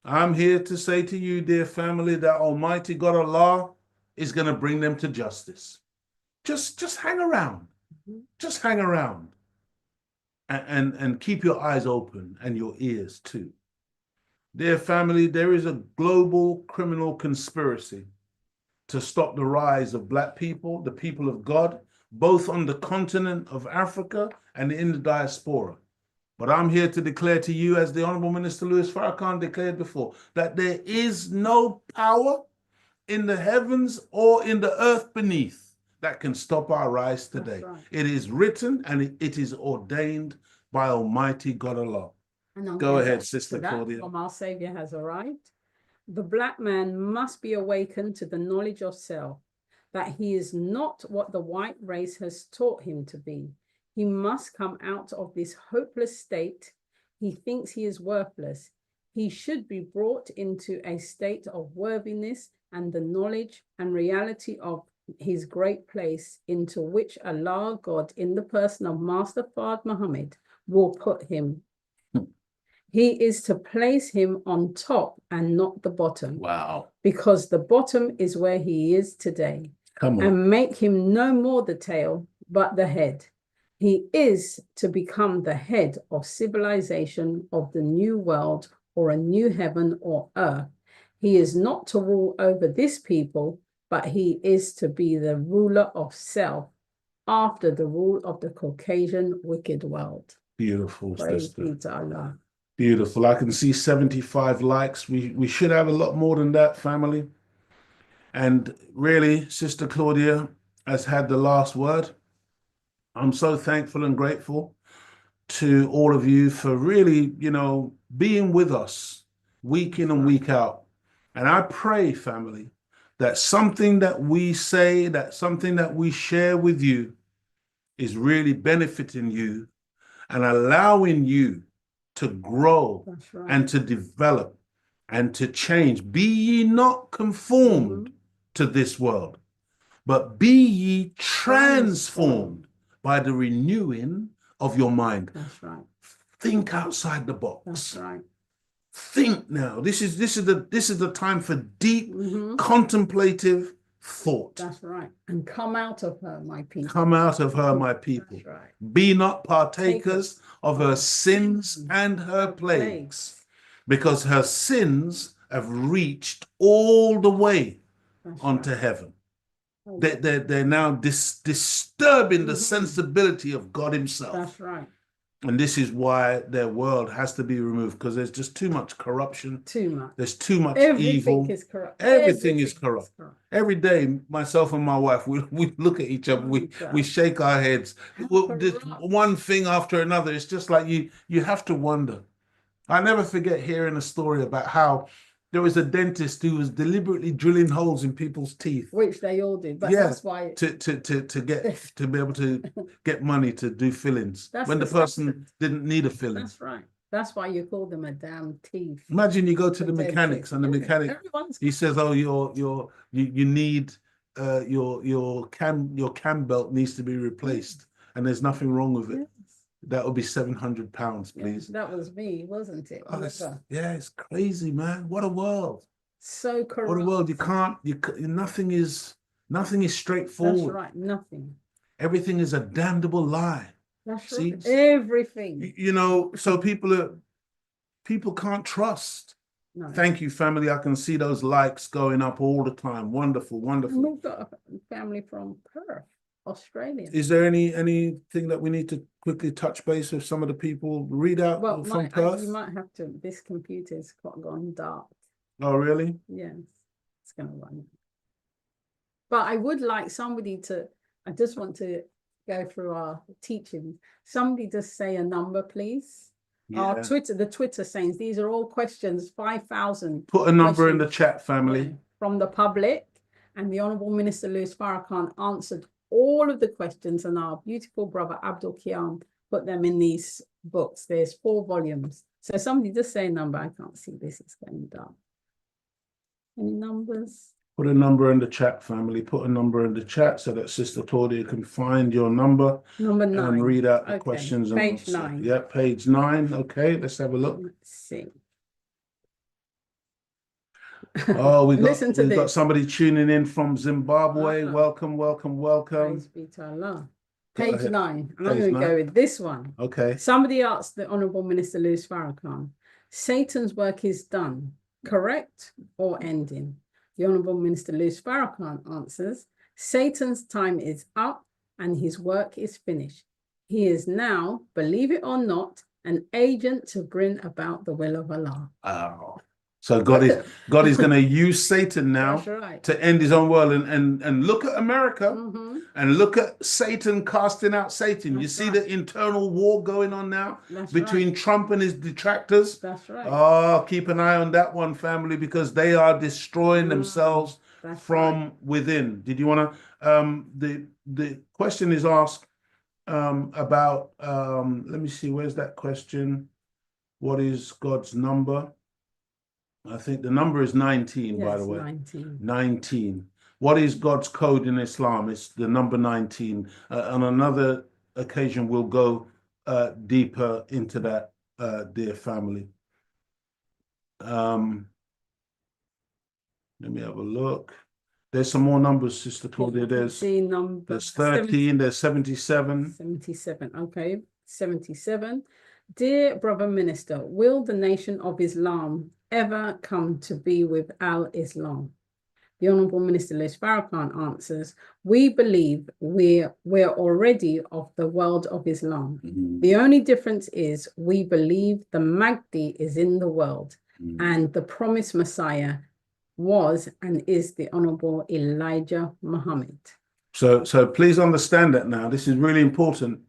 [SPEAKER 10] I'm here to say to you, dear family, that Almighty God Allah is going to bring them to justice. Just hang around. Just hang around. And keep your eyes open and your ears too. Dear family, there is a global criminal conspiracy to stop the rise of black people, the people of God, both on the continent of Africa and in the diaspora. But I'm here to declare to you, as the Honorable Minister Louis Farrakhan declared before, that there is no power in the heavens or in the earth beneath that can stop our rise today. Right. It is written and it is ordained by Almighty God Allah. Go ahead, Sister Claudia.
[SPEAKER 11] From our Savior has arrived. The black man must be awakened to the knowledge of self, that he is not what the white race has taught him to be. He must come out of this hopeless state. He thinks he is worthless. He should be brought into a state of worthiness and the knowledge and reality of his great place, into which Allah God, in the person of Master Fard Muhammad, will put him. He is to place him on top and not the bottom.
[SPEAKER 10] Wow.
[SPEAKER 11] Because the bottom is where he is today.
[SPEAKER 10] Come on.
[SPEAKER 11] And make him no more the tail, but the head. He is to become the head of civilization of the new world, or a new heaven or earth. He is not to rule over this people, but he is to be the ruler of self, after the rule of the Caucasian wicked world.
[SPEAKER 10] Beautiful,
[SPEAKER 11] Praise
[SPEAKER 10] sister.
[SPEAKER 11] be to Allah.
[SPEAKER 10] Beautiful. I can see 75 likes. We should have a lot more than that, family. And really, Sister Claudia has had the last word. I'm so thankful and grateful to all of you for really, being with us week in and week out. And I pray, family, that something that we say, that something that we share with you is really benefiting you and allowing you to grow and to develop and to change. Be ye not conformed to this world, but be ye transformed by the renewing of your mind.
[SPEAKER 11] That's right.
[SPEAKER 10] Think outside the box.
[SPEAKER 11] That's right.
[SPEAKER 10] Think now. This is the time for deep, contemplative thought.
[SPEAKER 11] That's right. And come out of her, my people.
[SPEAKER 10] Come out of her, my people.
[SPEAKER 11] That's right.
[SPEAKER 10] Be not partakers of her sins and her plagues, because her sins have reached all the way onto heaven. They're now disturbing the sensibility of God himself.
[SPEAKER 11] That's right.
[SPEAKER 10] And this is why their world has to be removed, because there's just too much corruption.
[SPEAKER 11] Too much.
[SPEAKER 10] There's too much
[SPEAKER 11] Everything
[SPEAKER 10] evil.
[SPEAKER 11] is corrupt.
[SPEAKER 10] Everything is corrupt. Every day, myself and my wife, we look at each other, we shake our heads. One thing after another. It's just like you have to wonder. I never forget hearing a story about how there was a dentist who was deliberately drilling holes in people's teeth.
[SPEAKER 11] Which they all did, but that's why
[SPEAKER 10] to be able to get money to do fillings when the person didn't need a filling.
[SPEAKER 11] That's right. That's why you call them a damn teeth.
[SPEAKER 10] Imagine you go to the mechanics and the mechanic he says, "Oh, you need your cam belt needs to be replaced, and there's nothing wrong with it." That would be £700, please.
[SPEAKER 11] That was me, wasn't it?
[SPEAKER 10] Oh, it's crazy, man. What a world.
[SPEAKER 11] So corrupt.
[SPEAKER 10] What a world. Nothing is straightforward.
[SPEAKER 11] That's right, nothing.
[SPEAKER 10] Everything is a damnable lie.
[SPEAKER 11] That's right. Everything.
[SPEAKER 10] So people can't trust. No. Thank you, family. I can see those likes going up all the time. Wonderful, wonderful.
[SPEAKER 11] And we've got a family from Perth, Australia.
[SPEAKER 10] Is there anything that we need to quickly touch base with some of the people? Read out from Perth?
[SPEAKER 11] You might have to. This computer's gone dark.
[SPEAKER 10] Oh, really?
[SPEAKER 11] Yes, it's going to run. But I would like somebody to, I just want to go through our teaching. Somebody just say a number, please. Yeah. Our the Twitter sayings, these are all questions, 5,000.
[SPEAKER 10] Put a number in the chat, family.
[SPEAKER 11] From the public. And the Honourable Minister Louis Farrakhan answered all of the questions, and our beautiful brother Abdul Qiyam put them in these books. There's 4 volumes. So somebody just say a number. I can't see this, it's going dark. Any numbers?
[SPEAKER 10] Put a number in the chat, family. Put a number in the chat so that Sister Claudia can find your number.
[SPEAKER 11] Number 9.
[SPEAKER 10] And read out the questions.
[SPEAKER 11] Page 9.
[SPEAKER 10] Yeah, page 9. Okay, let's have a look.
[SPEAKER 11] Let's see.
[SPEAKER 10] Oh, we've got somebody tuning in from Zimbabwe. Welcome.
[SPEAKER 11] Praise be to Allah. Page 9. And I'm going to go with this one.
[SPEAKER 10] Okay.
[SPEAKER 11] Somebody asked the Honourable Minister Louis Farrakhan, Satan's work is done, correct or ending? The Honourable Minister Louis Farrakhan answers, Satan's time is up and his work is finished. He is now, believe it or not, an agent to bring about the will of Allah.
[SPEAKER 10] Oh. So God is going to use Satan now
[SPEAKER 11] That's right.
[SPEAKER 10] to end his own world. And look at America and look at Satan casting out Satan. You
[SPEAKER 11] That's
[SPEAKER 10] see
[SPEAKER 11] right.
[SPEAKER 10] the internal war going on now
[SPEAKER 11] That's
[SPEAKER 10] between
[SPEAKER 11] right.
[SPEAKER 10] Trump and his detractors.
[SPEAKER 11] That's right.
[SPEAKER 10] Oh, keep an eye on that one, family, because they are destroying themselves
[SPEAKER 11] That's
[SPEAKER 10] from within. Did you want to? The question is asked about. Let me see. Where's that question? What is God's number? I think the number is 19, by the way.
[SPEAKER 11] 19.
[SPEAKER 10] 19. What is God's code in Islam? It's the number 19. On another occasion, we'll go deeper into that, dear family. Let me have a look. There's some more numbers, Sister Claudia. There's 13, there's 77.
[SPEAKER 11] 77, okay. 77. Dear brother minister, will the Nation of Islam ever come to be with Al-Islam? The Honourable Minister Liz Farrakhan answers, we believe we're already of the world of Islam. The only difference is we believe the Mahdi is in the world and the promised Messiah was and is the Honourable Elijah Muhammad.
[SPEAKER 10] So please understand that now. This is really important.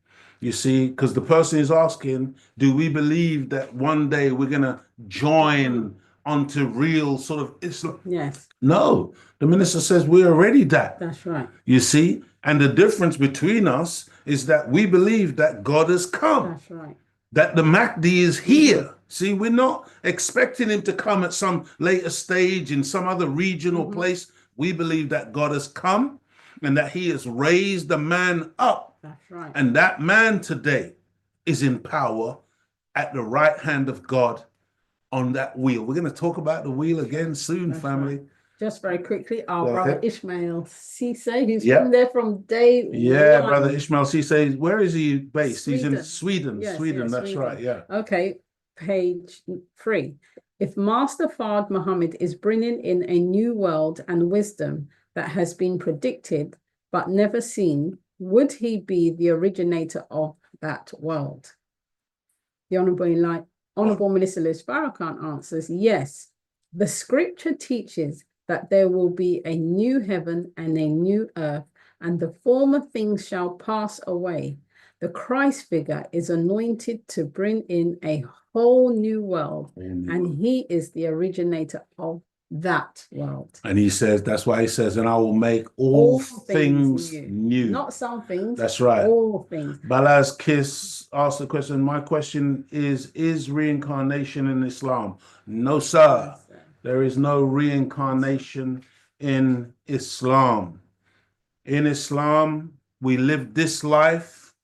[SPEAKER 10] You see, because the person is asking, do we believe that one day we're going to join onto real sort of Islam?
[SPEAKER 11] Yes.
[SPEAKER 10] No, the minister says we're already that.
[SPEAKER 11] That's right.
[SPEAKER 10] You see, and the difference between us is that we believe that God has come.
[SPEAKER 11] That's right.
[SPEAKER 10] That the Mahdi is here. See, we're not expecting him to come at some later stage in some other region or place. We believe that God has come and that he has raised a man up.
[SPEAKER 11] That's right.
[SPEAKER 10] And that man today is in power at the right hand of God on that wheel. We're going to talk about the wheel again soon, family.
[SPEAKER 11] Right. Just very quickly, our
[SPEAKER 10] Go
[SPEAKER 11] brother
[SPEAKER 10] ahead.
[SPEAKER 11] Ishmael Cisse, who's been there from day
[SPEAKER 10] one.
[SPEAKER 11] Brother
[SPEAKER 10] Ishmael Cisse. Where is he based?
[SPEAKER 11] Sweden.
[SPEAKER 10] He's in Sweden.
[SPEAKER 11] Yes,
[SPEAKER 10] Sweden,
[SPEAKER 11] yes,
[SPEAKER 10] that's
[SPEAKER 11] Sweden.
[SPEAKER 10] right, yeah.
[SPEAKER 11] Okay, page 3. If Master Fard Muhammad is bringing in a new world and wisdom that has been predicted but never seen, would he be the originator of that world? The Honourable Minister Liz Farrakhan answers, yes. The scripture teaches that there will be a new heaven and a new earth, and the former things shall pass away. The Christ figure is anointed to bring in a whole new world, and he is the originator of that world.
[SPEAKER 10] And he says, that's why he says, and I will make all things new.
[SPEAKER 11] Not some things.
[SPEAKER 10] That's right.
[SPEAKER 11] All things.
[SPEAKER 10] Balaz Kiss asked the question. My question is reincarnation in Islam? No, sir.
[SPEAKER 11] Yes, sir.
[SPEAKER 10] There is no reincarnation in Islam. In Islam, we live this life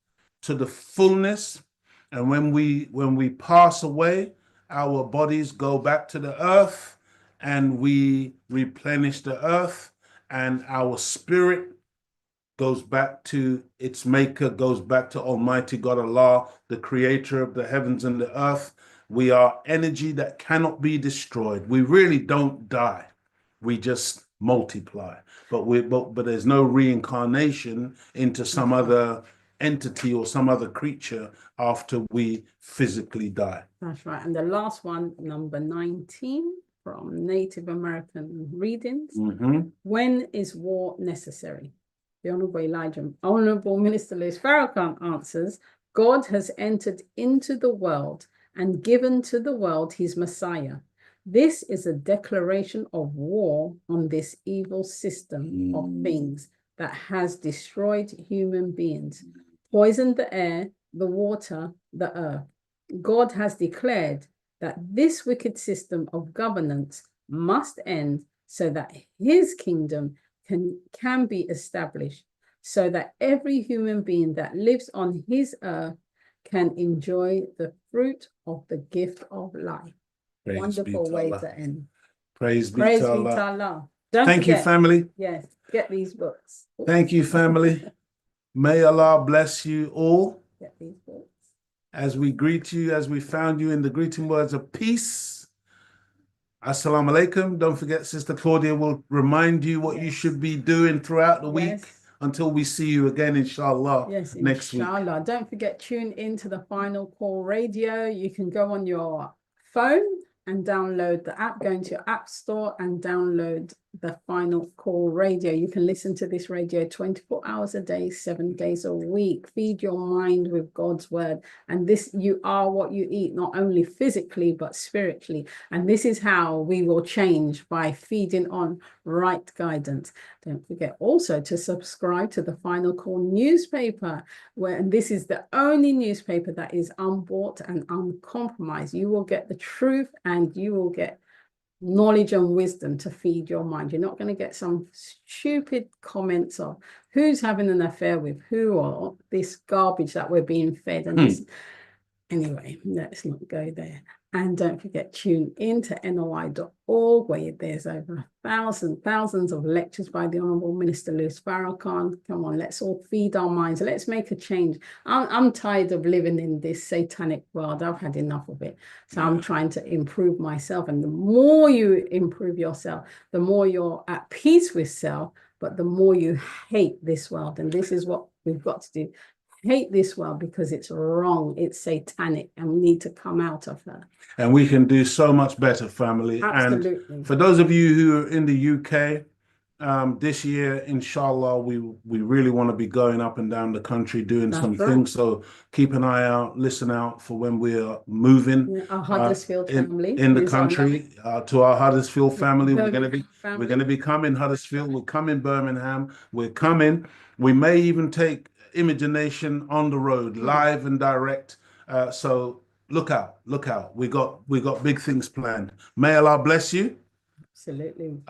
[SPEAKER 10] to the fullness. And when we pass away, our bodies go back to the earth and we replenish the earth, and our spirit goes back to its maker, goes back to Almighty God Allah, the creator of the heavens and the earth. We are energy that cannot be destroyed. We really don't die. We just multiply. But there's no reincarnation into some other entity or some other creature after we physically die.
[SPEAKER 11] That's right. And the last one, number 19, from Native American readings. When is war necessary? The Honourable Minister Liz Farrakhan answers, God has entered into the world and given to the world his Messiah. This is a declaration of war on this evil system of things that has destroyed human beings, poisoned the air, the water, the earth. God has declared that this wicked system of governance must end so that his kingdom can be established, so that every human being that lives on his earth can enjoy the fruit of the gift of life.
[SPEAKER 10] Praise
[SPEAKER 11] Wonderful way to end.
[SPEAKER 10] Praise be to Allah.
[SPEAKER 11] Allah.
[SPEAKER 10] Thank you, family.
[SPEAKER 11] Yes, get these books.
[SPEAKER 10] Thank you, family. May Allah bless you all.
[SPEAKER 11] Get these books.
[SPEAKER 10] As we greet you, as we found you in the greeting words of peace. Assalamu alaikum. Don't forget, Sister Claudia will remind you what you should be doing throughout the week until we see you again, inshallah,
[SPEAKER 11] Yes,
[SPEAKER 10] next week.
[SPEAKER 11] inshallah. Don't forget, tune into the Final Call Radio. You can go on your phone and download the app, go into your app store and download the Final Call Radio. You can listen to this radio 24 hours a day, 7 days a week. Feed your mind with God's word. And this, you are what you eat, not only physically, but spiritually. And this is how we will change, by feeding on right guidance. Don't forget also to subscribe to the Final Call newspaper, and this is the only newspaper that is unbought and uncompromised. You will get the truth and you will get knowledge and wisdom to feed your mind. You're not going to get some stupid comments of who's having an affair with who, or this garbage that we're being fed. And this, anyway, let's not go there. And don't forget, tune in to NOI.org, where there's over thousands of lectures by the Honourable Minister Louis Farrakhan. Come on, let's all feed our minds. Let's make a change. I'm tired of living in this satanic world. I've had enough of it. So I'm trying to improve myself. And the more you improve yourself, the more you're at peace with self, but the more you hate this world. And this is what we've got to do. Hate this world, because it's wrong, it's satanic, and we need to come out of her.
[SPEAKER 10] And we can do so much better, family.
[SPEAKER 11] Absolutely.
[SPEAKER 10] And for those of you who are in the UK, this year, inshallah, we really want to be going up and down the country doing some things. So keep an eye out, listen out for when we are moving.
[SPEAKER 11] Our Huddersfield family
[SPEAKER 10] in the country, to our Huddersfield family. We're going to be coming Huddersfield. We're coming Birmingham. We're coming. We may even take Imagination on the road, live and direct. So look out. We got big things planned. May Allah bless you.
[SPEAKER 11] Absolutely.